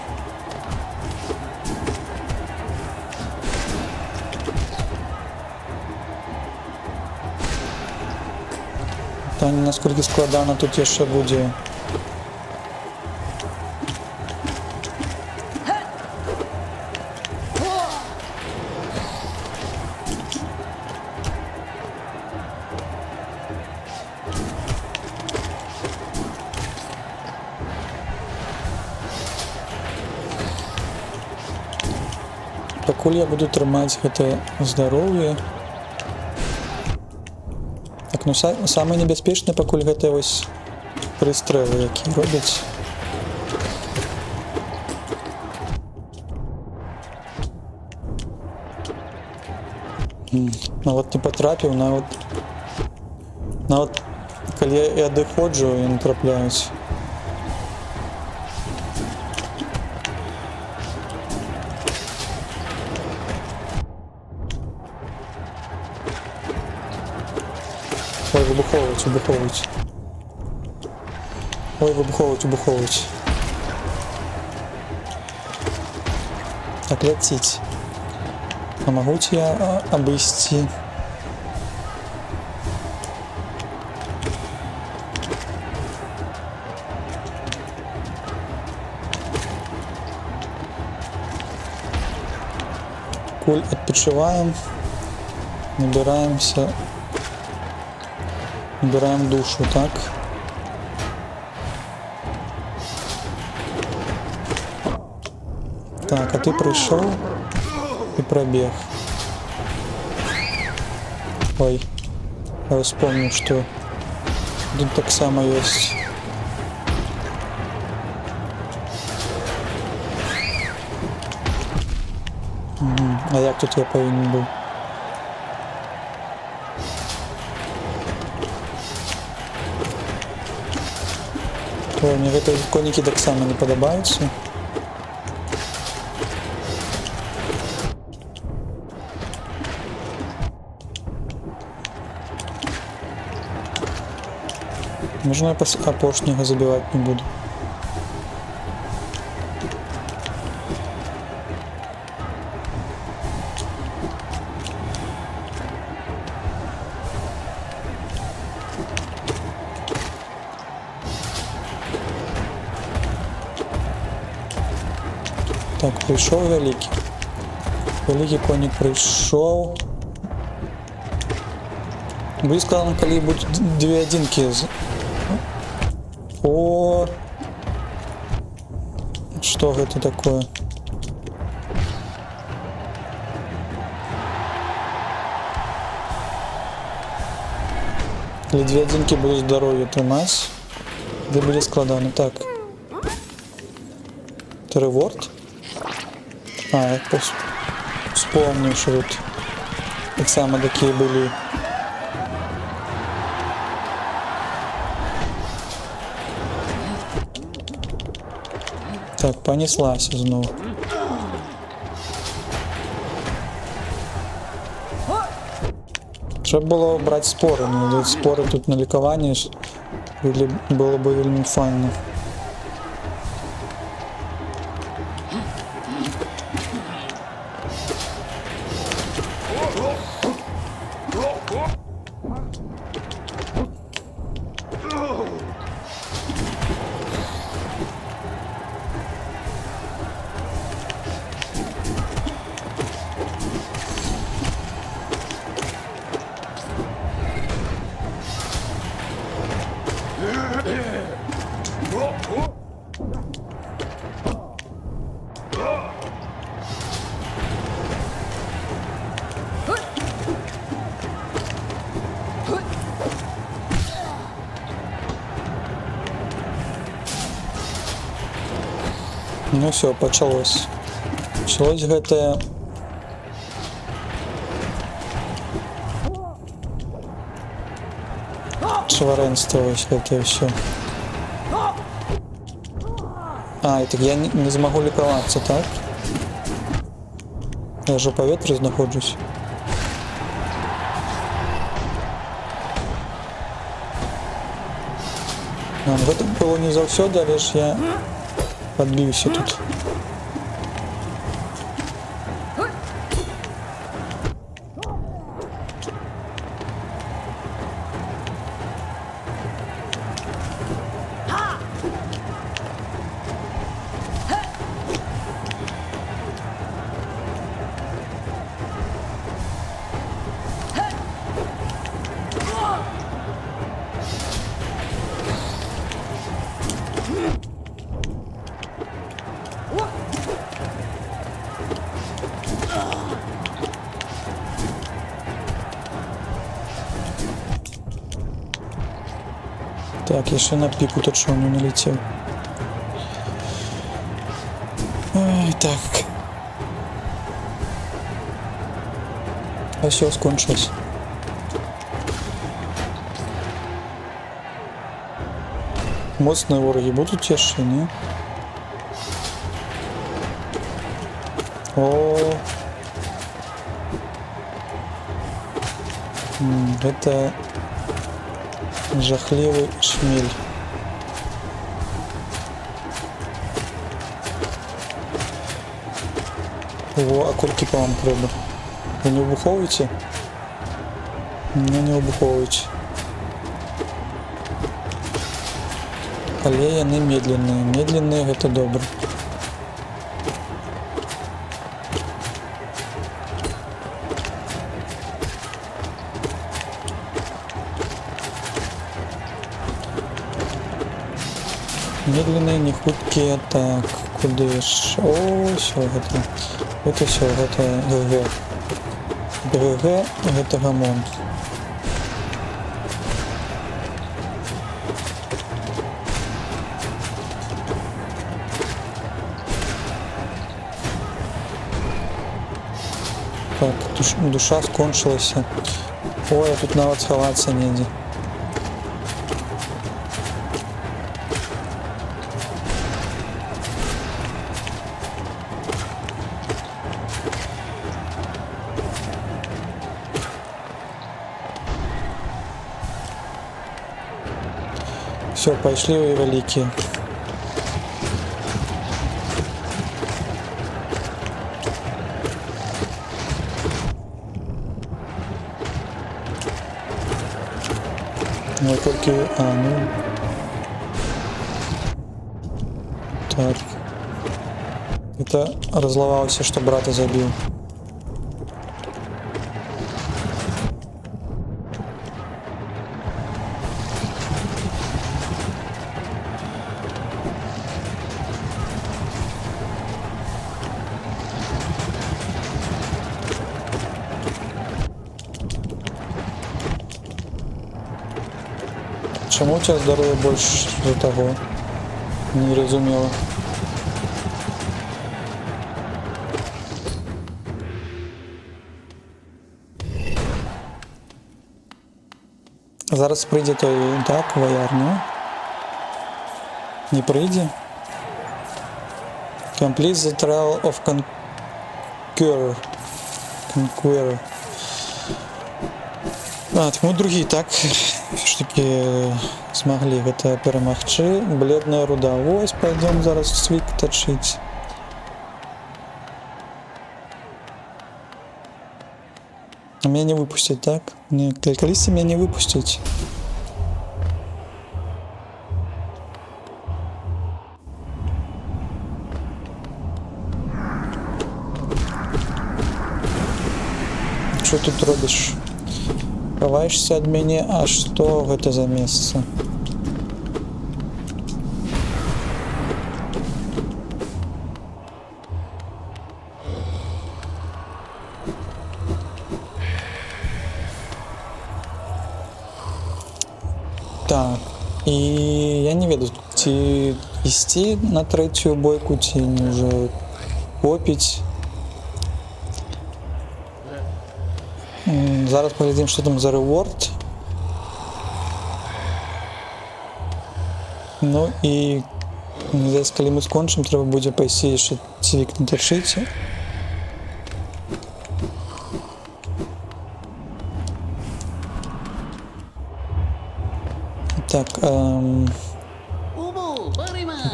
Та наскільки складано тут ще буде. Пакуль я буду трымаць гэта здароўе. Так, ну самае небяспечнае пакуль гэта вось прыстрэлы, якія робяць. Нават не патрапіў, нават калі я адыходжу, яны трапляюць. Ой, выбуховывать. Ой, выбуховывать. Так, лететь. А могу тебя обойти? Куль отпочиваем. Набираемся. Набираем душу, так. Так, а ты пришел и пробег. Ой, я вспомнил, что тут так само есть. А як тут я повинен был? Ой, мне гэта конікі так само не падабаюцца. Можна я апошняга забіваць не буду. Так, прийшов великий. Великий конік прийшов. Будет сказано, коли будут две одинки. О, что это такое? Или две одинки будут здоровье тримать. Де буде складано? Так. Это реворд? А, я вспомнил, что тут так само такие были. Так, понеслась знову. Треба було брати спори, ну, спори тут на лікування було б вельми файно. Ну все, почалось. Почалось гэта... Шваренство, вось гэта все. А, так я не змагу лікавацца, так? Я ж у паветры знаходжусь. Гэта было не заўсёды, але ж я подбіўся тут. Так, я ще на піку точно не налетів. Ой, так. А все, скончилось. Моцні вороги будуть ще, ні? О. Это жахливый шмель. О, а курки по вам треба. Вы не выбуховываете? Не выбуховываете. Але яны медленные. Медленные это добро. Медленные, не хуткие. Так, куди ж? О, все, это все, это ГГ. ГГ, это гамон. Так, душа скончилась. Ой, а тут нават сховаться негде. Все, пошли вы великие. Ну только... А, ну... Так. Это разловался, что брата забил. чому у тебе здоров'я більше до того? Не розуміло. Зараз прийде той, так, вояр, ні? Не прийде? Complete the trial of Conqueror. Conqueror. А, тому другі, так, все ж таки змогли гэта перемагчы. Бледная руда. Ось, пойдем зараз в свік точить. А меня не выпустить, так? Не, калькалисты меня не выпустить. Что тут робишь? Ховаешься от меня? А что это за место? Так, і я не ведаю, ці ісці на третю бойку, ці може попіць. Зараз поглядім, що там за реворд. Ну і зараз, коли ми скончимо, треба буде пайсці яшчэ цівік натачыць. Так,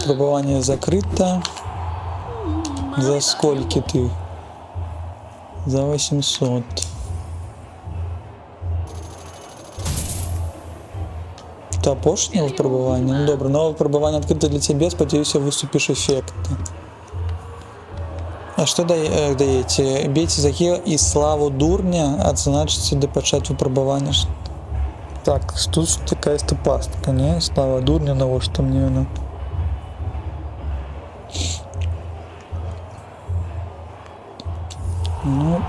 пробование закрыто. За сколько ты? За 800. Та пошне випробування? Ну добре, нове випробування відкрите для тебе, сподіваюся, виступиш ефектно. А що даєте? Бейте захил і славу дурня, відзначиться до початку випробування. Так, тут такая пастка, не? Слава дурня, на что мне она. Ну,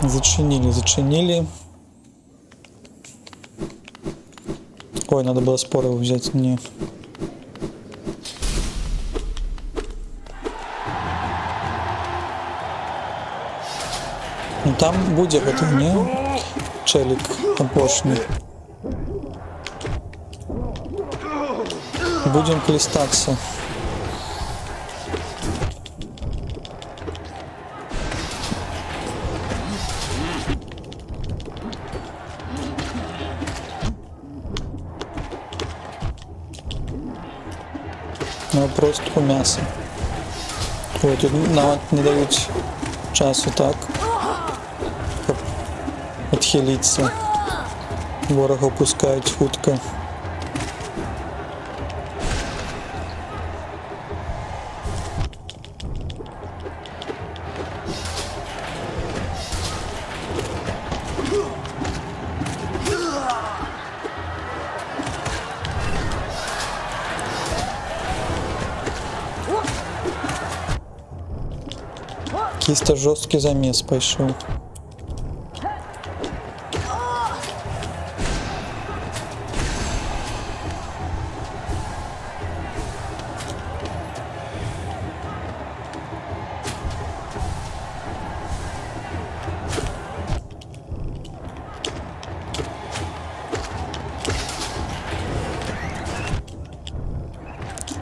зачинили. Ой, надо было споры взять, не. Ну там будет это, не? Челик опошний. Будем клестаться. Ну просто у мяса. Ой, тут нам не дают часу так. Отхилиться. Ворога пускають хутко. Кисто жорсткий замес пішов.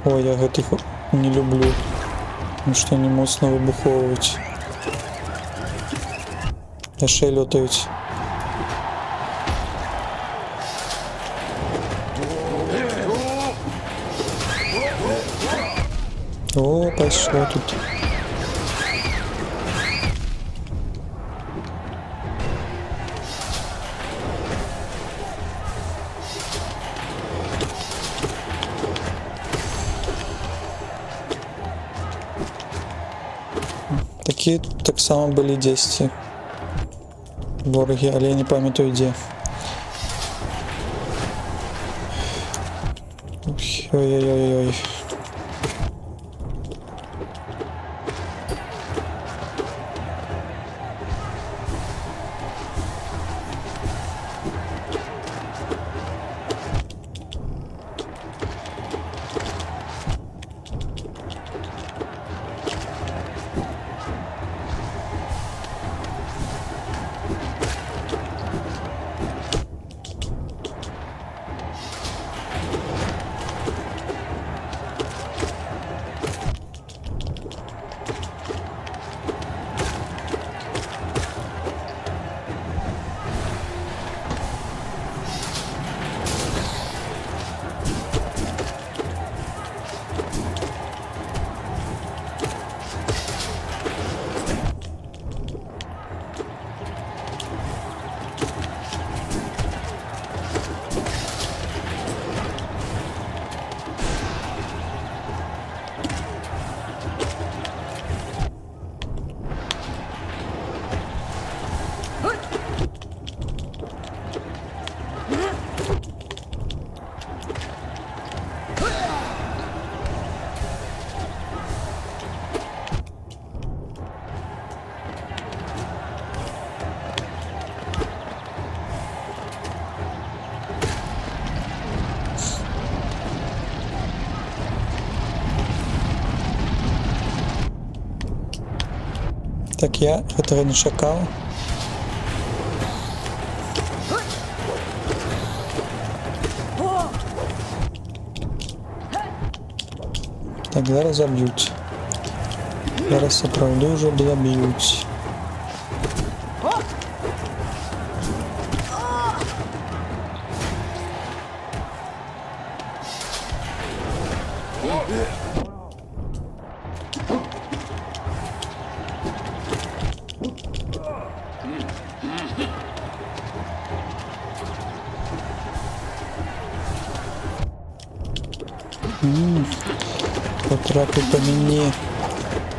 Ой, я гэтых не люблю, потому что они моцно выбуховывают. Яшчэ лётаюць. О, пошло тут. Такі так само былі 10 вороги, але я не пам'ятаю де. Ой-ой-ой-ой. Так, я этого не чекав. Так, зараз заб'ють. Зараз справді вже заб'ють. Потрапив по мені.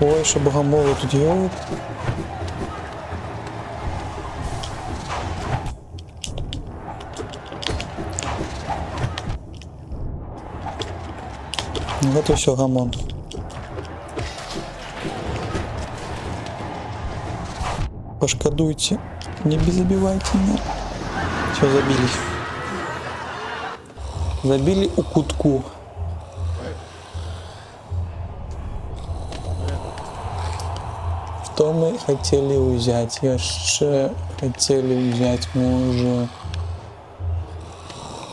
Ой, що богомоли тут є. Ну вот и все, гамон. Пошкодуйте. Не забивайте меня. Все, забили. Забили у кутку. Что мы хотели взять? Еще хотели взять, може,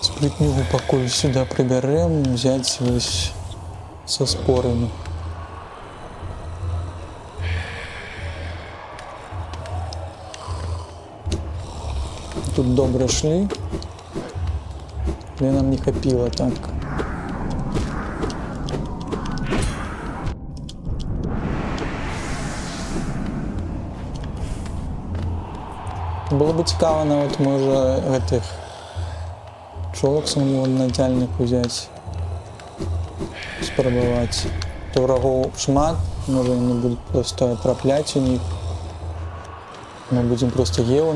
сплетнюгу покуль сюда приберем, взять ось со спорами. Тут добре шли, але нам не хапило так. Було б цікаво навіть, може, этих чолок самонатяльних взяти, спробувати. То врагов шмат, може вони будуть просто трапляти у них. Ми будемо просто Єву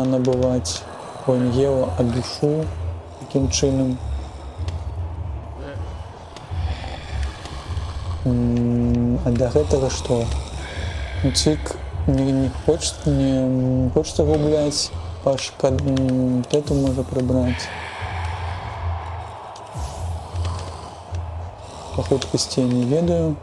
набивати. Ой, не Єву, а душу таким чином. А до этого что? Цик не хочет загублять, Пашка вот эту можно прибрать. Поход костей не ведаю.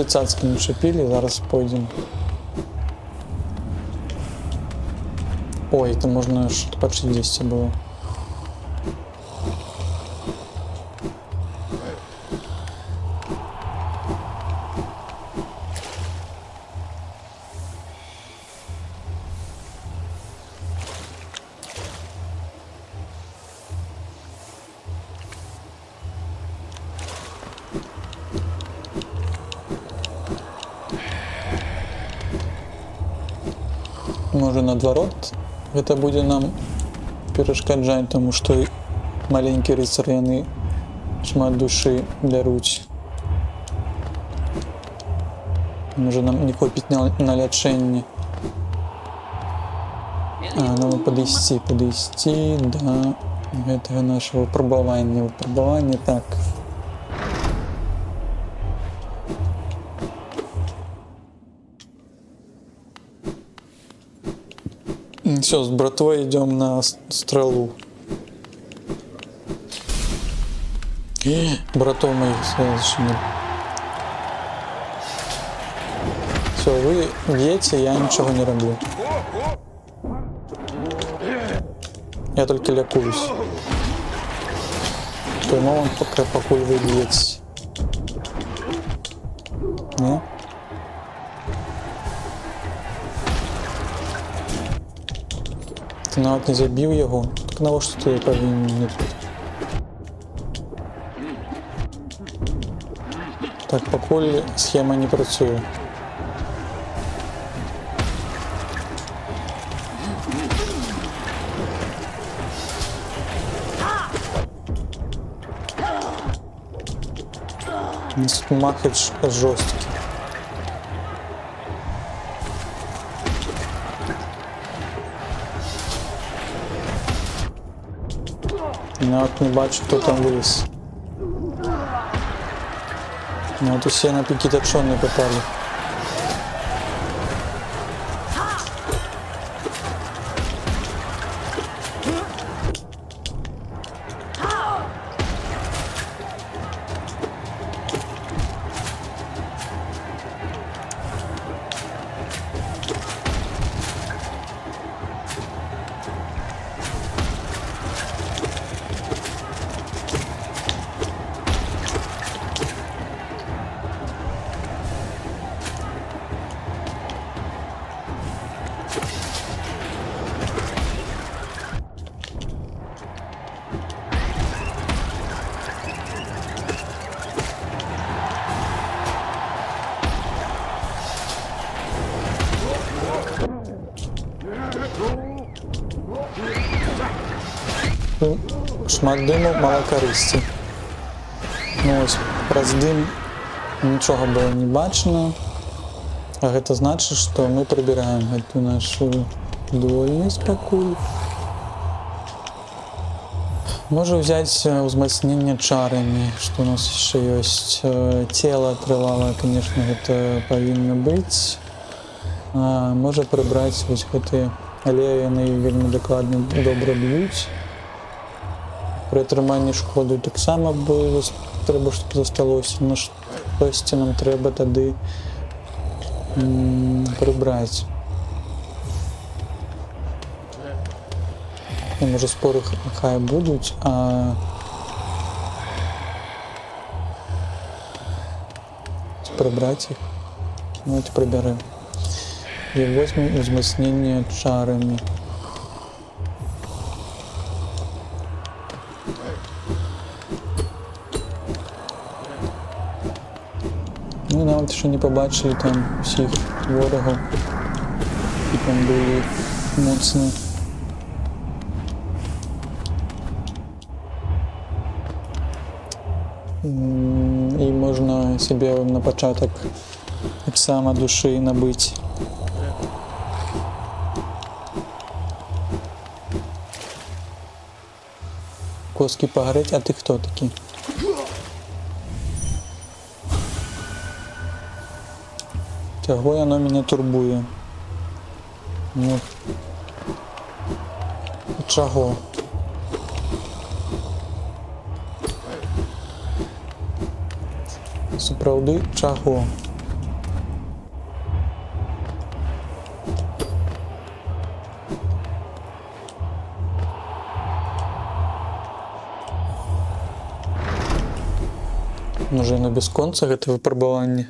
Цацки не шипели, зараз пойдем. Ой, это можно что-то под 60 было. Може наоборот, это будет нам перешкоджать тому, что маленькие рыцари, они шмат души даруть. Може нам не хопить на лечение. А, нам подойти до этого нашего выпробования. Так. Все, с братвой идем на стрелу. Братов моих следующих. Все, вы бьете, я ничего не роблю. Я только лякуюсь. Тому он пока покуль вы бьете. Не? Ти навіть не забив його, так навіщо ти повинен тут? Так, покуль схема не працює. Тут махач жорсткий. Я от не бачу, хто там виліз. Ну от усі на піки не попали. Шмат диму, мало користі. Ну ось, праз дым нічога было не бачно. А гэта значыць, што мы прыбіраем гэту нашу дуальнасць пакуль. Можа ўзяць узмацненне чарамі, што у нас яшчэ ёсць. Цела трывала, конечно, гэта павінна быць. Можа прыбраць вось гэтыя, але яны вельмі дакладна добра б'юць. Пры атрыманні шкоды таксама трэба, щоб засталося. На штосьці нам трэба тады прыбраць. Може споры хай будуць, а прыбраць іх. Давайте прыбярэм. І возьмем узмацненне чарамі. Мы нават яшчэ не пабачылі там усіх ворагаў, і там былі моцны. І можна себе на пачатак таксама душы набыць. Коскі пагарэць, а ты хто такі? Чаго яно мяне турбуе? Ну, чаго? Сапраўды, чаго? Можа, яно бясконца гэта выпрабаванне?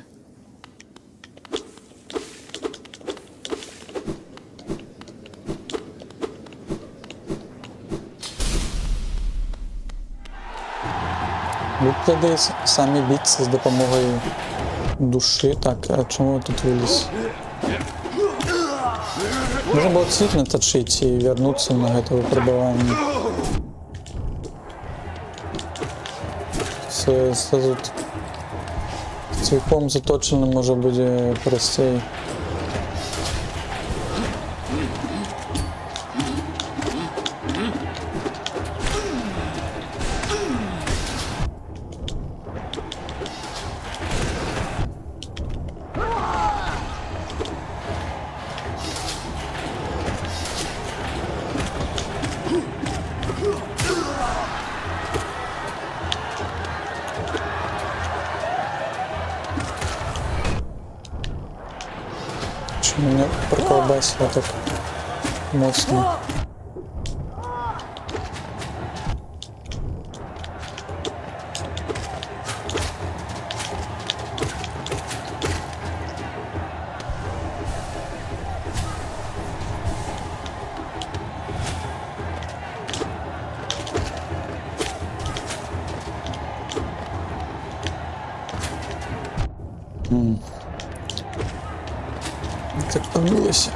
Вы тады самі біцца з дапамогай душы. Так, а чаму тут вылез? Можна было цвік натачыць і вярнуцца на гэта выпрабаванне. Тут цвіком заточаным можа будзе прасцей. Меня проколбасило так моцно. Так помилуйся.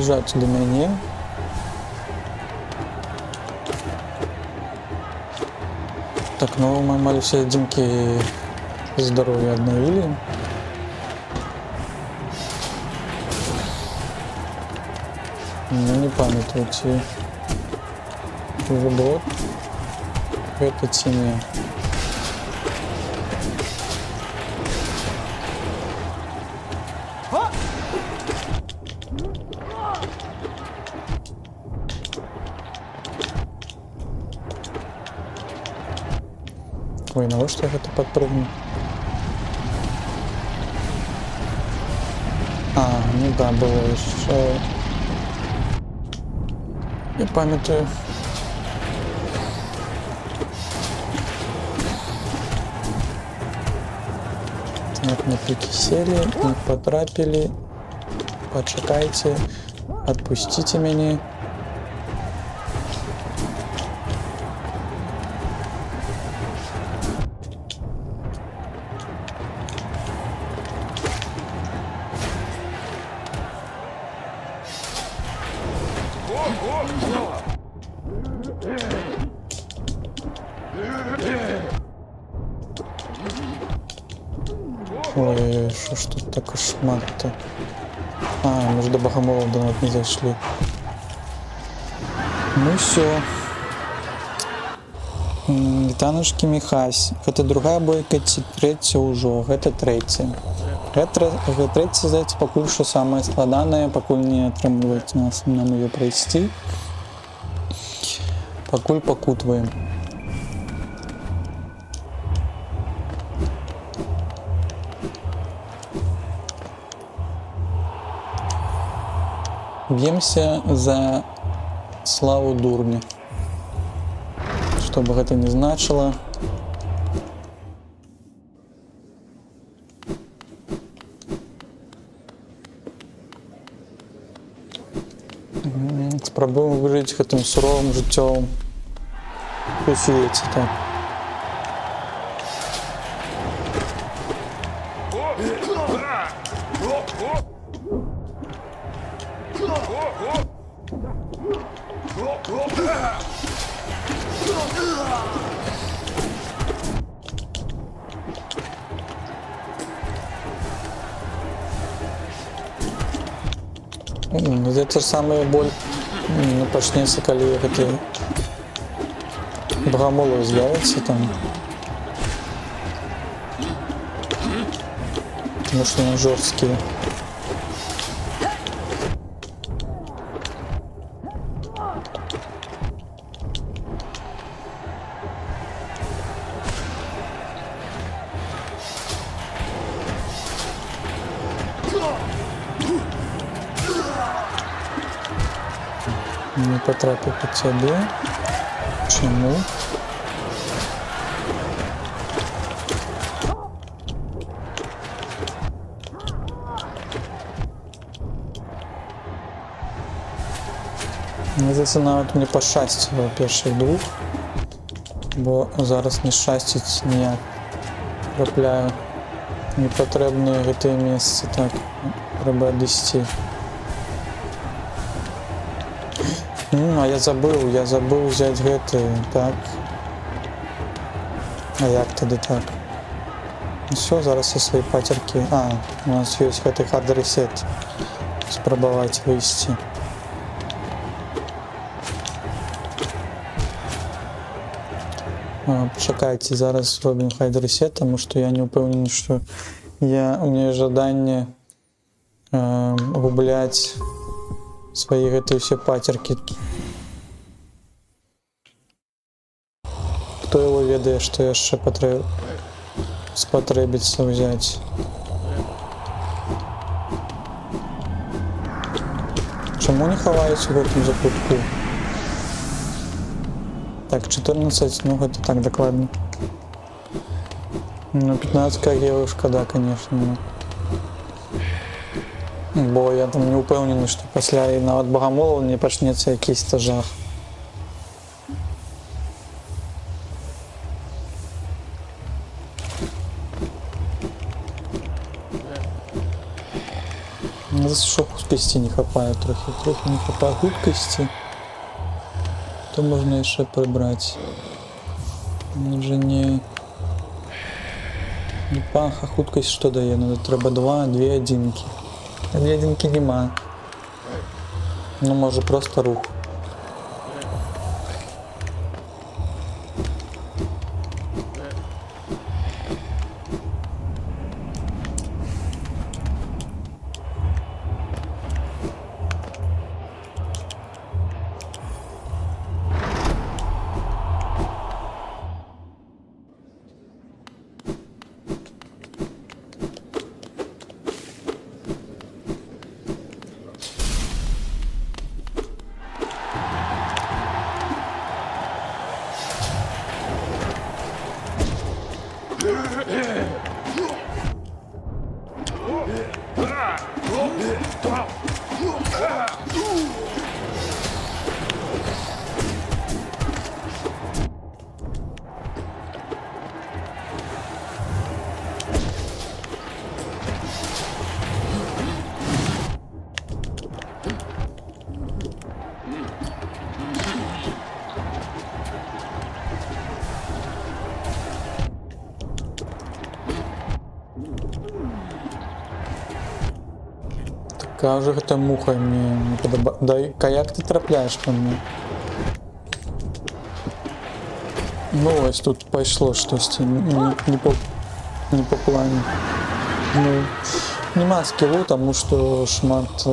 наближаюцца да мяне. Так, ну мы амаль усе адзінкі здароўя аднавілі. Ну, не памятаю, ці вот гэта ці не. Ой, навошта я гэта падпрыгну? А, ну да, было яшчэ. Не памятаю. Так, на пікі селі, не потрапілі. Пачакайце, адпусціце мяне. Ой, що ж тут таке шмат-то? А, мы же до богомолов давно не зашли. Ну все. Вітаночки Міхась. Гэта другая бойка ці трэця ўжо? Гэта трэця. Трэця, здаецца, пакуль што самая складаная, пакуль не атрымліваецца нам ее прайсці. Пакуль пакутваем. Б'емся за славу дурня. Што бы гэта не значыла. Спрабуем выжыць гэтым суровым жыццём у свеце, так. Гэта ж самая боль пачнецца, калі гэты богомолы з'явяцца там. Потому што яны жорсткія. Не потрапил по тебе. Почему? Здається, навіть мені пощастило перших двох, бо зараз не щастить ніяк. Трапляю непотрібні гэты місце, так, треба дійти. А я забыл взять гэты, так. А як тады так? Все, зараз я свои патерки. А, у нас есть гэты hard reset. Спрабаваць выйсці. Пачакайце, зараз зробім hard reset, тому што я не упэўнены, што у меня жаданне губляць свои гэтыя все патерки. Кто его ведае, што яшчэ спатрэбіцца ўзяць. Чаму не хаваюсь у гэтым закутку? Так, 14, ну гэта так дакладна. Ну, 15 кг шкода, конечно. Бо я там не упэўнены, што пасля і нават богомолаў не пачнецца якийсь-то жах. Здесь що худкості не хапає трохи не хапає худкості. То можна ще прибрати. Вже не пах, а худкость що дає? Ну, треба 2 одинки. А 2 одинки нема. Ну, може просто рух. Каже, та муха мені не подобає. Да, як ти трапляєш по мені? Ну ось тут пішло щось не по плану. Ну, нема скілу, тому що шмат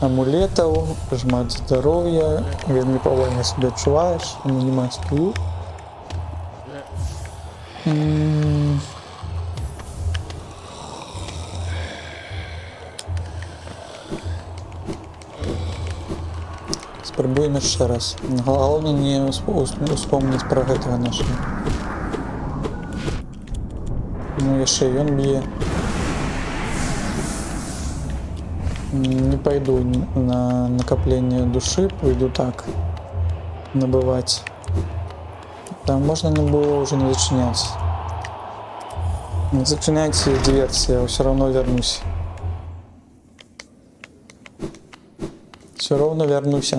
амулетів, шмат здоров'я, він неповільно себе відчуваєш, тому нема скілу. Спробуємо ще раз. Головне не вспомнить про этого нашего. Ну, ще й он б'є. Не пойду на накопление души, пойду так. Набывать. Там можно не было уже не зачиняться. Не зачиняйте диверсия, я все равно вернусь. Все равно вернусь.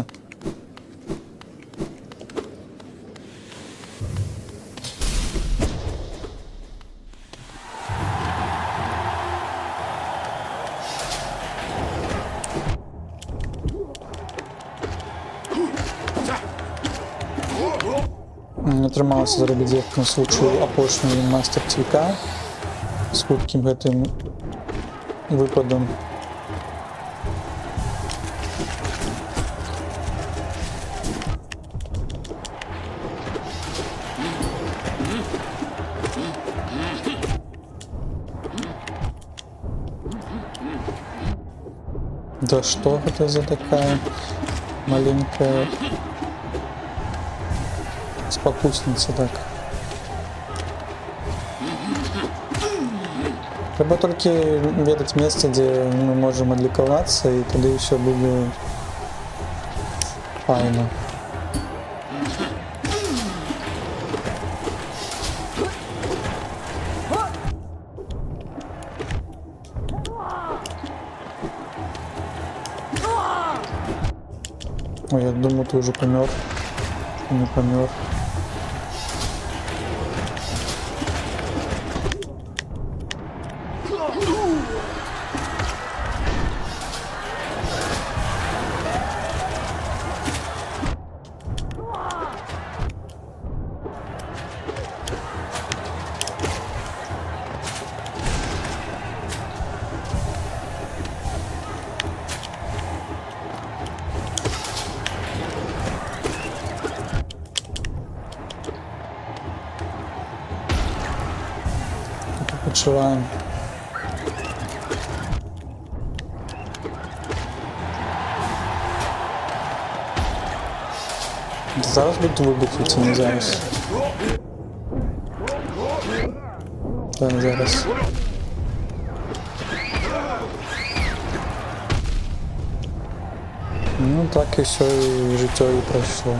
Не трималася зробити як на случаю апошній мастер цвіка з хутким гэтым випадом. Да что это за такая маленькая спокусница так? Треба только ведать место, где мы можем отликоваться, и тогда все будет файно. Ой, я думал, ты уже помер. Не помер. Відчуваємо. Зараз будуть вибухи, це не зараз. Так, зараз. Ну так і все, і життя і пройшло.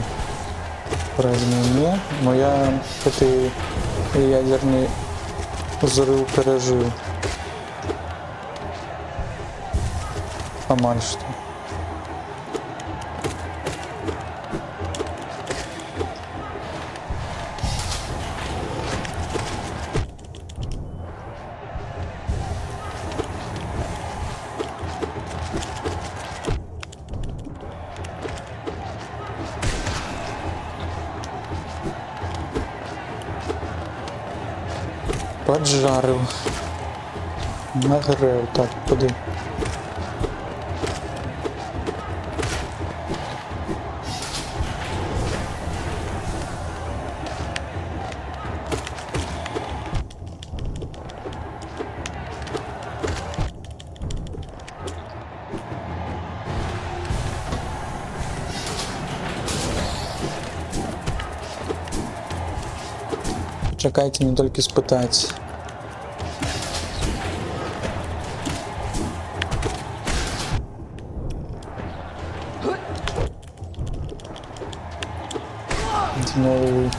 Празднує. Но я этой ядерный взрыв пережил. Амаль что. Поджарив. Нагрев. Так, куди? Чекайте, не тільки спитати. Знову.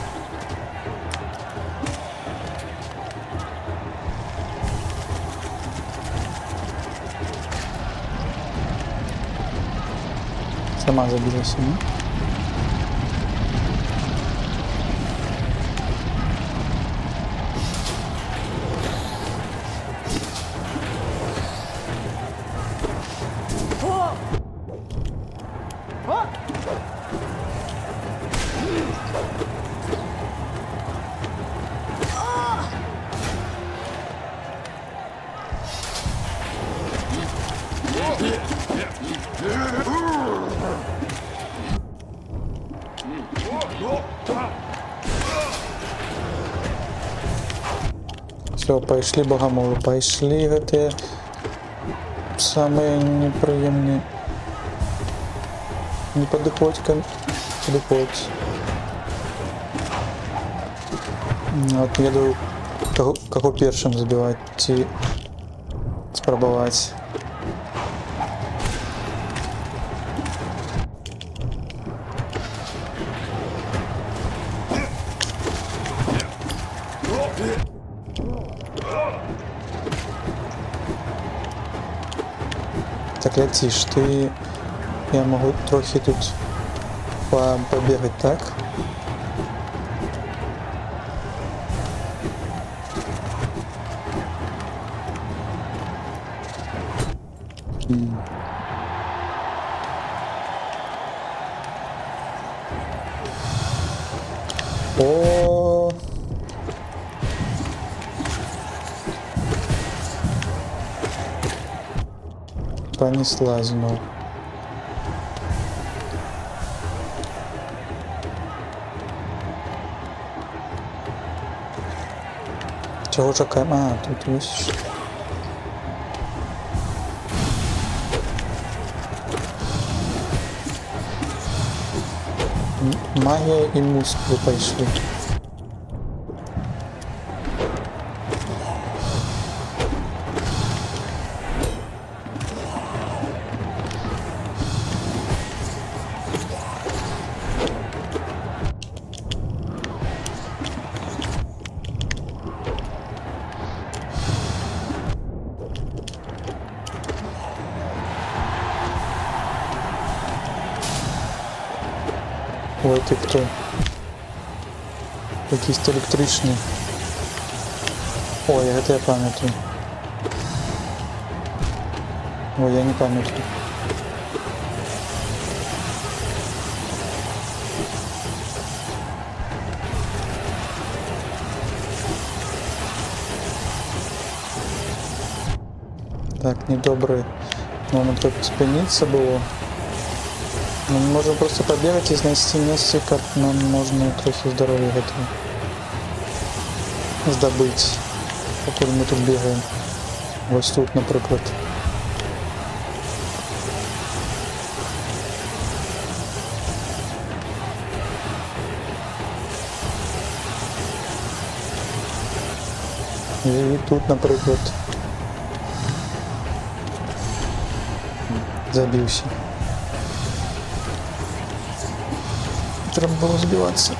Сама забилась, не? Все, пошли богомолы, пошли гэты самые неприемные. Не подыходь ко подыходь. Вот я думаю, кого першим забивать ці спробовать. Так, летишь, ты... Я могу трохи тут побегать, так? О. Понеслась знов. Чого чекаємо? А, тут ось. Магія і мускули пішли. Ой, ти хто? Якийсь електричний. Ой, это я пам'ятаю. Ой, я не пам'ятаю. Так, недобрый момент, как спиниться было. Мы можем просто побегать и знайти место, как нам можно трохи здоровья этого здобыть, пока мы тут бегаем. Вот тут, например. И тут, например, забился. Треба було збиватися.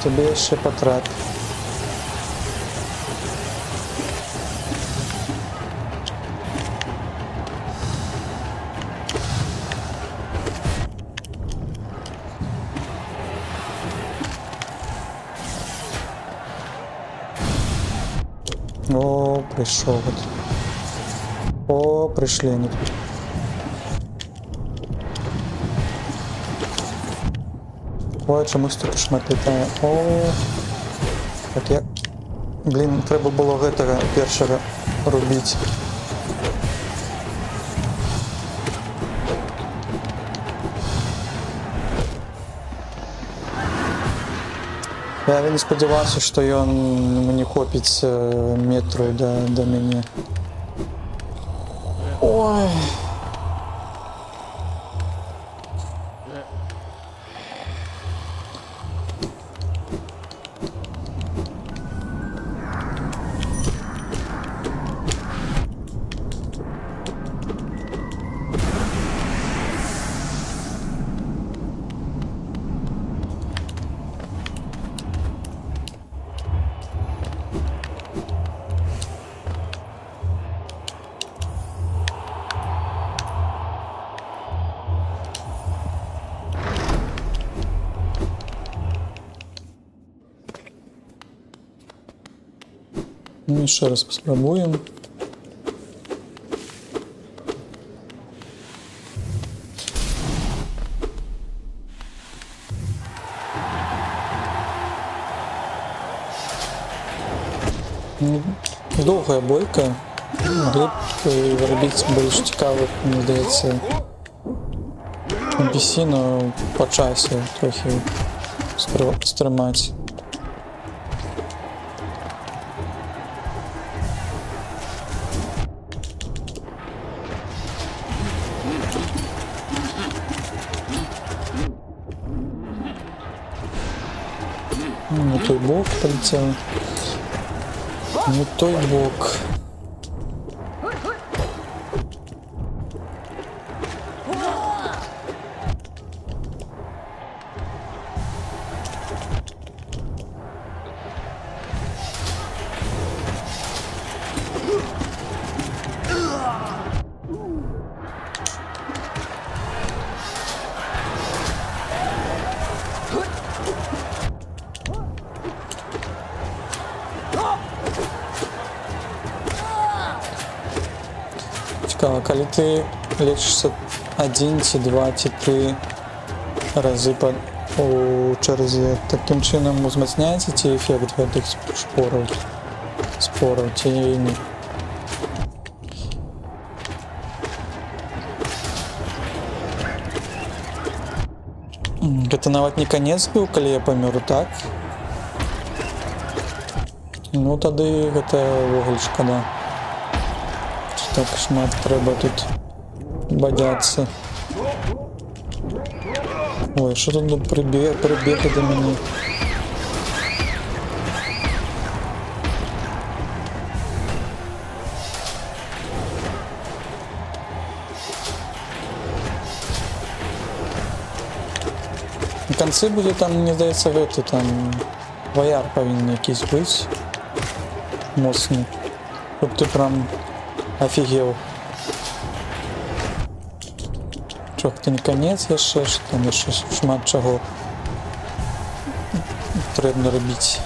Тебе ще потрат. О, прийшов. От. О, прийшли. Ні. Ой, чомусь тут шмат літає. О, так я... Блін, треба було гэтага першого робити. Я не сподівався, що ён мені хопить метру до мене. Ой. Ну, ще раз спробуємо. Ну, довга бойка. Могли б робити більш цікавих, мені здається, NPC, но по часу трохи стримати. Не той бок полетел. Не той бок. Цікаво, коли ти лічишся 1, чи 2, чи 3 рази у черзі, таким чином узмацняється ці ефект гэтых спорів, чи ні? Гэта нават не конец быў, калі я памёр, так? Ну тады гэта ўвогуле шкада. Так шмат трэба тут бадяцца. Ой, що тут прибег до мене? В конце буде там, мені здається, гэта там вояр повинен якийсь бути. Моцний. Щоб ти прям офігел. Чого, це не конець яшчэ, що там яшчэ шмат чого треба робити.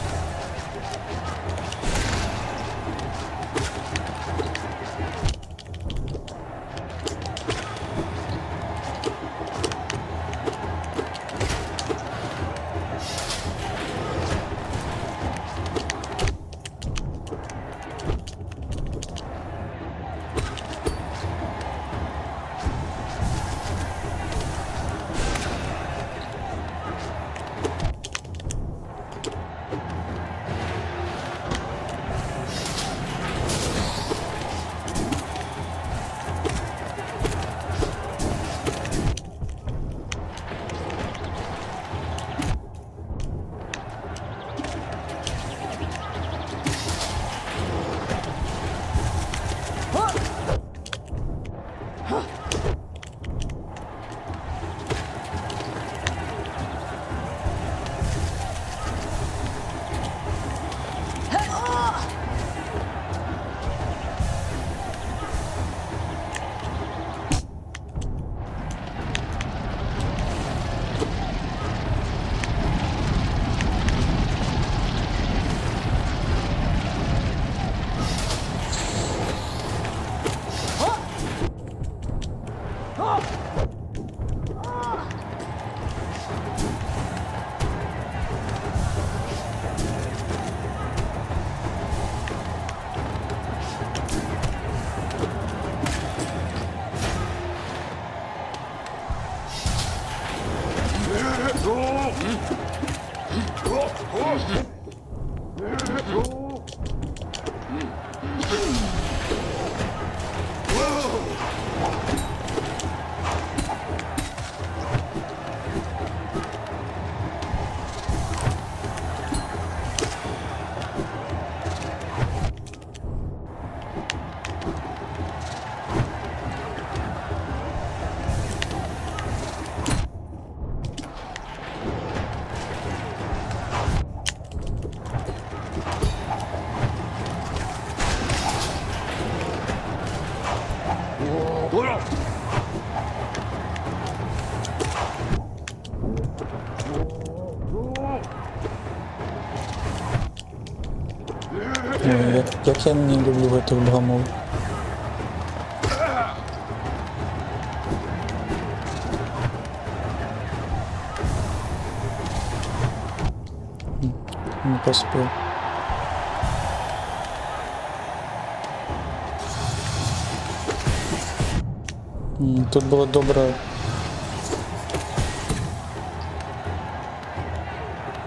Ой, як я не люблю эту богомол. Не поспел. Тут було добре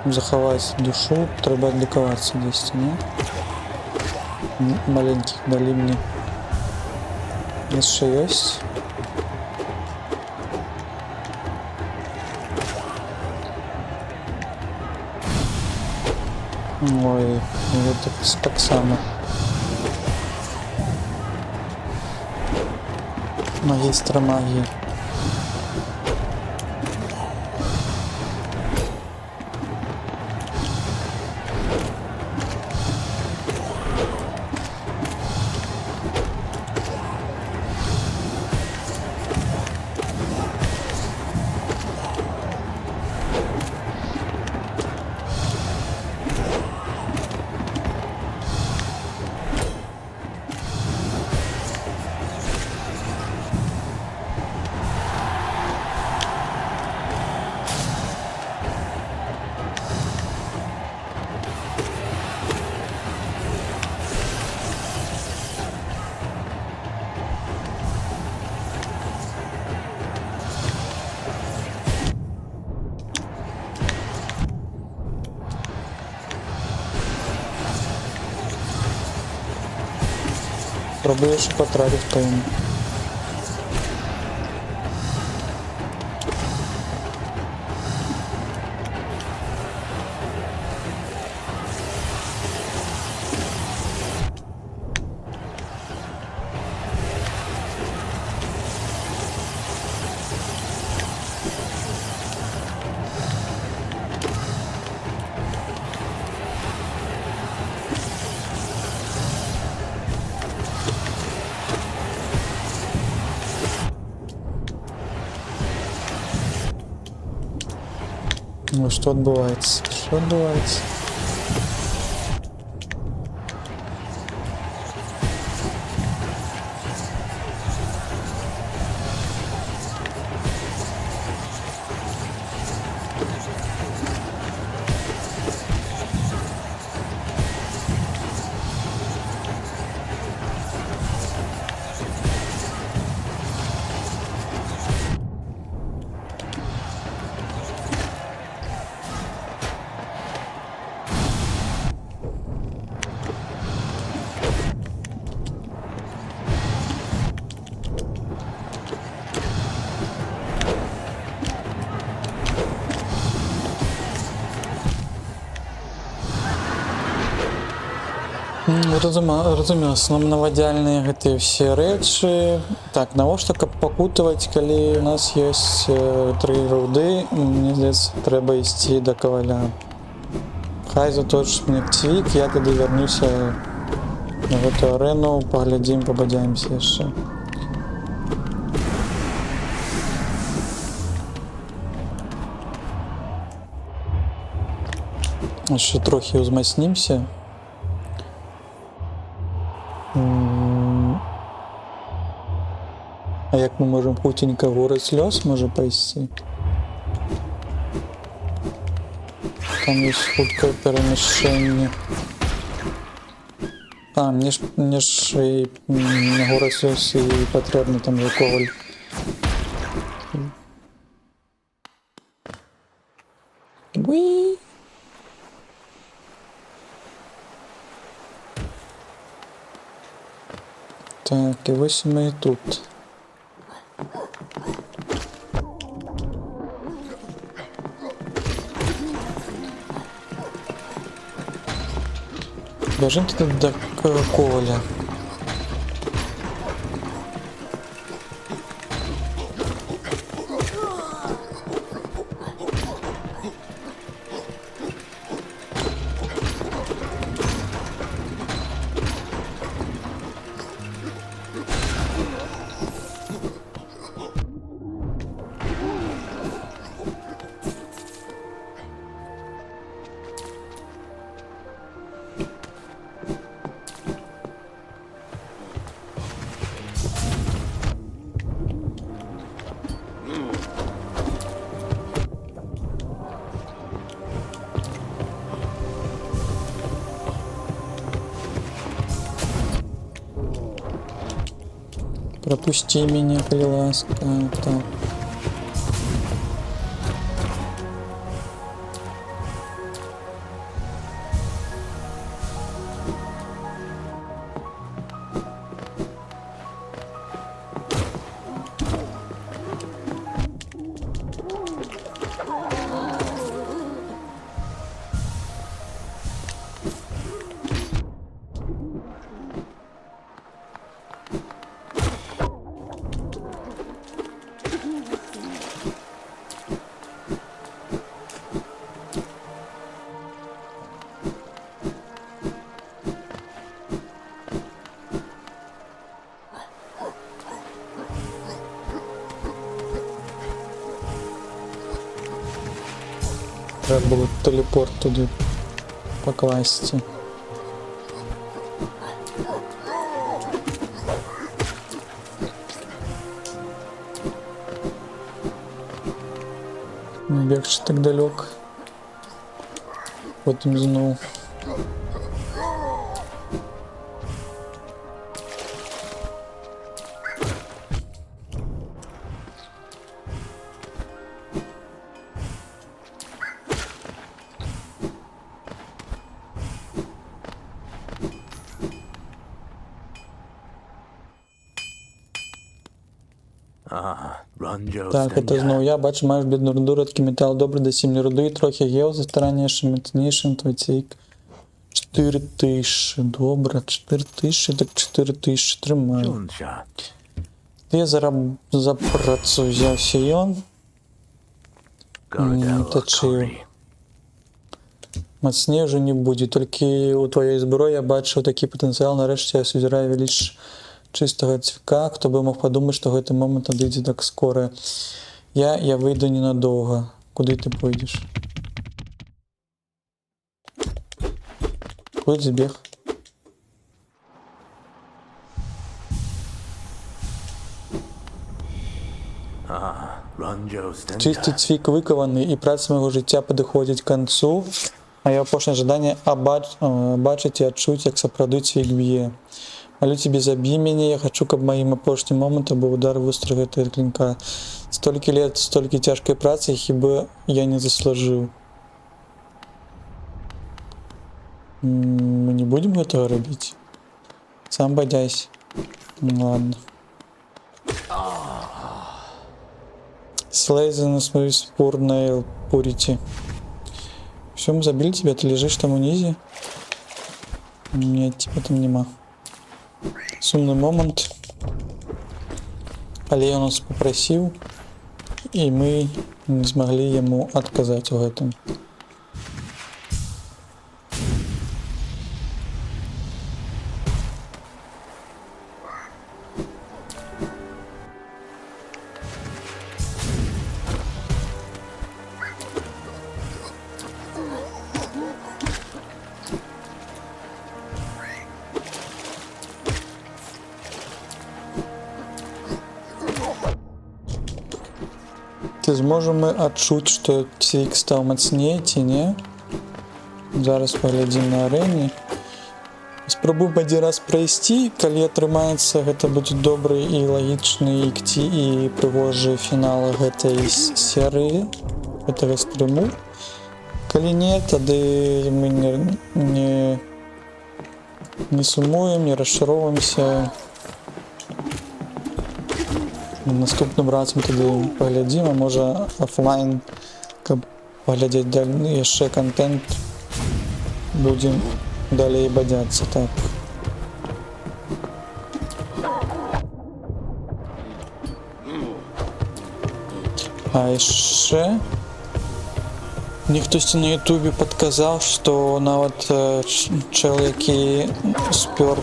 заховать душу, треба лікуватися десь, ні? Маленьких дали мне. Еще есть. Ой, это так само. Магистра магии. Пробуешь потратить по нему. Ну что отбывается? Что отбывается? Розумію, основноводяльні гэты все рэчы. Так, навошта каб пакутаваць, калі у нас ёсць 3 руды, мне здаецца, трэба ісці да каваля. Хай заточыць мне кцвік, я тады вярнуся на гэтую арэну, паглядзім, пабадзяемся яшчэ. Яшчэ трохі ўзмацнімся. А як мы можем хутенько горы слез може пайсці. Там есть хуткае переміщення. А, мне ж і на горы слез і патрэбны там же коваль. Уи! Так, і ось ми і тут. Біжим туди до коваля. Пропусти меня, коли ласка. Так. Треба було телепорт туди покласти. Не бігши так далеко. Потім знову. Так, это знову я бачу, маєш бідну руду, рідкий метал, добре до 7 руди, трохи гео, застараннішим, міцнішим, твій цейк. 4000, добре, 4000, так 4000, тримаю. Я зараз запрацю взяв сіон. Точив. Мацнее вже не буде, тільки у твоєї зброї я бачу такий потенціал, нарешті я сузираю велич чистого цвіка, хто би мог подумати, що в цей момент надійде так скоро. Я вийду ненадовго. Куди ти пойдеш? Куди збіг? Чистий цвік викований, і праця мого життя підходить к концу, а я опошне жадання бачить і відчуть, як сапраўды цвік б'є. Молю тебе, забей меня, я хочу, каб моим опошнім моментом був удар выстрел этого клинка. Столько лет, столько тяжкой працы, хіба я не заслужил. Мы не будем этого робить? Сам бодяйся. Ладно. Слейзен на свою спорную пурити. Все, мы забили тебя, ты лежишь там унизе? Нет, тебя там нема. Сумний момент. Але он нас попросил, и мы не смогли ему отказать в этом. Ці зможем мы адчуць, што цвік стаў мацней ці не? Зараз паглядзім на арэне. Спрабуем адзін раз прайсці, калі атрымаецца, гэта будзе добры і лагічны і прыгожы фінал гэтай серыі, гэтага стрыму. Калі не, тады мы не сумуем, не расчароўваемся. Наступным разам тады паглядзім, а можа офлайн, каб паглядзець яшчэ контент, будзем далей бадзяцца, так. А яшчэ мне хтосьці на ютубе падказаў, што нават чэл, які спёр,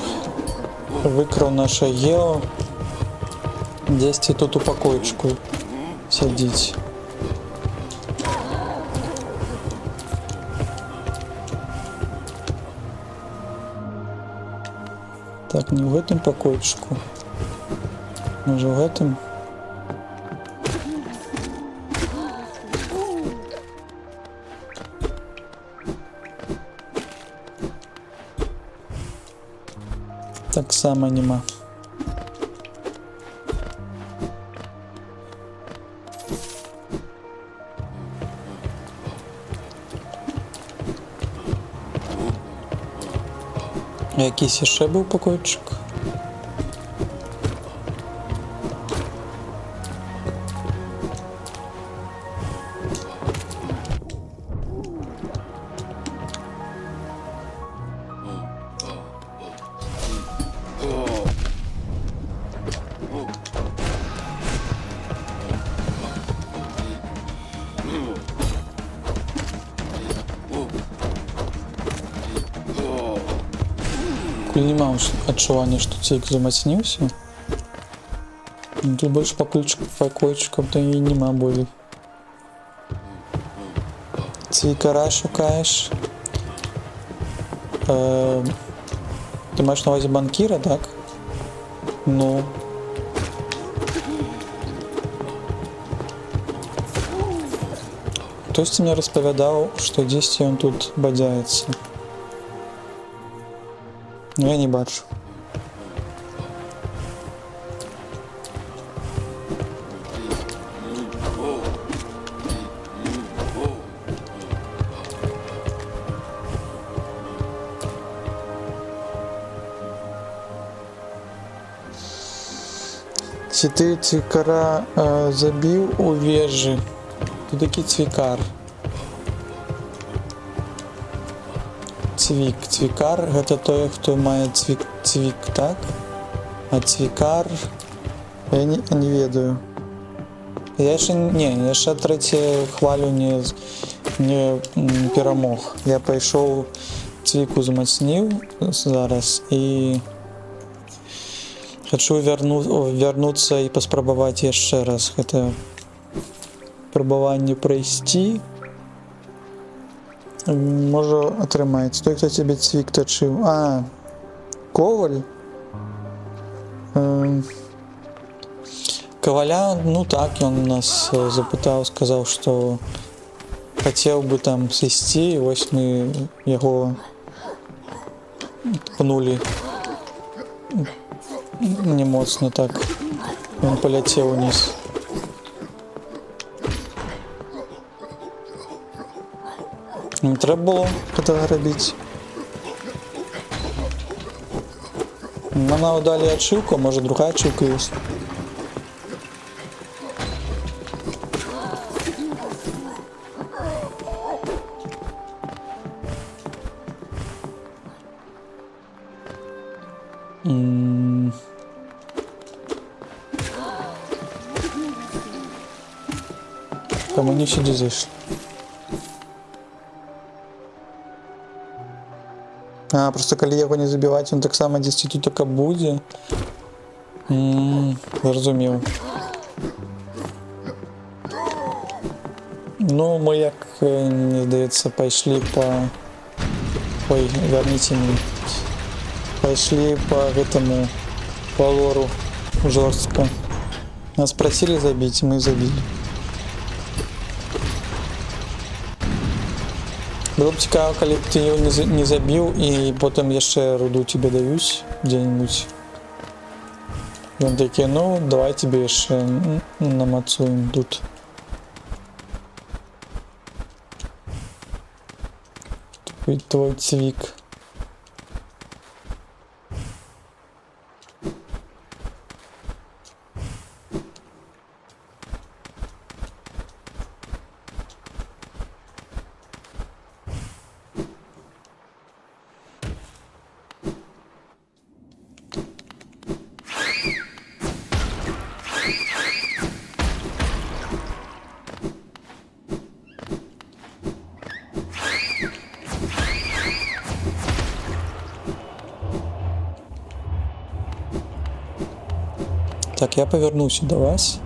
выкраў наша гео, дзесьці тут у пакойчыку сядзіць. Так, не в гэтым пакойчыку. Можа в гэтым? Таксама нема. Якийсь яшчэ быў пакойчык? Нема адчування, што цвік замацніўся. Тут больш пакойчыкаў то і нема болей. Цвікара шукаеш. Ты маеш на увазе банкіра, так? Ну. Хтосьці мне распавядаў, што дзесьці ён тут бадзяецца. Но я не бачу. Ці ты цвікара забіў у вежы? Ты такі цвікар. Цвікар гэта той, хто мае цвік, так? А цвікар я не ведаю. Я яшчэ трэцюю хвалю не перамог. Я пайшоў цвіку замацніў зараз і хачу вярнуцца і паспрабаваць яшчэ раз гэта спрабаванне прайсці. Можа атрымаецца. Той, хто цябе цвік тачыў. Коваль? Каваля, ну так, ён нас запытаў, сказаў, што хацеў бы там сысці, і вось мы яго пнулі не моцна так. Ён паляцеў уніз. Не трэба было гэтага рабіць. Нам далі ачыўку, можа другая ачыўка ёсць. Кому не сюди зайшли. Просто калі яго не забіваць, ён таксама дзесьці тут така будзе. Зразумеў. Ну, мы, як мне здаецца, пайшлі па... Ой, верніце мне. Пайшлі па гэтаму, па лору жорстка. Нас прасілі забіць, мы забілі. Было б цікаво, коли б ти його не забив і потім я ще руду тебе даюсь де-нибудь. І він такий, ну, давай тебе ще намацуємо тут. Твой цвік. Так, я повернуся до вас.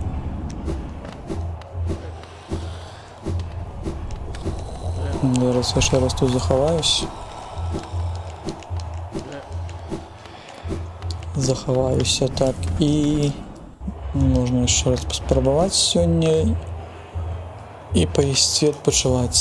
Зараз я ще раз тут заховаюсь. Заховаюся так і можна ще раз спробувати сьогодні і поїсти відпочивати.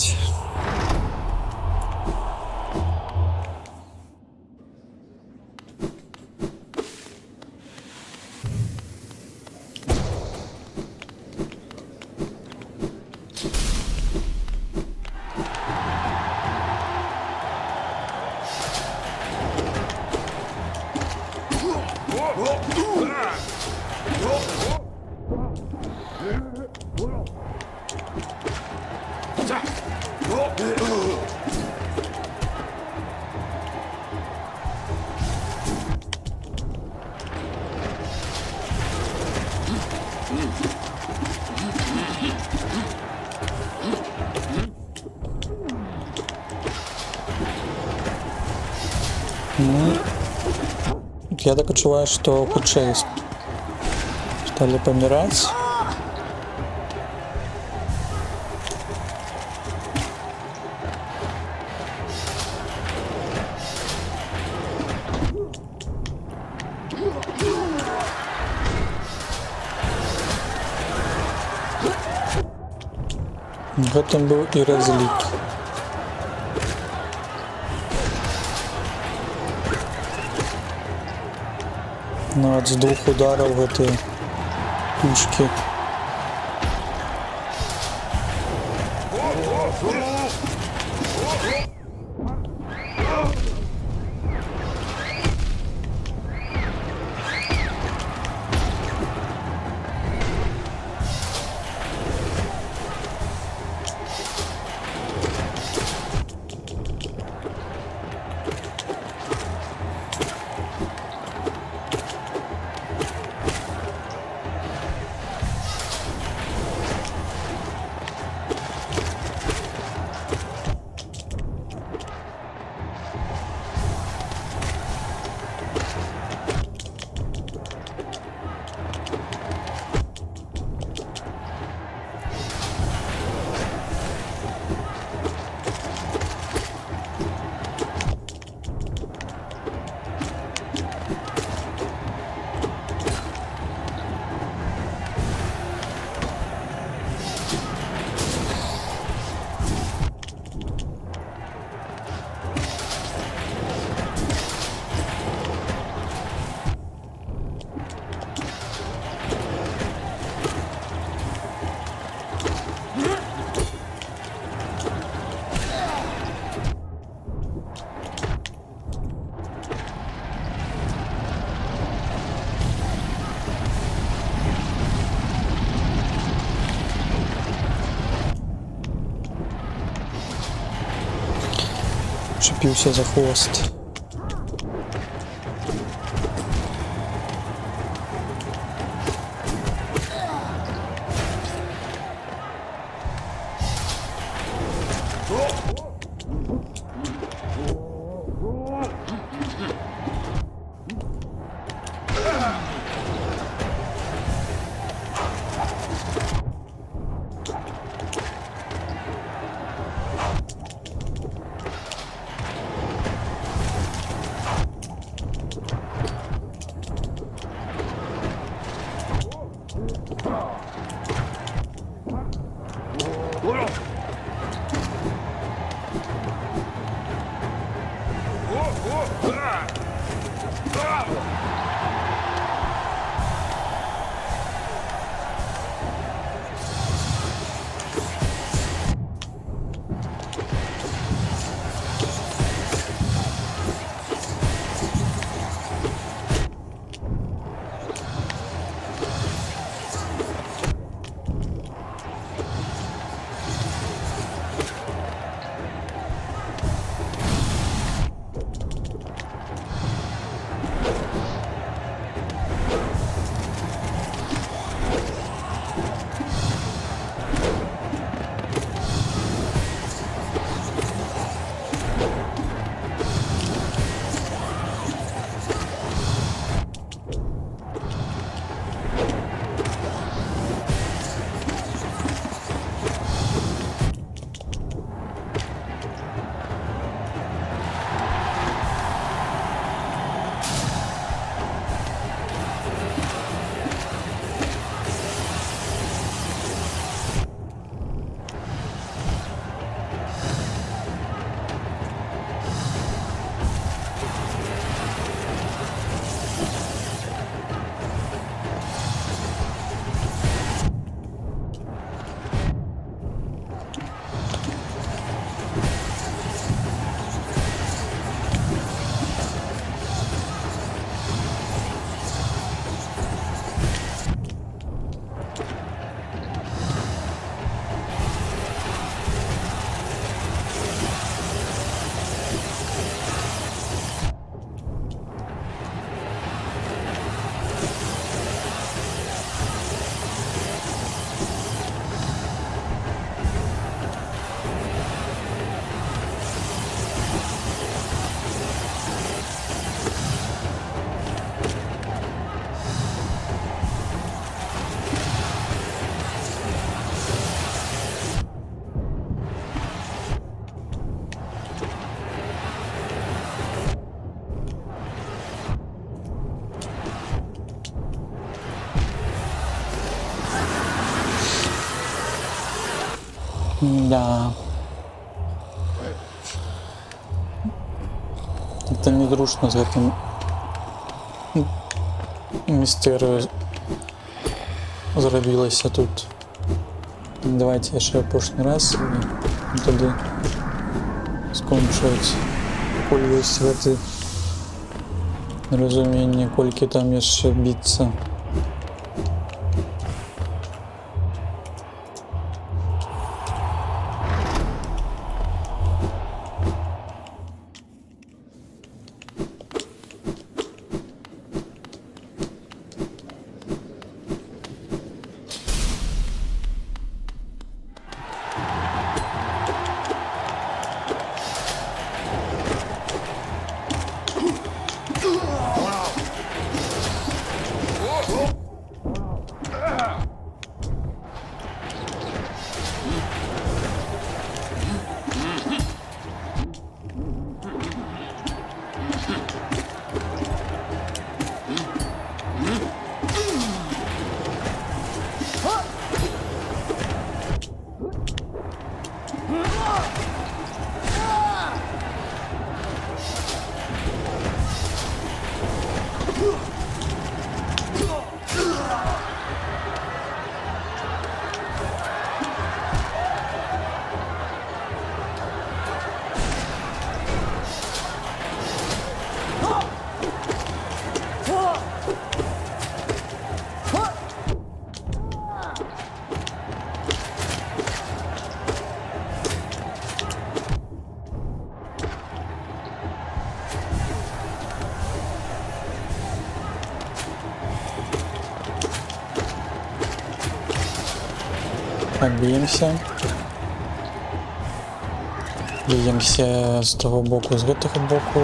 Я так відчуваю, що худшие стали помирать. В этом был и разлик. Ну, от з двух ударів этой пушки. Чепився за хвост. Да. Это недружно з гэтым містерію зрабілася тут. Давайте яшчэ апошні раз і тады скончыць. Пакуль ёсць гэты разуменне, колькі там яшчэ біцца. Так, б'ємося. Б'ємося з того боку, з гэтага боку.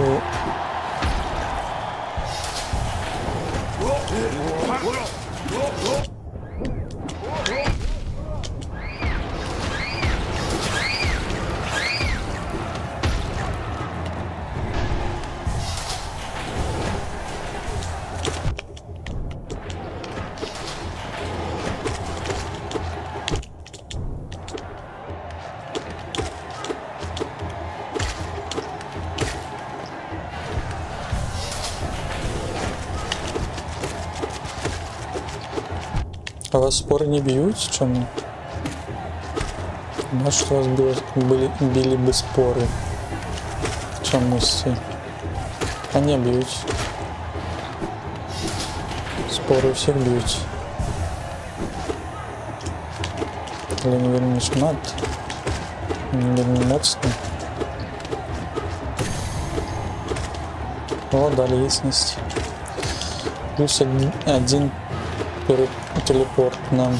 А вас споры не б'ють? Чому? Бачу, у вас били би спори. Чомусь. А не б'ють. Спори всіх б'ють. Але не вельми шмат. Не вельми моцно. О, дали ясність. Плюс один телепорт нам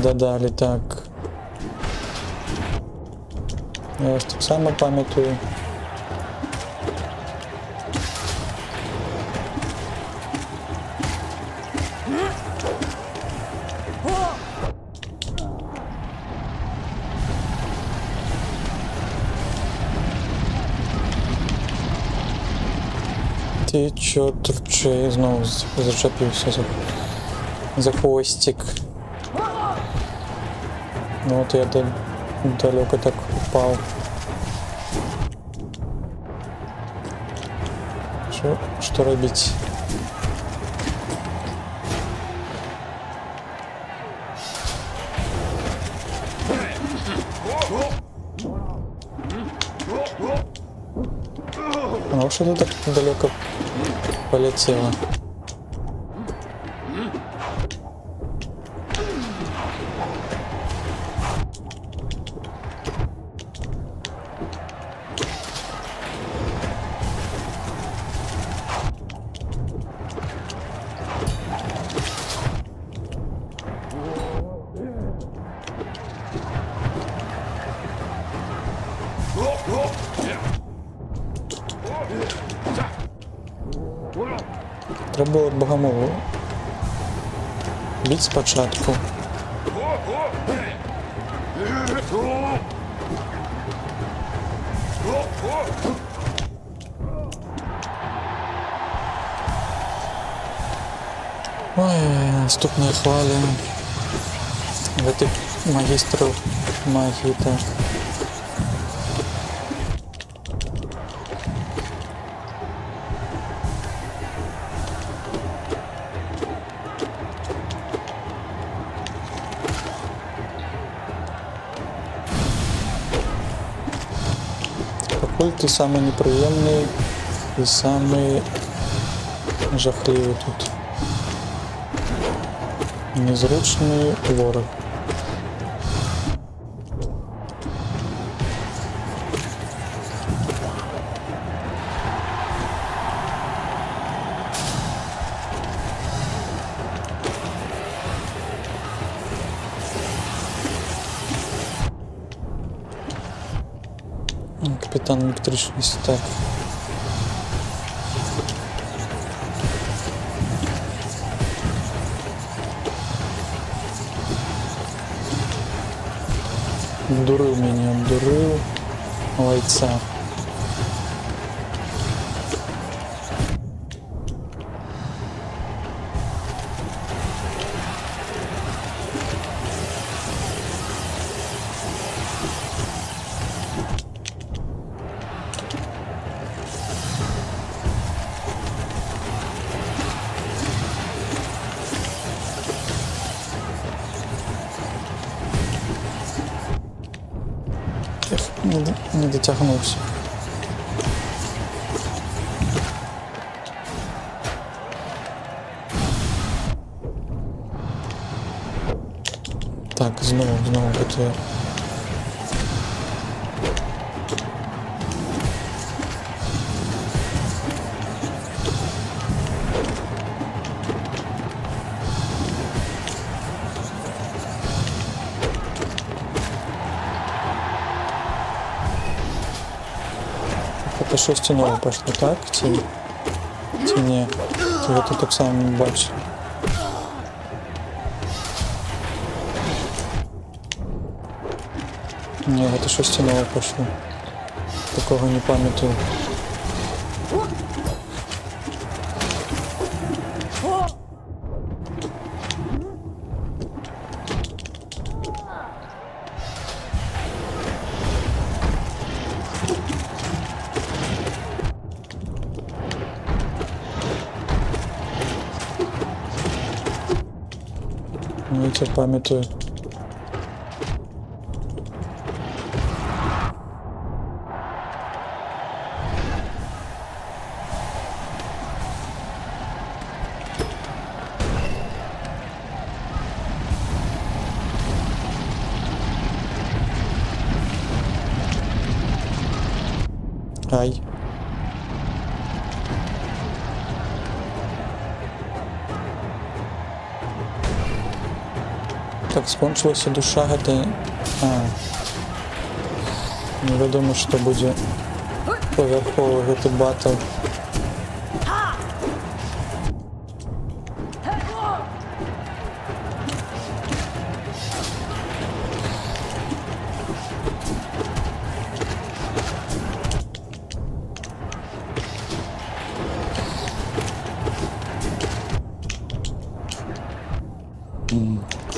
додали, так. Я вас так само пам'ятаю. Ти чо турчи, знову зачепився за хвостик. Ну от я далеко так упав. Що робити? Ну что ты так далеко полетела? Треба було Богомолу бить спочатку. Ой, наступная хваля. Магістр магії, так. Пакуль ти самий неприємний і самий жахливий тут. Незручний ворог. Капітан електричності, так. Обдурив мене, обдурив лайця. Не дотягнувся. Так, знову готую. Це щось стінове пішло, так? Чи ні? Я тут так само бачу. Ні, це щось стінове пішло. Такого не пам'ятаю. Ну, це пам'ятаю. Ай. Так, скончилася душа, гэта... Невядома, што будзе павярховы гэты батл.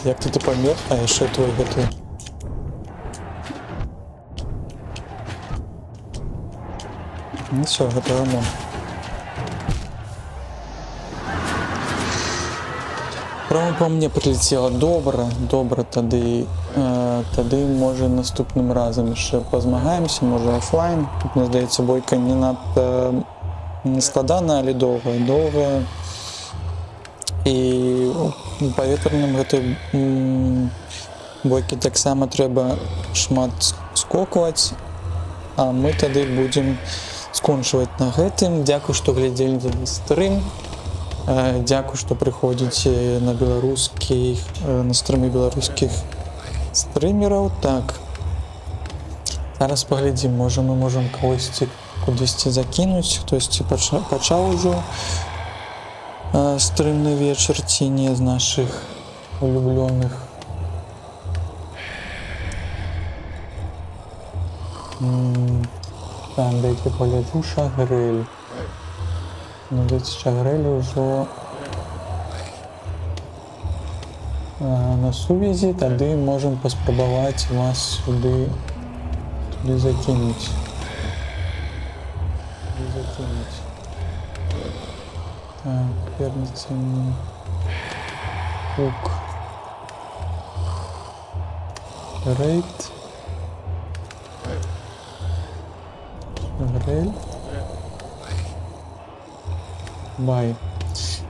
Як ты памёр, а яшчэ твой гэты. Ну всё, гэта рамон. Прямо по мне прилетела. Добра, тады можа наступным разам яшчэ пазмагаемся, можа офлайн. Тут, мне здаецца, бойка не надта складаная, але доўгая. І у паветраным гэтай бойкі таксама трэба шмат скокваць, а мы тады будзем скончваць на гэтым. Дзякуй, што глядзелі за стрым. Дзякуй, што прыходзіце на беларускіх, на стрымы беларускіх стрымераў. Так. Зараз паглядзім, можа мы можам кагосьці кудысьці закінуць, хтосьці пачаў ужо стрымны вечар ці не з нашых улюблёных. Так, дайце пагляджу Шагрэль. Ну, дайце Шагрэль ужо на сувязі, тады можем паспрабаваць вас туды закінуць. Так, верніться мне хук. Рейд. Грель. Бай.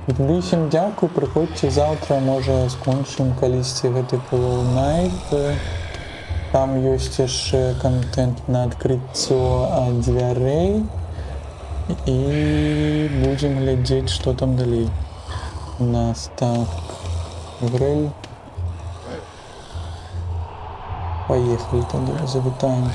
І тады усім дзякуй, прыходзьце заўтра, можа скончым калісьці гэты Hollow Knight. Там ёсць яшчэ контент на адкрыццё дзвярэй. І будзем глядзець, што там далей. У нас так. Грель. Поехали тады, завітаем.